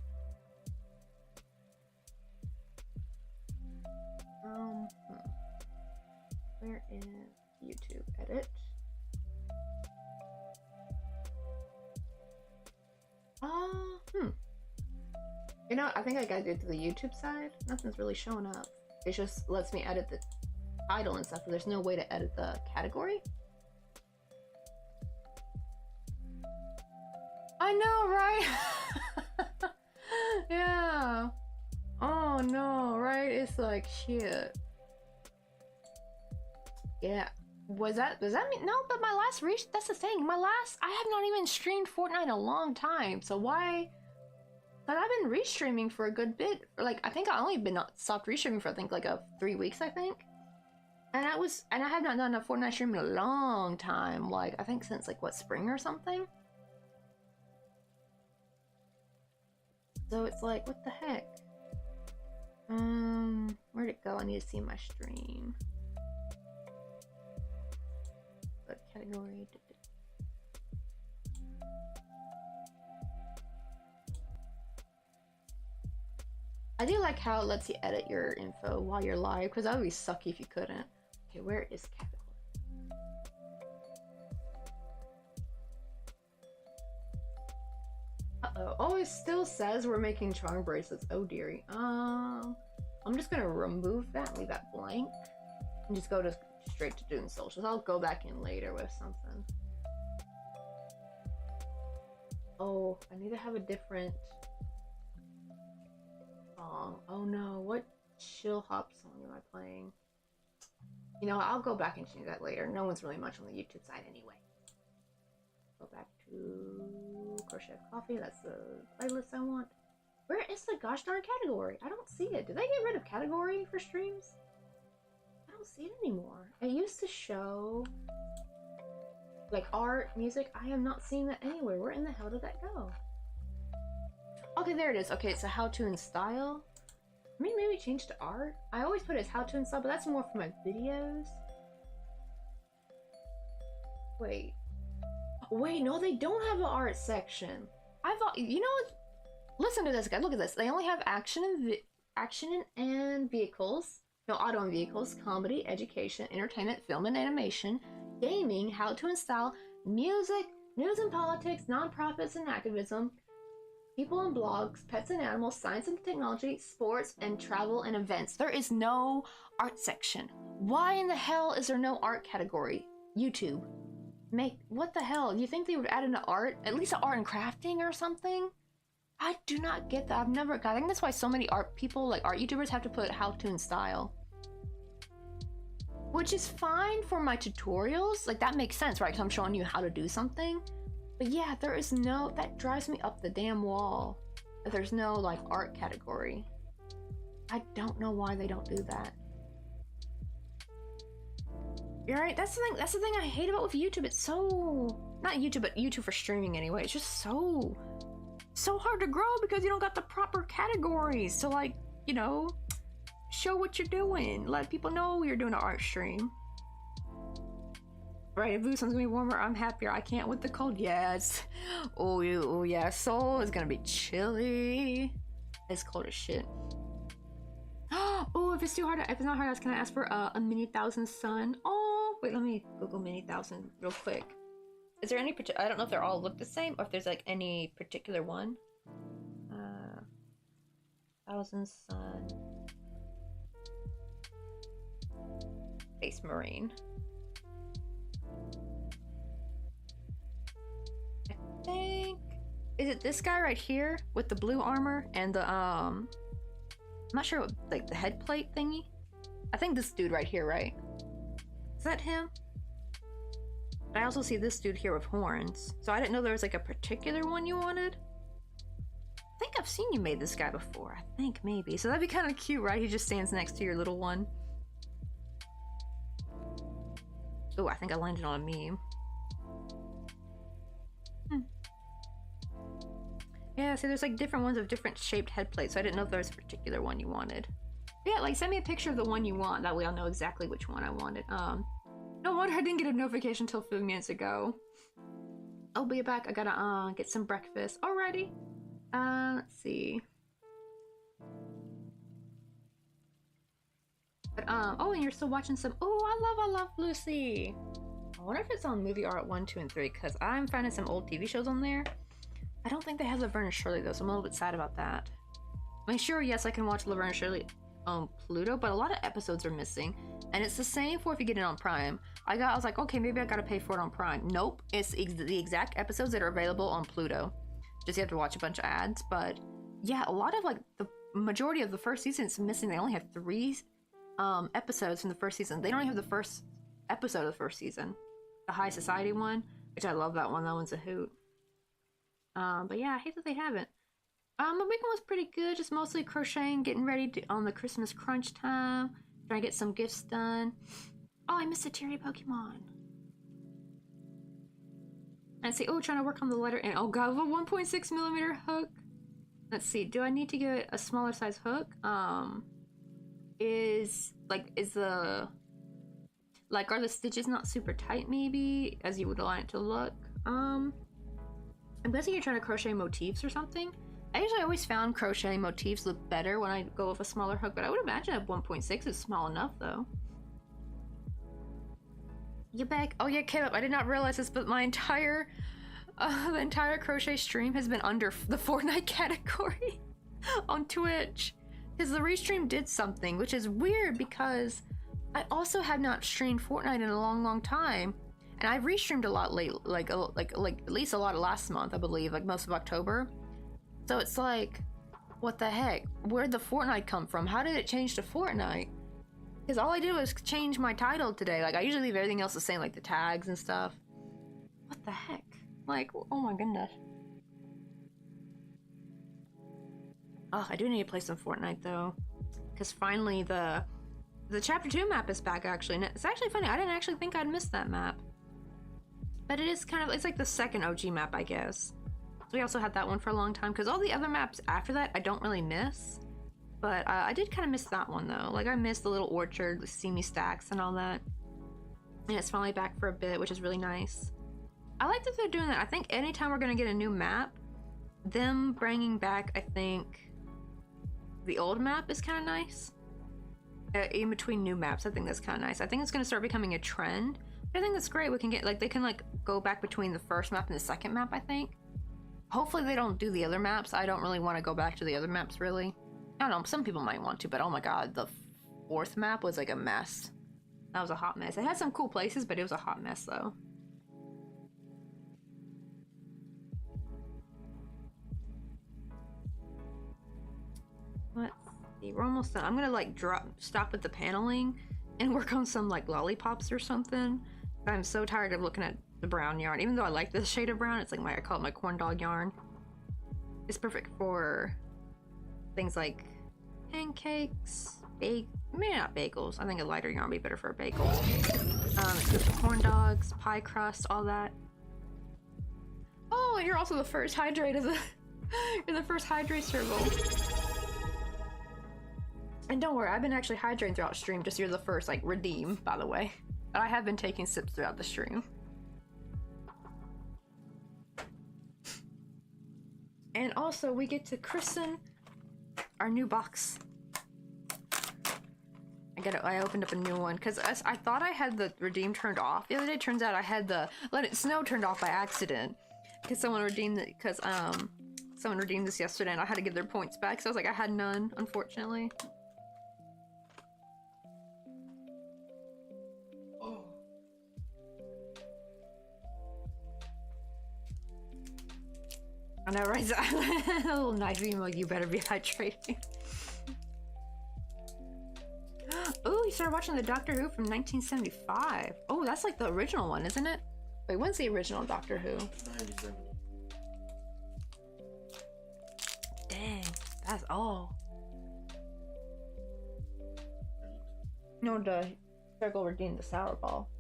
Where is YouTube edit? You know, I think I gotta do it to the YouTube side. Nothing's really showing up. It just lets me edit the title and stuff, but there's no way to edit the category. I know, right? Yeah. Oh no, right? It's like shit. Yeah. Does that mean no? But my last that's the thing. I have not even streamed Fortnite in a long time. So why But I've been restreaming for a good bit. Like, I think I only been stopped restreaming for, I think, like 3 weeks, I think. And I have not done a Fortnite stream in a long time. Like, I think since, like, what, spring or something? So it's like, what the heck? Where'd it go? I need to see my stream. Go to category. I do like how it lets you edit your info while you're live, because that would be sucky if you couldn't. Okay, where is category? Uh-oh. Oh, it still says we're making charm bracelets. Oh, dearie. I'm just gonna remove that, leave that blank, and just go straight to doing socials. I'll go back in later with something. Oh, I need to have a different song. Oh no, what chill hop song am I playing? You know, I'll go back and change that later. No one's really much on the YouTube side anyway. Go back to Crochet Coffee. That's the playlist I want. Where is the gosh darn category? I don't see it. Did they get rid of category for streams? I don't see it anymore. It used to show like art, music. I am not seeing that anywhere. Where in the hell did that go? Okay, there it is. Okay, it's a how-to and style. I mean, maybe change to art. I always put it as how-to and style, but that's more for my videos. Wait, no, they don't have an art section. I thought, you know, listen to this, guys. Look at this. They only have action and vehicles. No, auto and vehicles, comedy, education, entertainment, film and animation, gaming, how-to and style, music, news and politics, nonprofits and activism, people and blogs, pets and animals, science and technology, sports, and travel and events. There is no art section. Why in the hell is there no art category? YouTube. What the hell? You think they would add in art? At least art and crafting or something? I do not get that. I think that's why so many art people, like art YouTubers, have to put how to and style. Which is fine for my tutorials. Like, that makes sense, right? Because I'm showing you how to do something. But yeah, there is no, that drives me up the damn wall. That there's no, like, art category. I don't know why they don't do that. You're right, that's the thing I hate about with YouTube. It's so, not YouTube, but YouTube for streaming anyway. It's just so hard to grow because you don't got the proper categories to, like, you know, show what you're doing. Let people know you're doing an art stream. Right, if Busan's gonna be warmer, I'm happier. I can't with the cold. Yes. Oh yeah, Seoul is gonna be chilly. It's cold as shit. Oh, if it's not hard, can I ask for a mini thousand sun? Oh, wait, let me Google mini thousand real quick. Is there any I don't know if they're all look the same or if there's like any particular one. Thousand sun. Space Marine. I think, is it this guy right here with the blue armor and the I'm not sure what, like the head plate thingy? I think this dude right here, right? Is that him? But I also see this dude here with horns. So I didn't know there was like a particular one you wanted. I think I've seen you made this guy before. I think maybe. So that'd be kind of cute, right? He just stands next to your little one. Oh, I think I landed on a meme. Yeah, see, there's like different ones of different shaped head plates, so I didn't know if there was a particular one you wanted. But yeah, like send me a picture of the one you want. That way I'll know exactly which one I wanted. No wonder I didn't get a notification until 5 minutes ago. I'll be back. I gotta get some breakfast. Alrighty. Let's see. But oh, and you're still watching some. Oh, I love Lucy. I wonder if it's on Movie Art 1, 2, and 3 because I'm finding some old TV shows on there. I don't think they have Laverne and Shirley though, so I'm a little bit sad about that. I mean, sure, yes, I can watch Laverne and Shirley on Pluto, but a lot of episodes are missing, and it's the same for if you get it on Prime. I was like, okay, maybe I gotta pay for it on Prime. Nope, it's the exact episodes that are available on Pluto. Just you have to watch a bunch of ads, but yeah, a lot of like the majority of the first season is missing. They only have 3 episodes from the first season. They don't even have the first episode of the first season, the High Society one, which I love that one. That one's a hoot. But yeah, I hate that they haven't. My weekend was pretty good. Just mostly crocheting, getting ready on the Christmas crunch time. Trying to get some gifts done. Oh, I missed a Terry Pokemon. And see, oh, trying to work on the letter N. Oh god, a 1.6 millimeter hook. Let's see, do I need to get a smaller size hook? Is the, like, are the stitches not super tight maybe, as you would want it to look? I'm guessing you're trying to crochet motifs or something. I usually always found crocheting motifs look better when I go with a smaller hook, but I would imagine a 1.6 is small enough though. You back? Oh yeah, Caleb, I did not realize this, but my entire the entire crochet stream has been under the Fortnite category on Twitch. Because the restream did something, which is weird because I also had not streamed Fortnite in a long time. And I restreamed a lot late, like at least a lot of last month, I believe, like most of October. So it's like, what the heck? Where'd the Fortnite come from? How did it change to Fortnite? Because all I did was change my title today. Like, I usually leave everything else the same, like the tags and stuff. What the heck? Like, oh my goodness. Oh, I do need to play some Fortnite though. Because finally the chapter 2 map is back actually. And it's actually funny, I didn't actually think I'd missed that map. But it is kind of, it's like the second OG map, I guess. So we also had that one for a long time. Because all the other maps after that, I don't really miss. But I did kind of miss that one though. Like I missed the little orchard, the Seamy Stacks and all that. And it's finally back for a bit, which is really nice. I like that they're doing that. I think anytime we're gonna get a new map, them bringing back, I think, the old map is kind of nice. In between new maps, I think that's kind of nice. I think it's gonna start becoming a trend. But I think that's great. We can get, like, they can like go back between the first map and the second map, I think. Hopefully they don't do the other maps. I don't really want to go back to the other maps, really. I don't know, some people might want to, but oh my god, the fourth map was like a mess. That was a hot mess. It had some cool places, but it was a hot mess though. Let's see, we're almost done. I'm gonna like stop with the paneling and work on some like lollipops or something. I'm so tired of looking at the brown yarn. Even though I like this shade of brown, it's like I call it my corn dog yarn. It's perfect for things like pancakes, maybe not bagels. I think a lighter yarn would be better for a bagel. It's good for corn dogs, pie crust, all that. Oh, you're also the first hydrate of the you're the first hydrate circle. And don't worry, I've been actually hydrating throughout stream, just you're the first, like, redeem, by the way. But I have been taking sips throughout the stream. And also, we get to christen our new box. I opened up a new one, because I thought I had the redeem turned off. The other day, turns out I had the let it snow turned off by accident. Because someone redeemed it, someone redeemed this yesterday, and I had to give their points back, so I was like, I had none, unfortunately. I know, right? A little knife emoji, you better be hydrating. Oh, you started watching the Doctor Who from 1975. Oh, that's like the original one, isn't it? Wait, when's the original Doctor Who? 97. Dang, that's all. No, the circle redeemed the sour ball.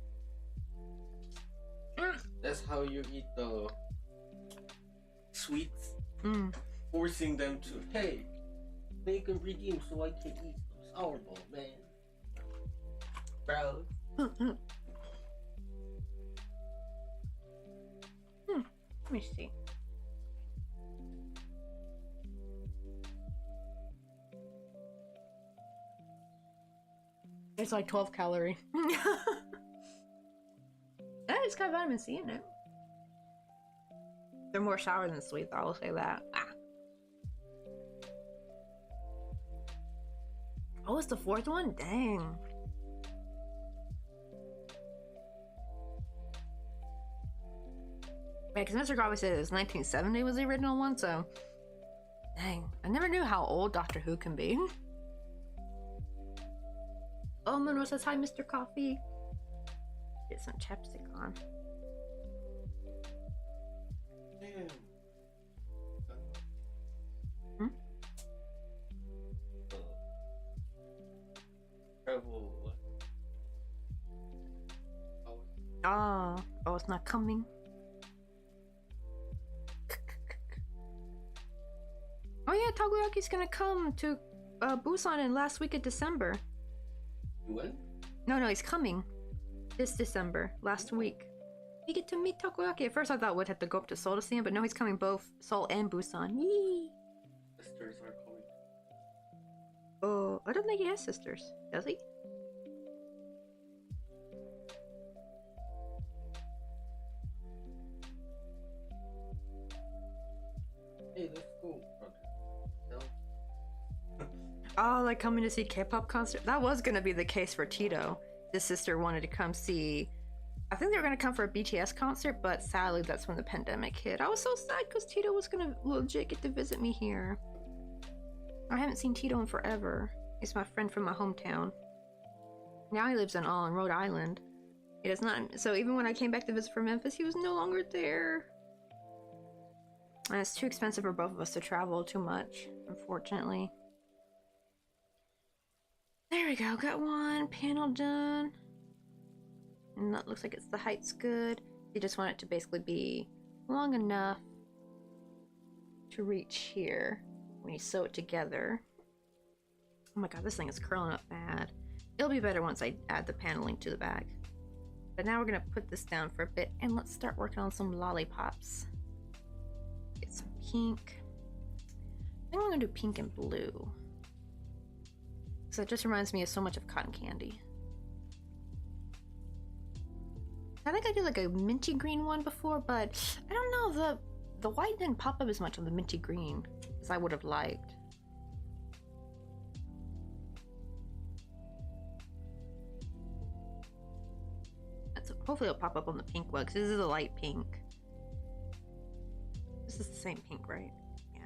That's how you eat the sweets. Forcing them to, hey, make a redeem so I can eat some sour ball, man. Bro. Let me see. It's like 12 calorie. It's got vitamin C in it. They're more sour than sweet, though, I will say that. Oh, it's the fourth one? Dang. Yeah, because Mr. Garvey said it was 1970 was the original one, so... Dang. I never knew how old Doctor Who can be. Oh, Monroe says, hi, Mr. Coffee. Get some chapstick on. Damn. Oh, it's not coming. Oh yeah, Takoyaki's gonna come to Busan in last week of December. You went? No, he's coming this December, last week. You get to meet Takoyaki. At first I thought we'd have to go up to Seoul to see him, but no, he's coming both Seoul and Busan. Yee! Sisters are coming. Oh, I don't think he has sisters. Does he? Hey, let's go, brother. No? Oh, like coming to see K-pop concert? That was gonna be the case for Tito. His sister wanted to come see... I think they were gonna come for a BTS concert, but sadly that's when the pandemic hit. I was so sad because Tito was gonna legit get to visit me here. I haven't seen Tito in forever. He's my friend from my hometown. Now he lives in Rhode Island. He does not... So even when I came back to visit from Memphis, he was no longer there. And it's too expensive for both of us to travel too much, unfortunately. There we go, got one panel done. And that looks like it's the height's good. You just want it to basically be long enough to reach here when you sew it together. Oh my god, this thing is curling up bad. It'll be better once I add the paneling to the back. But now we're gonna put this down for a bit and let's start working on some lollipops. Get some pink. I think I'm gonna do pink and blue. So it just reminds me of so much of cotton candy. I think I did like a minty green one before, but I don't know, the white didn't pop up as much on the minty green as I would have liked. So hopefully it'll pop up on the pink one, because this is a light pink. This is the same pink, right? Yeah.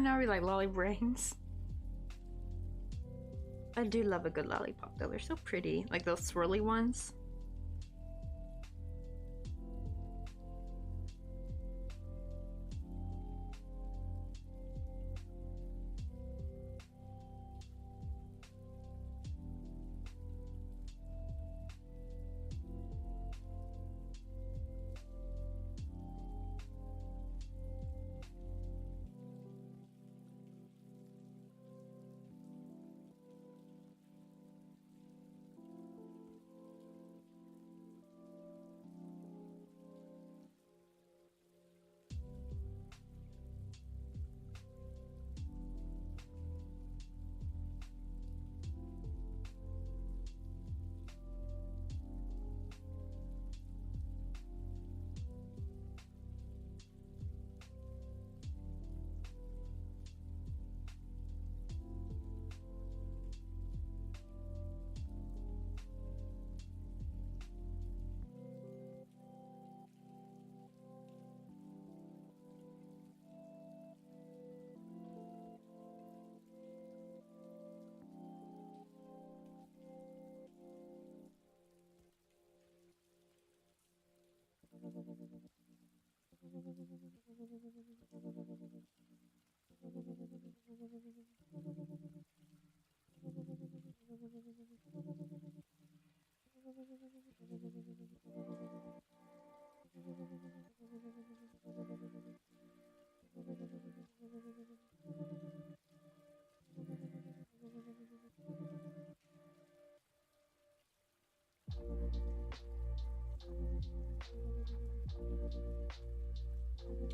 Now we like lolly brains. I do love a good lollipop though, they're so pretty. Like those swirly ones.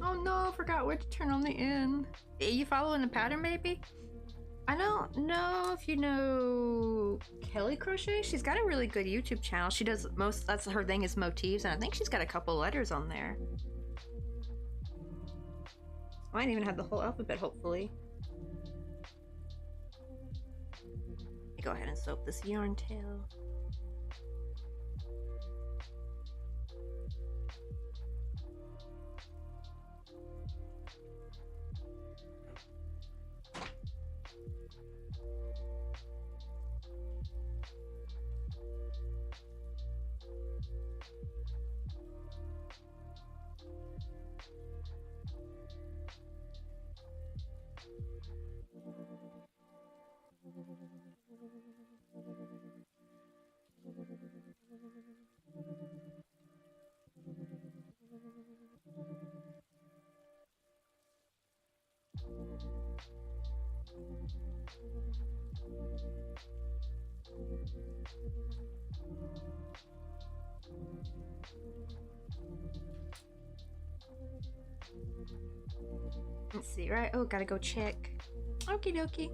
Oh no, I forgot where to turn on the end. You following the pattern, maybe? I don't know if you know Kelly Crochet. She's got a really good YouTube channel. She does most, that's her thing, is motifs, and I think she's got a couple letters on there. Might even have the whole alphabet, hopefully. Let me go ahead and sew up this yarn tail. Let's see, right? Oh, gotta go check. Okie dokie.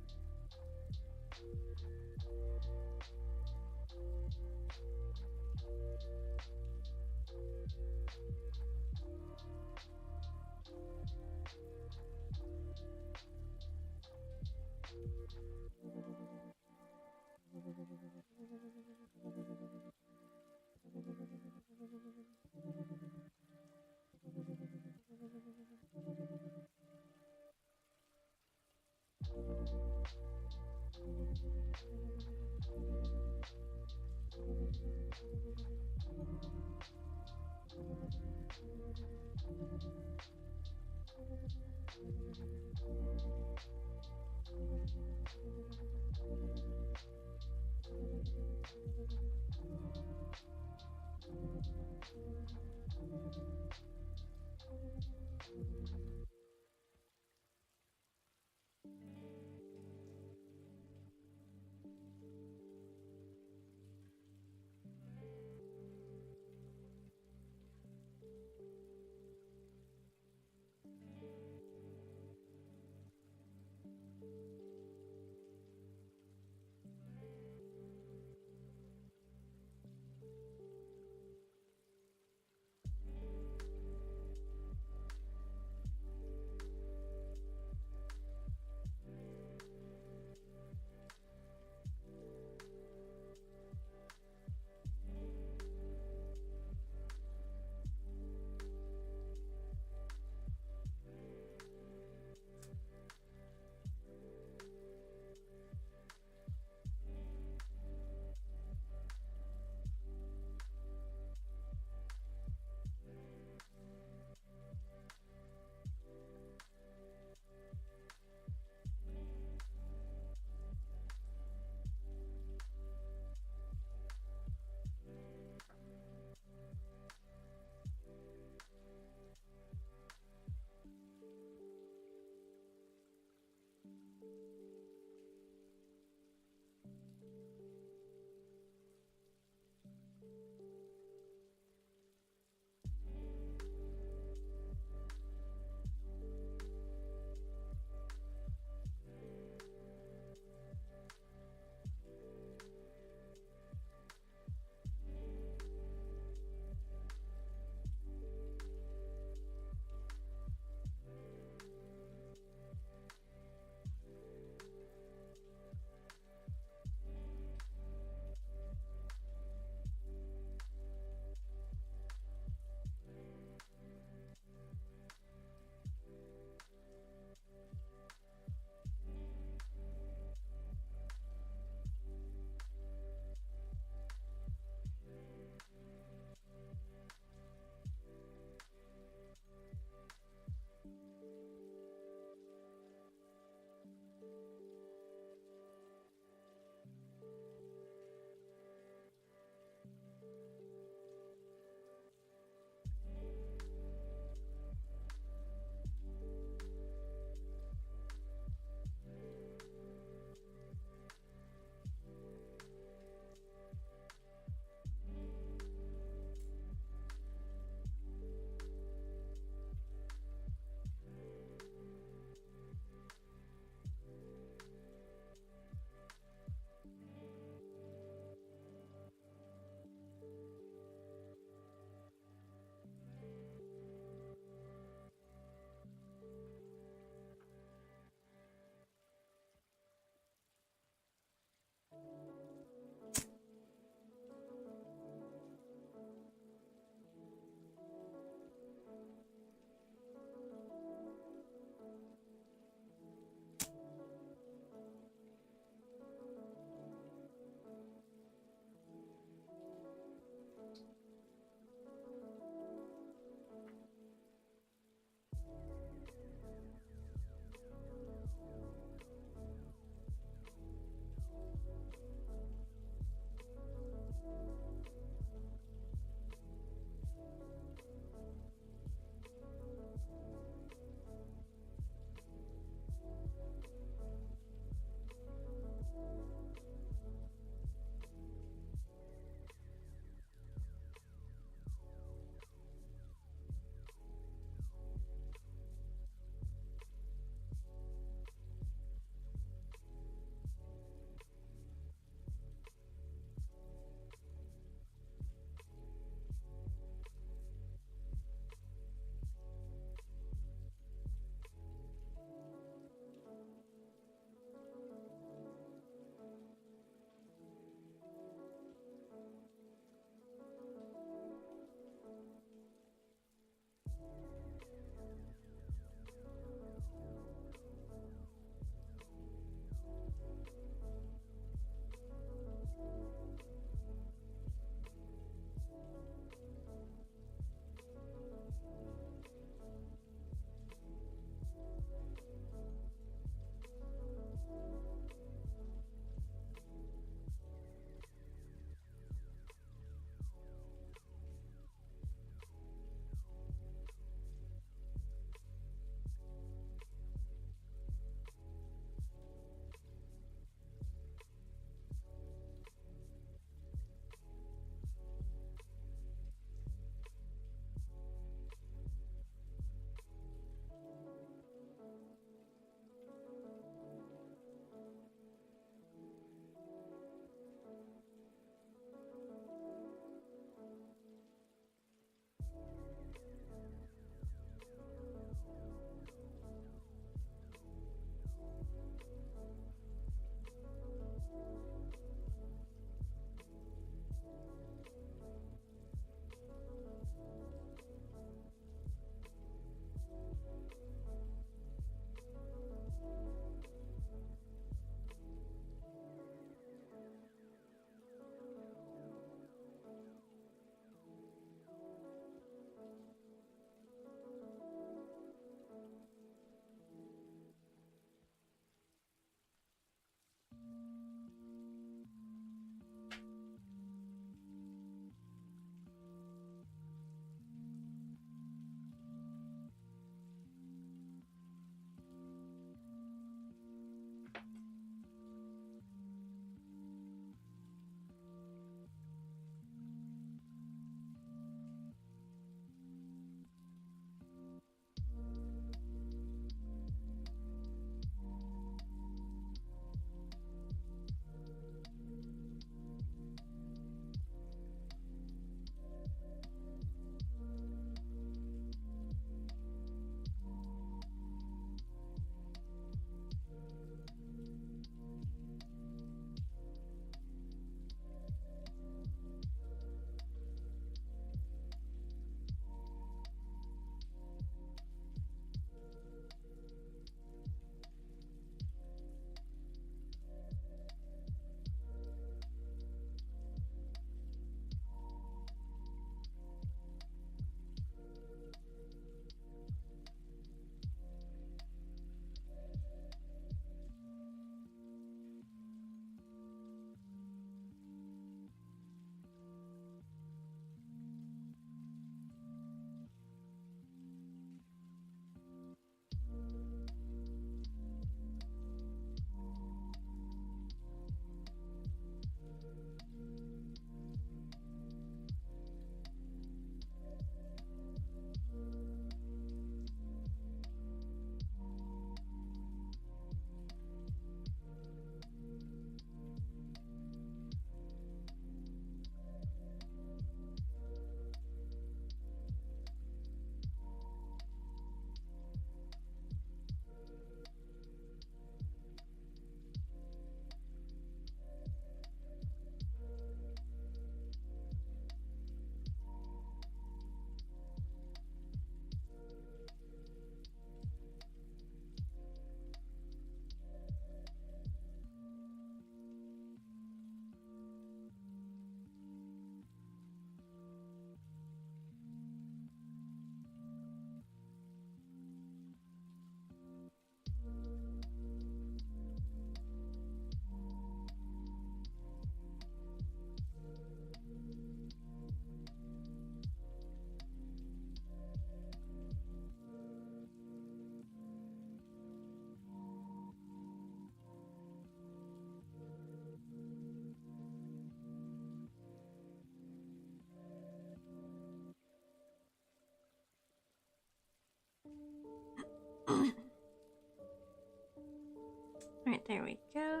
There we go.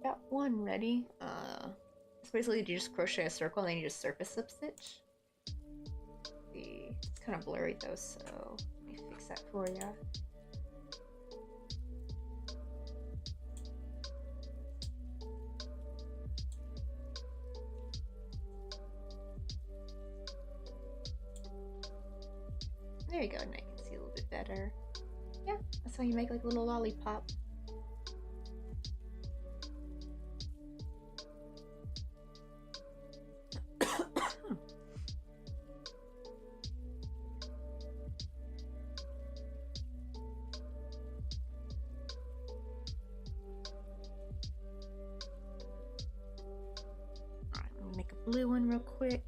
Got one ready. It's basically you just crochet a circle and then you just surface slip stitch. See, it's kind of blurry though, so let me fix that for you. There you go, and I can see a little bit better. Yeah, that's how you make like a little lollipop. Alright, let me make a blue one real quick.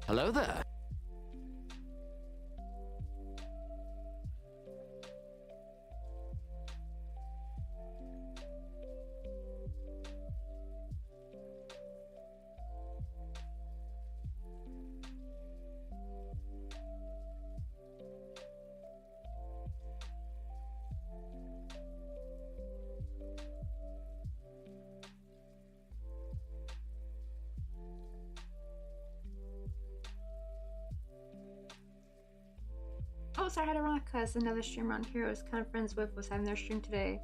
Hello there. Oh, sorry, I had a wrong because another streamer on here I was kind of friends with was having their stream today.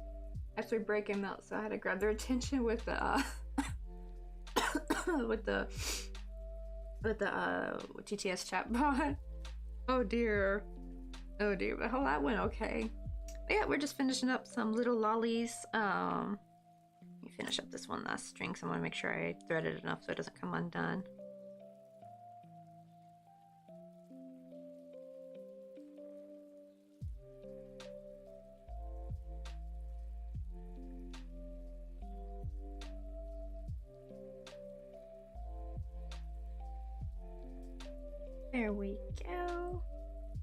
After breaking out, so I had to grab their attention with the with the TTS chatbot. Oh dear, but that went okay. But yeah, we're just finishing up some little lollies. Let me finish up this one last string, so I want to make sure I threaded enough so it doesn't come undone. There we go.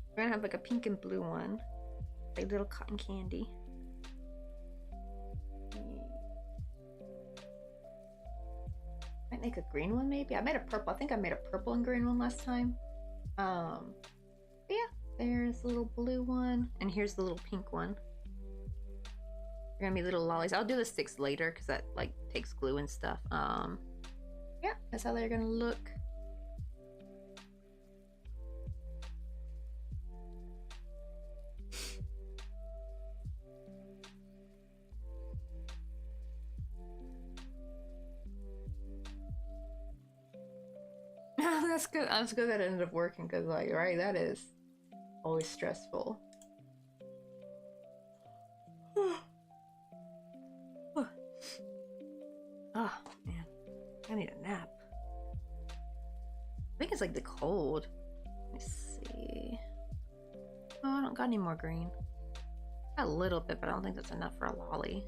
We're gonna have like a pink and blue one. Like little cotton candy. Might make a green one maybe. I made a purple. I think I made a purple and green one last time. But yeah, there's the little blue one. And here's the little pink one. They're gonna be little lollies. I'll do the sticks later because that like takes glue and stuff. Yeah, that's how they're gonna look. That's good. That's good that it ended up working because, like, right, that is always stressful. Oh man, I need a nap. I think it's like the cold. Let me see. Oh, I don't got any more green. Got a little bit, but I don't think that's enough for a lolly.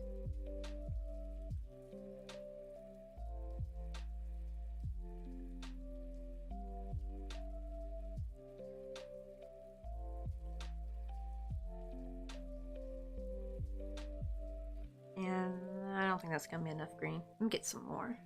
And I don't think that's gonna be enough green. Let me get some more.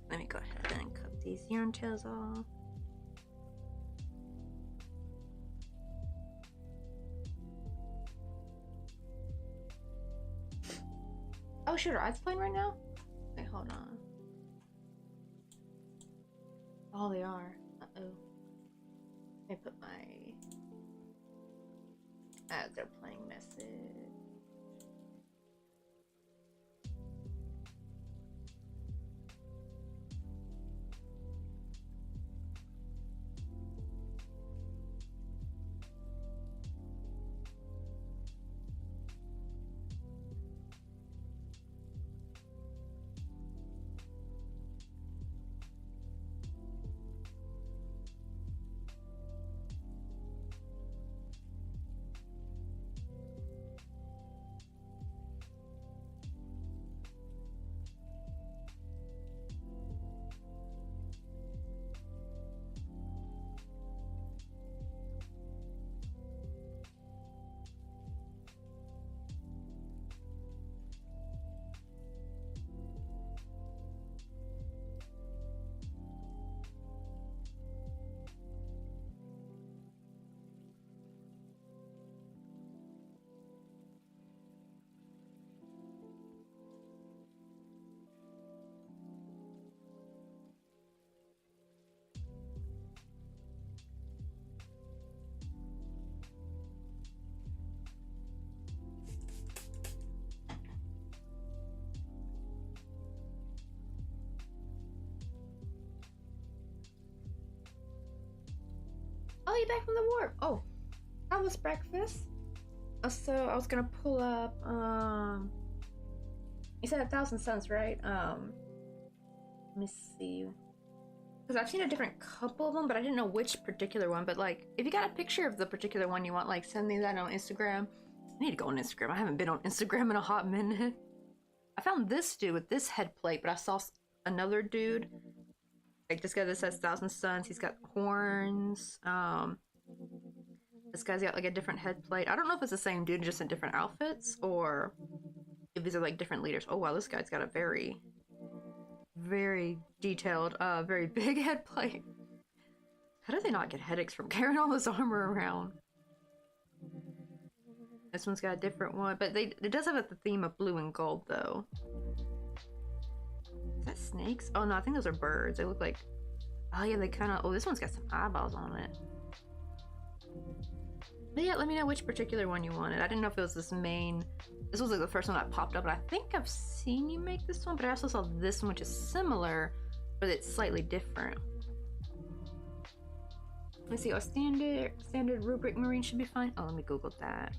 Let me go ahead and cut these yarn tails off. Oh shoot, are ads playing right now? Wait, hold on. Oh, they are. Uh-oh. Let me put my ads are playing message. Oh, you back from the warp. Oh, that was breakfast. So I was gonna pull up. You said 1,000 suns, right? Let me see. Because I've seen a different couple of them, but I didn't know which particular one. But like, if you got a picture of the particular one you want, like, send me that on Instagram. I need to go on Instagram. I haven't been on Instagram in a hot minute. I found this dude with this head plate, but I saw another dude. Like this guy that says 1,000 suns. He's got horns. This guy's got like a different head plate. I don't know if it's the same dude, just in different outfits, or if these are like different leaders. Oh wow, this guy's got a very, very detailed, very big head plate. How do they not get headaches from carrying all this armor around? This one's got a different one, but it does have the theme of blue and gold though. Is that snakes? Oh no, I think those are birds. They look like, oh yeah, they kind of, oh, this one's got some eyeballs on it. But yeah, let me know which particular one you wanted. I didn't know if it was this main. This was like the first one that popped up, and I think I've seen you make this one, but I also saw this one, which is similar, but it's slightly different. Let me see. Oh, standard rubric marine should be fine. Oh, let me Google that.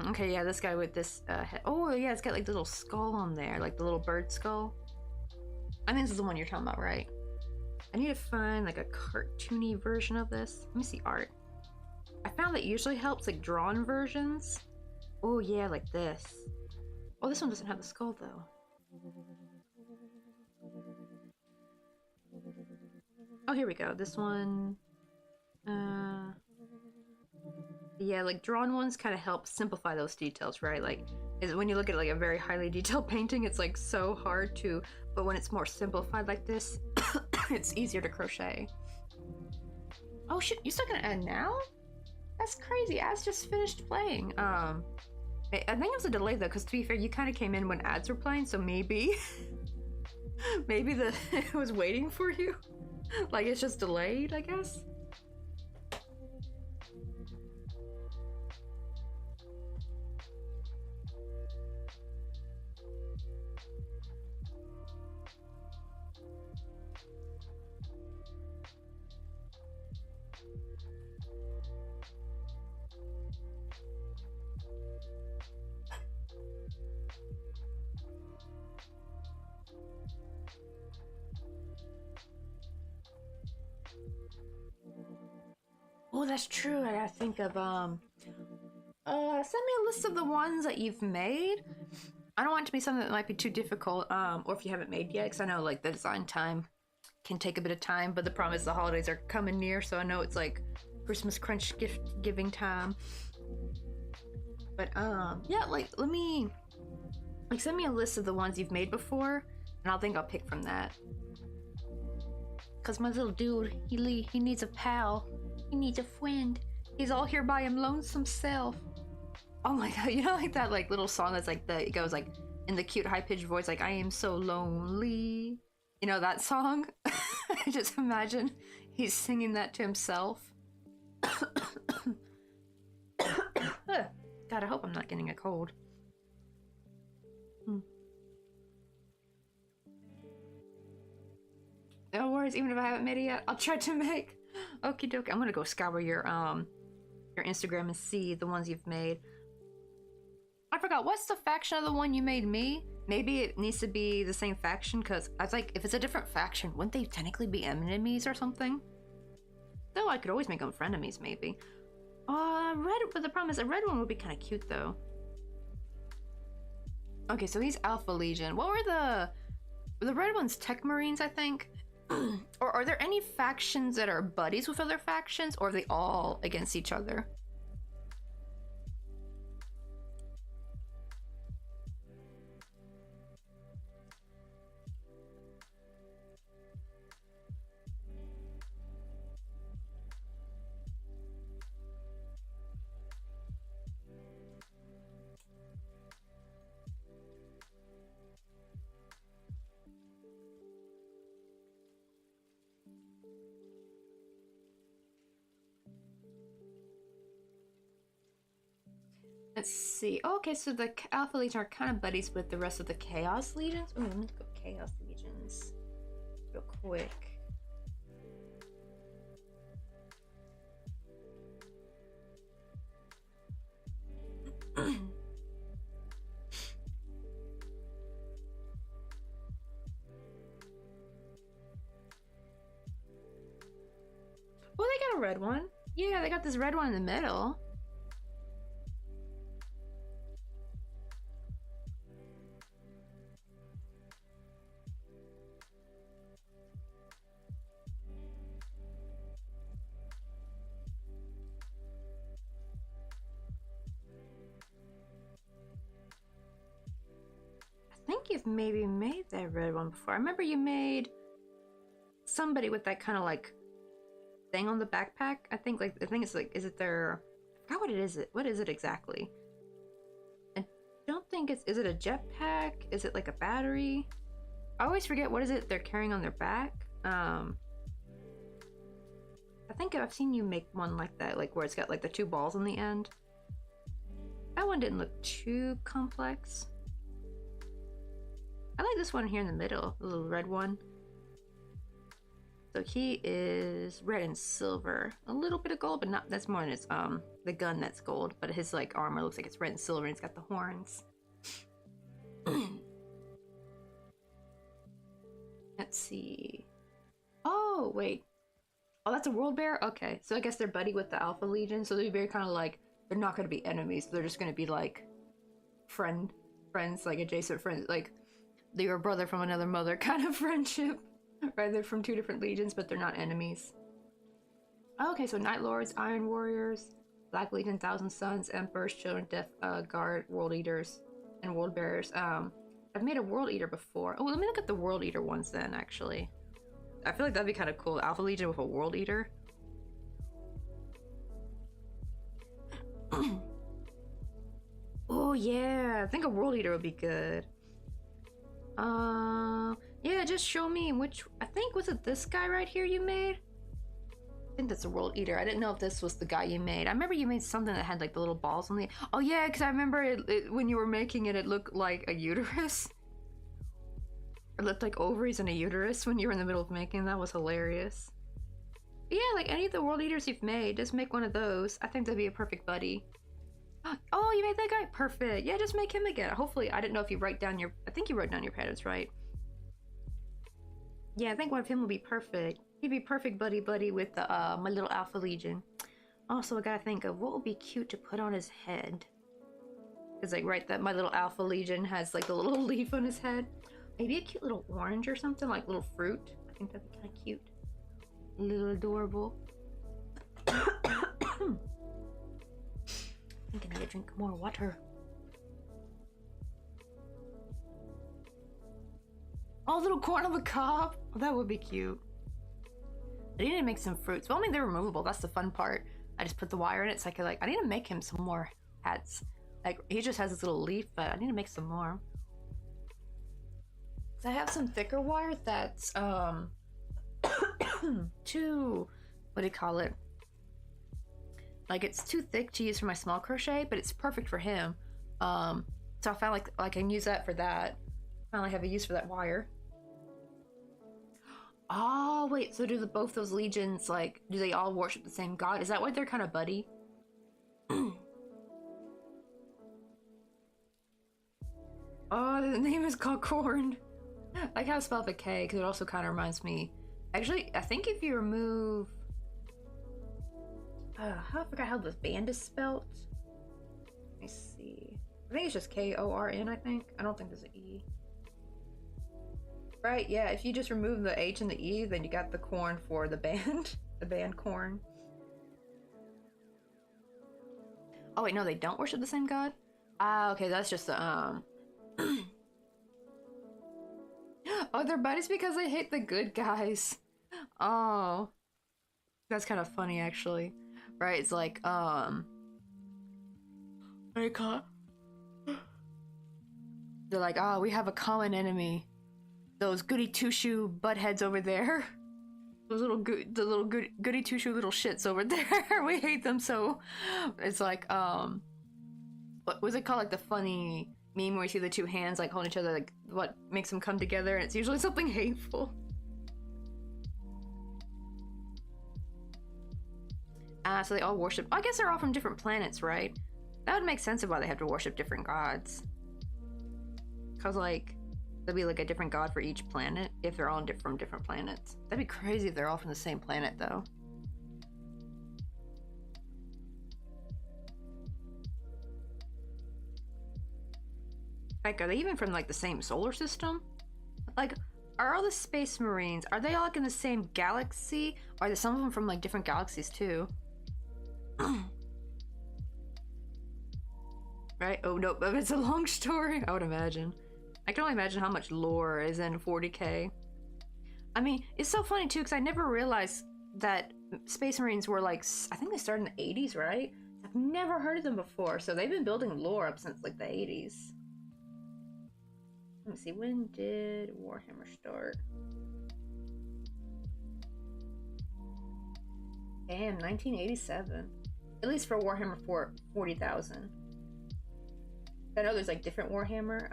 Okay, yeah, this guy with this head. Oh, yeah, it's got like the little skull on there, like the little bird skull. I think this is the one you're talking about, right? I need to find like a cartoony version of this. Let me see art. I found that usually helps like drawn versions. Oh, yeah, like this. Oh, this one doesn't have the skull though. Oh, here we go. This one. Yeah, like drawn ones kind of help simplify those details, right? Like, is when you look at like a very highly detailed painting, it's like so hard to, but when it's more simplified like this, it's easier to crochet. Oh shit, you still gonna end now? That's crazy. Ads just finished playing. I think it was a delay though, because to be fair, you kind of came in when ads were playing, so maybe, maybe it was waiting for you. Like it's just delayed, I guess. Oh, that's true. I gotta think of send me a list of the ones that you've made. I don't want it to be something that might be too difficult, or if you haven't made yet, because I know like the design time can take a bit of time, but the problem is the holidays are coming near, so I know it's like Christmas crunch gift giving time. But yeah, like let me like send me a list of the ones you've made before, and I'll pick from that. Cause my little dude, he needs a pal. He needs a friend. He's all here by him lonesome self. Oh my god, you know like that like little song that's like it goes like in the cute high-pitched voice like I am so lonely. You know that song? I just imagine he's singing that to himself. God, I hope I'm not getting a cold. No worries, even if I haven't made it yet, I'll try to make. Okie dokie. I'm gonna go scour your Instagram and see the ones you've made. I forgot, what's the faction of the one you made me? Maybe it needs to be the same faction, because I was like, if it's a different faction, wouldn't they technically be enemies or something? Though I could always make them frenemies, maybe. Red, but the problem is a red one would be kind of cute though. Okay, so these Alpha Legion. What were the red ones? Tech Marines, I think. Or are there any factions that are buddies with other factions, or are they all against each other? Let's see. Oh, okay, so the Alpha Legion are kind of buddies with the rest of the Chaos Legions. Oh, let me look up Chaos Legions real quick. Well, they got a red one. Yeah, they got this red one in the middle. I think you've maybe made that red one before. I remember you made somebody with that kind of like thing on the backpack. I think it's like, is it their, I forgot what it is. What is it exactly? I don't think is it a jetpack? Is it like a battery? I always forget what is it they're carrying on their back. I think I've seen you make one like that, like where it's got like the two balls on the end. That one didn't look too complex. I like this one here in the middle, the little red one. So he is red and silver. A little bit of gold, but not, that's more than his, the gun that's gold. But his, like, armor looks like it's red and silver and it's got the horns. Let's see. Oh, wait. Oh, that's a world bear? Okay. So I guess they're buddy with the Alpha Legion. So they're very kind of like, they're not going to be enemies. They're just going to be like friends, like adjacent friends. Like, they're a brother from another mother kind of friendship. Right, they're from two different legions, but they're not enemies. Okay, so Night Lords, Iron Warriors, Black Legion, Thousand Sons, Emperors, Children, Death Guard, World Eaters, and World Bearers. I've made a World Eater before. Oh, let me look at the World Eater ones then, actually. I feel like that'd be kind of cool. Alpha Legion with a World Eater. Oh, yeah. I think a World Eater would be good. Yeah, just show me which, I think, was it this guy right here you made? I think that's a World Eater. I didn't know if this was the guy you made. I remember you made something that had like the little balls on the, oh yeah, because I remember it, when you were making it, it looked like a uterus. It looked like ovaries and a uterus when you were in the middle of making. That was hilarious. But yeah, like any of the World Eaters you've made, just make one of those. I think that'd be a perfect buddy. Oh, you made that guy? Perfect. Yeah, just make him again. Hopefully, I didn't know if you write down your, I think you wrote down your patterns, right? Yeah, I think one of him will be perfect. He'd be perfect buddy with the, my little Alpha Legion. Also, I gotta think of what would be cute to put on his head. Because, like, right, that my little Alpha Legion has, like, the little leaf on his head. Maybe a cute little orange or something, like little fruit. I think that'd be kind of cute. A little adorable. I think I need to drink more water. Oh, little corn on the cob. Oh, that would be cute. I need to make some fruits. Well, I mean, they're removable. That's the fun part. I just put the wire in it so I could, like, I need to make him some more hats. Like, he just has this little leaf, but I need to make some more. So I have some thicker wire that's, too, what do you call it? Like, it's too thick to use for my small crochet, but it's perfect for him. So I found, like I can use that for that. I finally have a use for that wire. Oh, wait, so do both those legions, like, do they all worship the same god? Is that why they're kind of buddy? Oh, the name is called Corn. I like how it's spelled with a K, because it also kind of reminds me. Actually, I think if you remove... I forgot how this band is spelled. Let me see. I think it's just K-O-R-N, I think. I don't think there's an E. Right, yeah, if you just remove the H and the E, then you got the corn for the band. The band Corn. Oh wait, no, they don't worship the same god? Ah, okay, that's just the, Oh, they're buddies because they hate the good guys. Oh. That's kind of funny, actually. Right, it's like, what do you call it? They're like, oh, we have a common enemy. Those goody two-shoe buttheads over there. Those little goody two-shoe little shits over there. We hate them so. It's like, what was it called? Like the funny meme where you see the two hands like holding each other, like what makes them come together, and it's usually something hateful. So they all worship. I guess they're all from different planets, right? That would make sense of why they have to worship different gods. Cause like there'll be like a different god for each planet if they're all from different planets. That'd be crazy if they're all from the same planet, though. Like, are they even from like the same solar system? Like, are all the space marines, are they all like in the same galaxy? Or are there some of them from like different galaxies too? Right? Oh no, but it's a long story, I would imagine. I can only imagine how much lore is in 40k. I mean, it's so funny too, because I never realized that Space Marines were like, I think they started in the 80s, right? I've never heard of them before, so they've been building lore up since like the 80s. Let me see, when did Warhammer start? Damn, 1987. At least for Warhammer 40,000. I know there's like different Warhammer.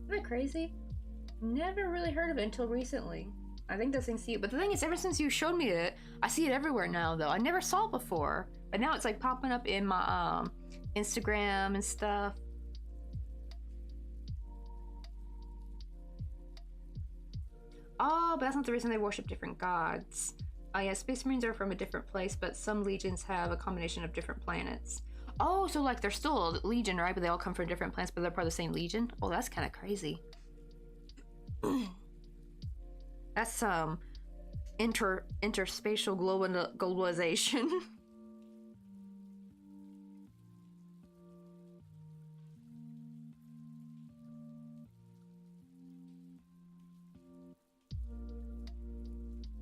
Isn't that crazy? Never really heard of it until recently. I think those things see it. But the thing is, ever since you showed me it, I see it everywhere now, though. I never saw it before. But now it's like popping up in my Instagram and stuff. Oh, but that's not the reason they worship different gods. Oh yeah, Space Marines are from a different place, but some legions have a combination of different planets. Oh, so like they're still a legion, right? But they all come from different planets, but they're part of the same legion? Oh, that's kind of crazy. That's interspatial globalization.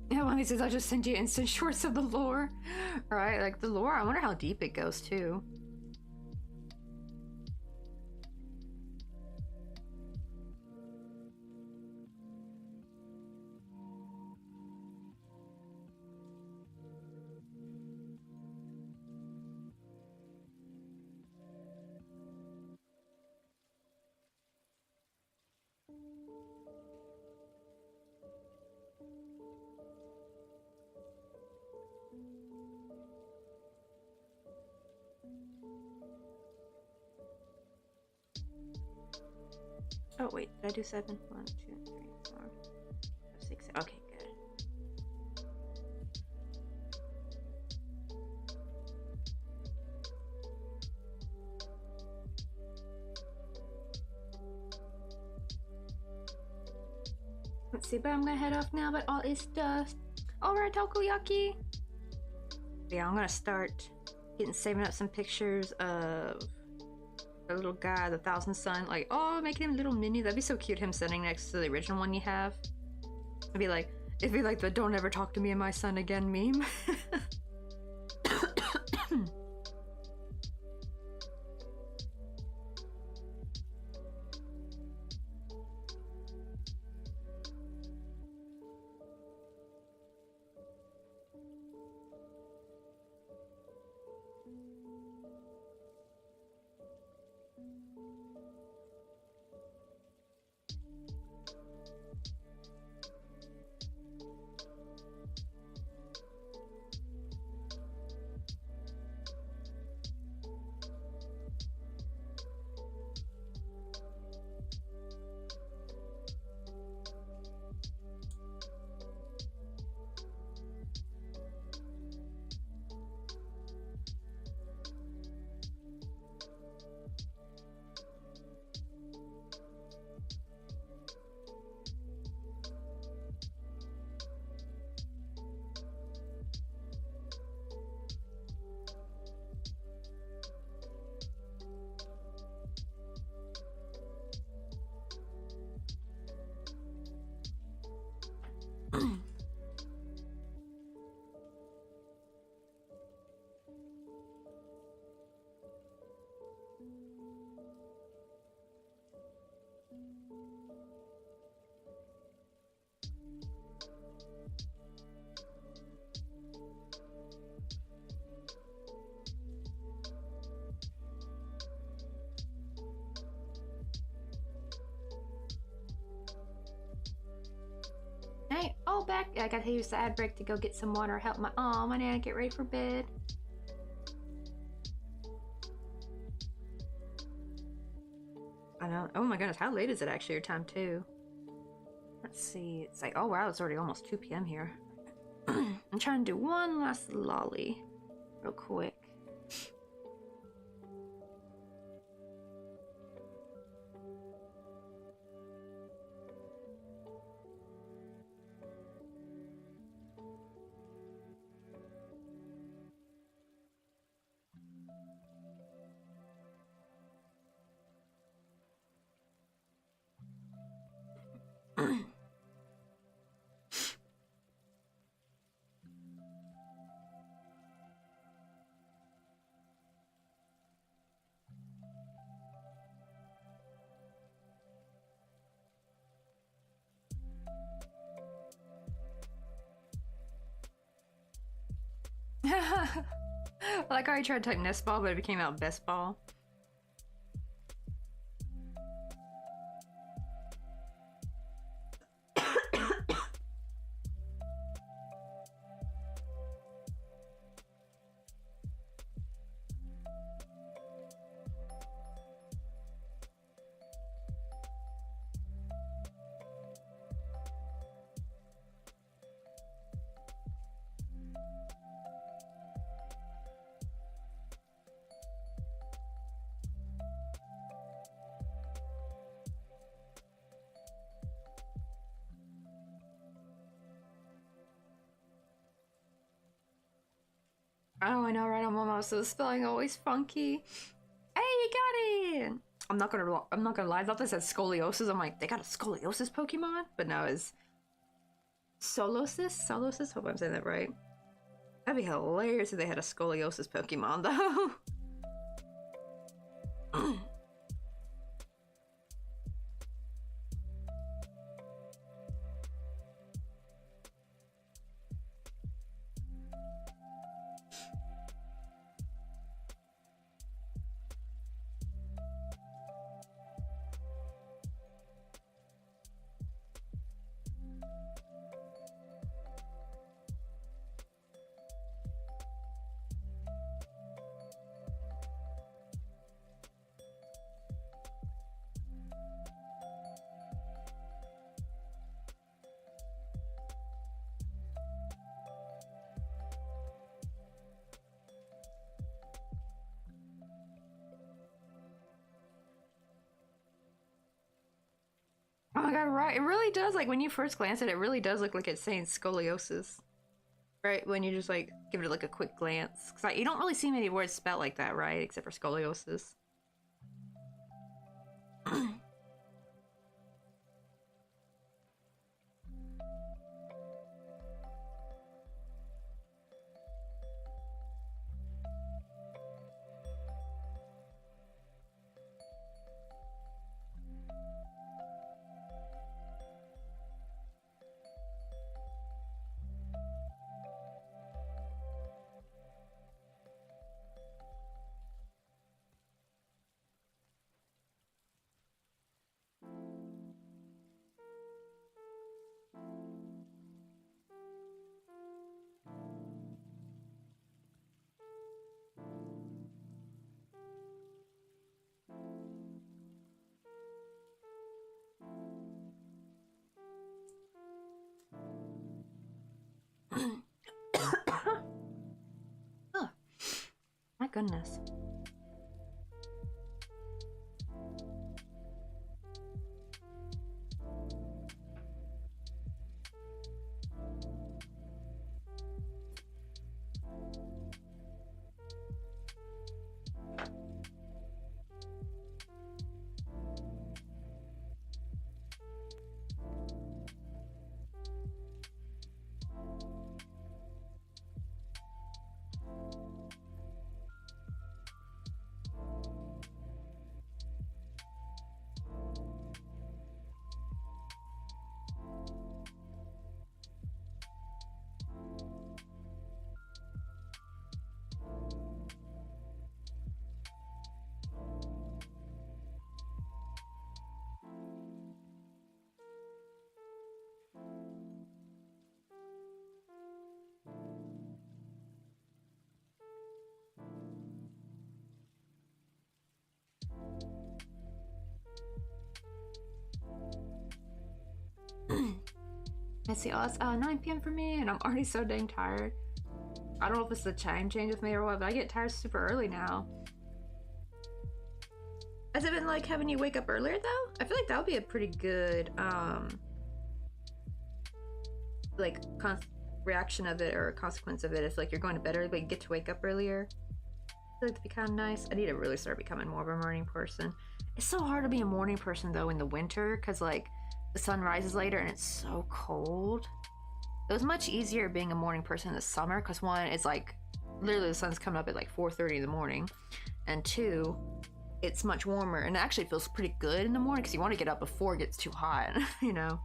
Yeah, one of these days I'll just send you instant shorts of the lore. Right, like the lore, I wonder how deep it goes too. Oh wait, did I do 7? 1, 2, 3, 4, 5, 6. Okay, good. Let's see, but I'm gonna head off now, but all is dust. Alright, Takoyaki! Yeah, I'm gonna start saving up some pictures of the little guy, the Thousand Sun. Like, oh, making him a little mini. That'd be so cute, him sitting next to the original one you have. It'd be like the "Don't ever talk to me and my son again" meme. Hey, oh, back. I gotta use the ad break to go get some water. Help my nana get ready for bed. I know. Oh my goodness, how late is it actually? Your time too. Let's see. It's like, oh wow, it's already almost 2 p.m. here. I'm trying to do one last lolly real quick. Like I already tried to type nest ball, but it became out best ball. Oh, I know, right? I'm almost so the spelling always funky. Hey, you got it! I'm not gonna lie, I thought this had scoliosis. I'm like, they got a scoliosis Pokemon? But no, it's Solosis? Solosis? Hope I'm saying that right. That'd be hilarious if they had a scoliosis Pokemon, though. Oh my god, right. It really does, like, when you first glance at it, it really does look like it's saying scoliosis. Right? When you just, like, give it, like, a quick glance. Because like, you don't really see many words spelled like that, right? Except for scoliosis. Oh, my goodness. I see, oh, it's 9 p.m. for me, and I'm already so dang tired. I don't know if it's the time change with me or what, but I get tired super early now. Has it been like having you wake up earlier though? I feel like that would be a pretty good like reaction of it or consequence of it if like you're going to bed early but you get to wake up earlier. I feel like that'd be kind of nice. I need to really start becoming more of a morning person. It's so hard to be a morning person though in the winter because like the sun rises later and it's so cold. It was much easier being a morning person in the summer because one, it's like literally the sun's coming up at like 4:30 in the morning, and two, it's much warmer and it actually feels pretty good in the morning because you want to get up before it gets too hot, you know.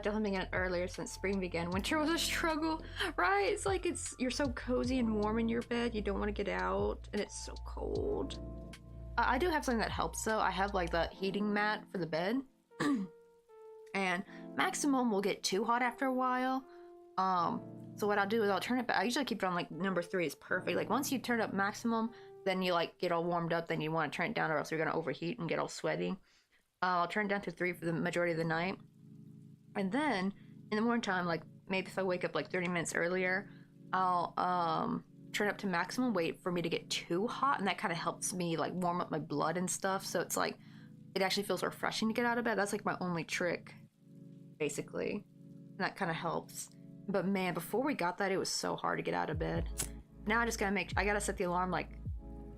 Definitely began earlier since spring began. Winter was a struggle, right? It's like you're so cozy and warm in your bed, you don't want to get out, and it's so cold. I do have something that helps though. I have like the heating mat for the bed, and maximum will get too hot after a while. So what I'll do is I'll turn it back. I usually keep it on like number 3 is perfect. Like once you turn up maximum, then you like get all warmed up. Then you want to turn it down, or else you're gonna overheat and get all sweaty. I'll turn it down to 3 for the majority of the night. And then in the morning time, like maybe if I wake up like 30 minutes earlier, I'll turn up to maximum, wait for me to get too hot, and that kind of helps me like warm up my blood and stuff. So it's like it actually feels refreshing to get out of bed. That's like my only trick, basically. And that kind of helps. But man, before we got that, it was so hard to get out of bed. Now I just gotta set the alarm like,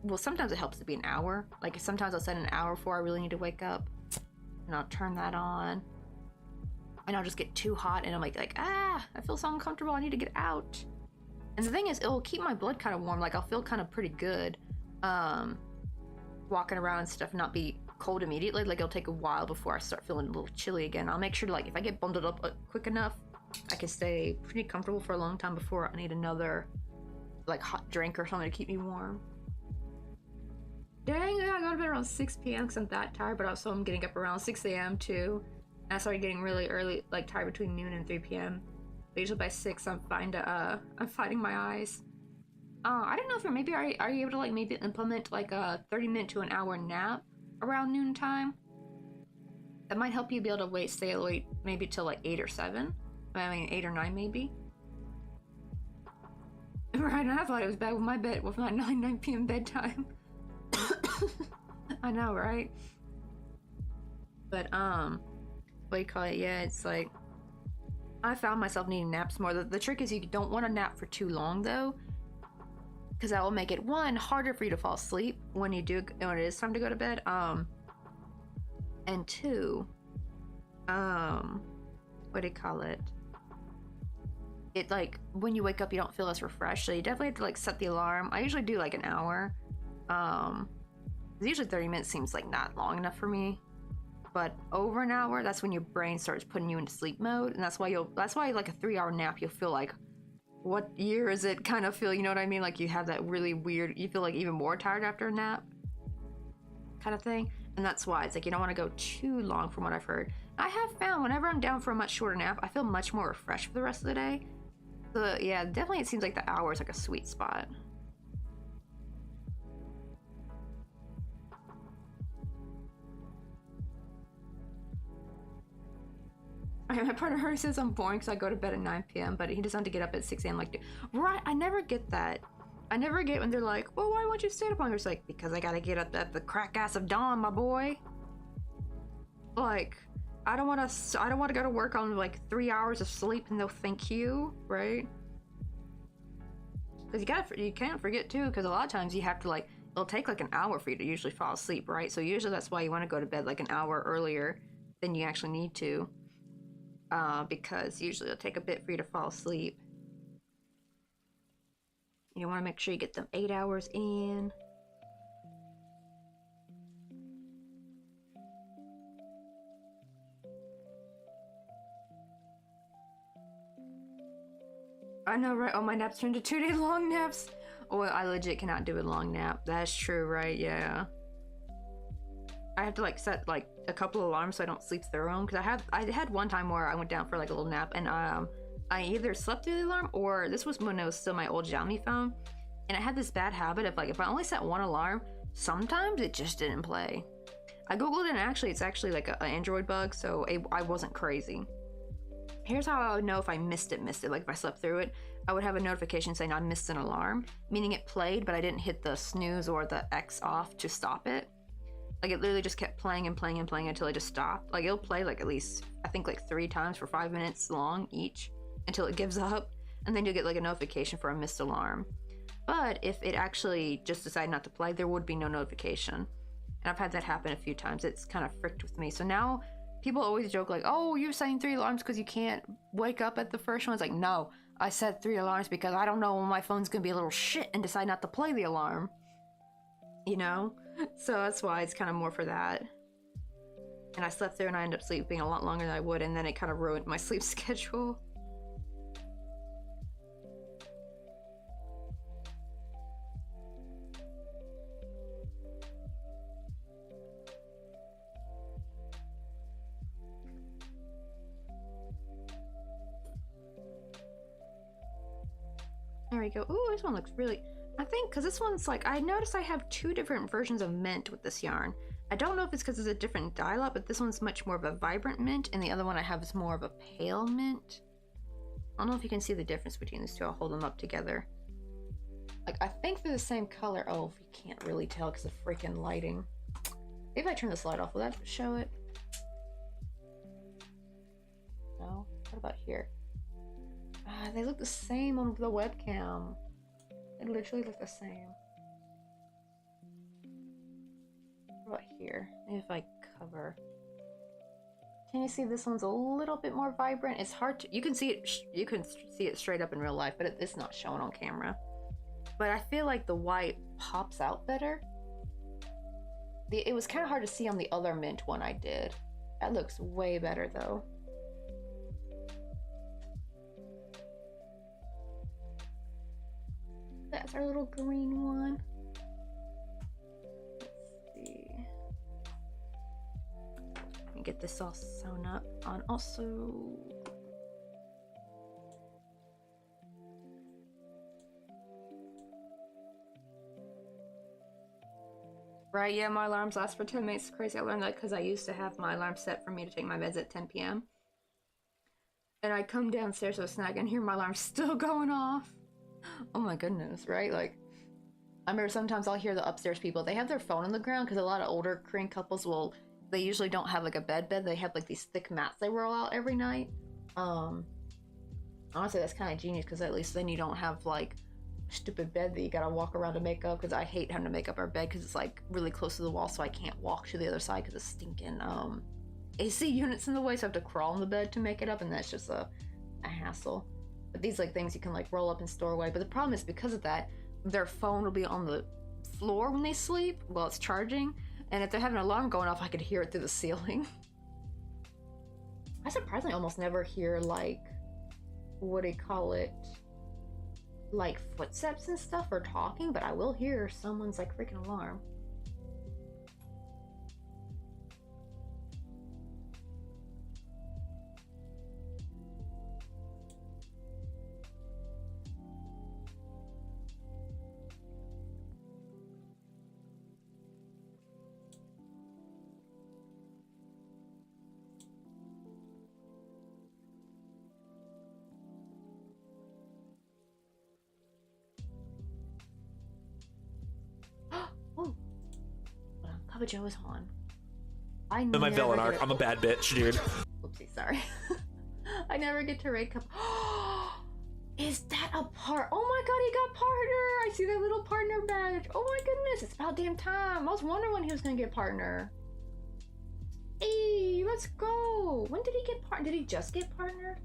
well, sometimes it helps to be an hour. Like sometimes I'll set an hour before I really need to wake up, and I'll turn that on. And I'll just get too hot and I'm like, I feel so uncomfortable, I need to get out. And the thing is, it'll keep my blood kind of warm, like I'll feel kind of pretty good walking around and stuff, not be cold immediately. Like it'll take a while before I start feeling a little chilly again. I'll make sure to, like, if I get bundled up quick enough, I can stay pretty comfortable for a long time before I need another like hot drink or something to keep me warm. Dang, I got to bed around 6 p.m. because I'm that tired, but also I'm getting up around 6 a.m. too. And I started getting really early, like tired between noon and 3 p.m. But usually by 6, I'm fighting my eyes. I don't know if maybe are you able to like maybe implement like a 30-minute to an hour nap around noon time? That might help you be able to stay awake maybe till like 8 or 7. I mean 8 or 9 maybe. Right, and I thought it was bad with my bed with my 9 p.m. bedtime. I know, right? But what do you call it? Yeah, it's like I found myself needing naps more. The trick is you don't want to nap for too long though, because that will make it, one, harder for you to fall asleep when it is time to go to bed. And two, what do you call it? It like when you wake up, you don't feel as refreshed. So you definitely have to like set the alarm. I usually do like an hour. Usually 30 minutes seems like not long enough for me. But over an hour, that's when your brain starts putting you into sleep mode, and that's why like a 3-hour nap, you'll feel like, what year is it? Kind of feel, you know what I mean? Like you have that really weird, you feel like even more tired after a nap, kind of thing. And that's why it's like you don't want to go too long, from what I've heard. I have found whenever I'm down for a much shorter nap, I feel much more refreshed for the rest of the day. So yeah, definitely it seems like the hour is like a sweet spot. My partner Harry says I'm boring because I go to bed at 9 p.m. but he doesn't have to get up at 6 a.m. like, right? I never get that. I never get when they're like, well, why won't you stay up longer? It's like, because I gotta get up at the crack ass of dawn, my boy. Like, I don't want to go to work on like 3 hours of sleep and no thank you, right? Because you can't forget too, because a lot of times you have to like, it'll take like an hour for you to usually fall asleep, right? So usually that's why you want to go to bed like an hour earlier than you actually need to. Because usually it'll take a bit for you to fall asleep. You want to make sure you get them 8 hours in. I know, right? Oh, my naps turned to 2-day long naps. Oh, I legit cannot do a long nap. That's true, right? Yeah. I have to like set like a couple of alarms so I don't sleep through them, because I had one time where I went down for like a little nap and I either slept through the alarm, or this was when it was still my old Xiaomi phone, and I had this bad habit of like if I only set one alarm, sometimes it just didn't play. I googled it and actually it's actually like an Android bug, so I wasn't crazy. Here's how I would know if I missed it. Like if I slept through it, I would have a notification saying I missed an alarm, meaning it played, but I didn't hit the snooze or the X off to stop it. Like it literally just kept playing and playing and playing until I just stopped. Like it'll play like at least, I think like 3 times for 5 minutes long each until it gives up. And then you'll get like a notification for a missed alarm. But if it actually just decided not to play, there would be no notification. And I've had that happen a few times. It's kind of fricked with me. So now people always joke like, oh, you're setting 3 alarms because you can't wake up at the first one. It's like, no, I set 3 alarms because I don't know when my phone's gonna be a little shit and decide not to play the alarm. You know? So that's why it's kind of more for that. And I slept through and I ended up sleeping a lot longer than I would, and then it kind of ruined my sleep schedule. There we go. Ooh, this one looks really... I think because this one's like... I noticed I have 2 different versions of mint with this yarn. I don't know if it's because it's a different dye lot, but this one's much more of a vibrant mint, and the other one I have is more of a pale mint. I don't know if you can see the difference between these 2. I'll hold them up together. Like, I think they're the same color. Oh, you can't really tell because of freaking lighting. Maybe if I turn this light off, will that show it? No? What about here? They look the same on the webcam. They literally look the same. What about here? Maybe if I cover. Can you see this one's a little bit more vibrant? It's hard to... You can see it straight up in real life, but it's not showing on camera. But I feel like the white pops out better. It was kind of hard to see on the other mint one I did. That looks way better though. That's our little green one. Let's see. Let me get this all sewn up on also. Right, yeah, my alarms last for 10 minutes. It's crazy. I learned that because I used to have my alarm set for me to take my meds at 10 p.m. And I come downstairs with a snack and hear my alarm still going off. Oh my goodness, right? Like, I remember sometimes I'll hear the upstairs people, they have their phone on the ground because a lot of older Korean couples they usually don't have like a bed. They have like these thick mats they roll out every night. Honestly, that's kind of genius because at least then you don't have like stupid bed that you gotta walk around to make up, because I hate having to make up our bed because it's like really close to the wall, so I can't walk to the other side because it's stinking AC units in the way, so I have to crawl in the bed to make it up, and that's just a hassle. But these like things you can like roll up and store away. But the problem is because of that, their phone will be on the floor when they sleep while it's charging, and if they have an alarm going off, I could hear it through the ceiling. I surprisingly almost never hear like, what do you call it, like footsteps and stuff or talking, but I will hear someone's like freaking alarm. Papa Joe is on. My villain arc. I'm a bad bitch, dude. Oopsie, sorry. I never get to raid cup. Is that a part? Oh my god, he got partner! I see that little partner badge. Oh my goodness, it's about damn time. I was wondering when he was gonna get partner. Hey, let's go. When did he get partner? Did he just get partnered?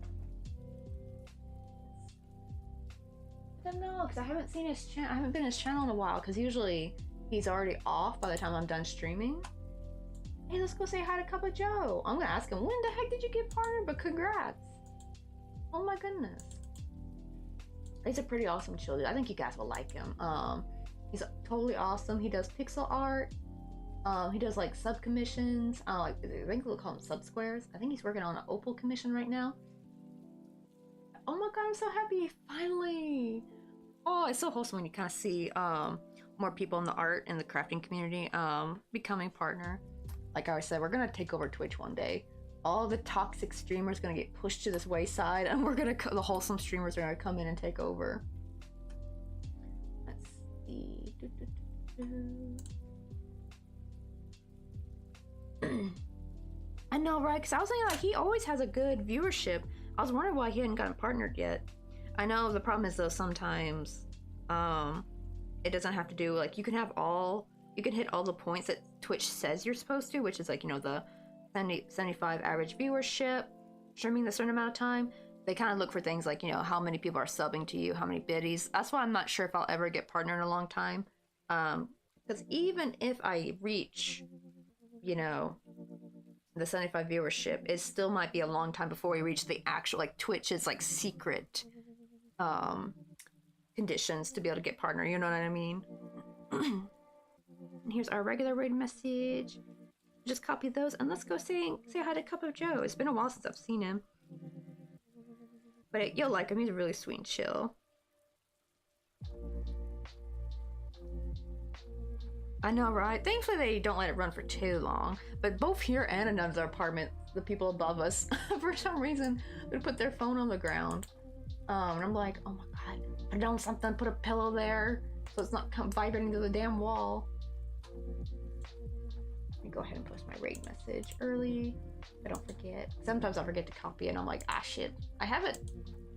I don't know, because I haven't seen his channel. I haven't been his channel in a while, because usually he's already off by the time I'm done streaming. Hey, let's go say hi to Cup of Joe. I'm gonna ask him, when the heck did you get partnered? But congrats. Oh my goodness. He's a pretty awesome chill dude. I think you guys will like him. He's totally awesome. He does pixel art. He does like sub commissions. I think we'll call them sub squares. I think he's working on an opal commission right now. Oh my god, I'm so happy! Finally! Oh, it's so wholesome when you kind of see more people in the art and the crafting community becoming partner. Like I said, we're gonna take over Twitch one day. All the toxic streamers gonna get pushed to this wayside, and the wholesome streamers are gonna come in and take over. Let's see. I know, right? Because I was thinking, like, he always has a good viewership. I was wondering why he hadn't gotten partnered yet. I know the problem is, though, sometimes it doesn't have to do, like, you can hit all the points that Twitch says you're supposed to, which is, like, you know, the 75 average viewership, streaming a certain amount of time. They kind of look for things like, you know, how many people are subbing to you, how many biddies. That's why I'm not sure if I'll ever get partnered in a long time. Because even if I reach, you know, the 75 viewership, it still might be a long time before we reach the actual, like, Twitch's, like, secret conditions to be able to get partner, you know what I mean? And here's our regular raid message. Just copy those and let's go say hi to Cup of Joe. It's been a while since I've seen him. But you'll like him, he's really sweet and chill. I know, right? Thankfully they don't let it run for too long. But both here and in another apartment, the people above us, for some reason, they put their phone on the ground. And I'm like, oh my god, put down something, put a pillow there, so it's not vibrating to the damn wall. Let me go ahead and post my raid message early. I don't forget. Sometimes I forget to copy it and I'm like, ah shit. I have it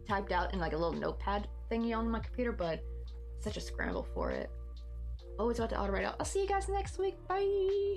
typed out in like a little notepad thingy on my computer, but it's such a scramble for it. Oh, it's about to auto write out. I'll see you guys next week. Bye!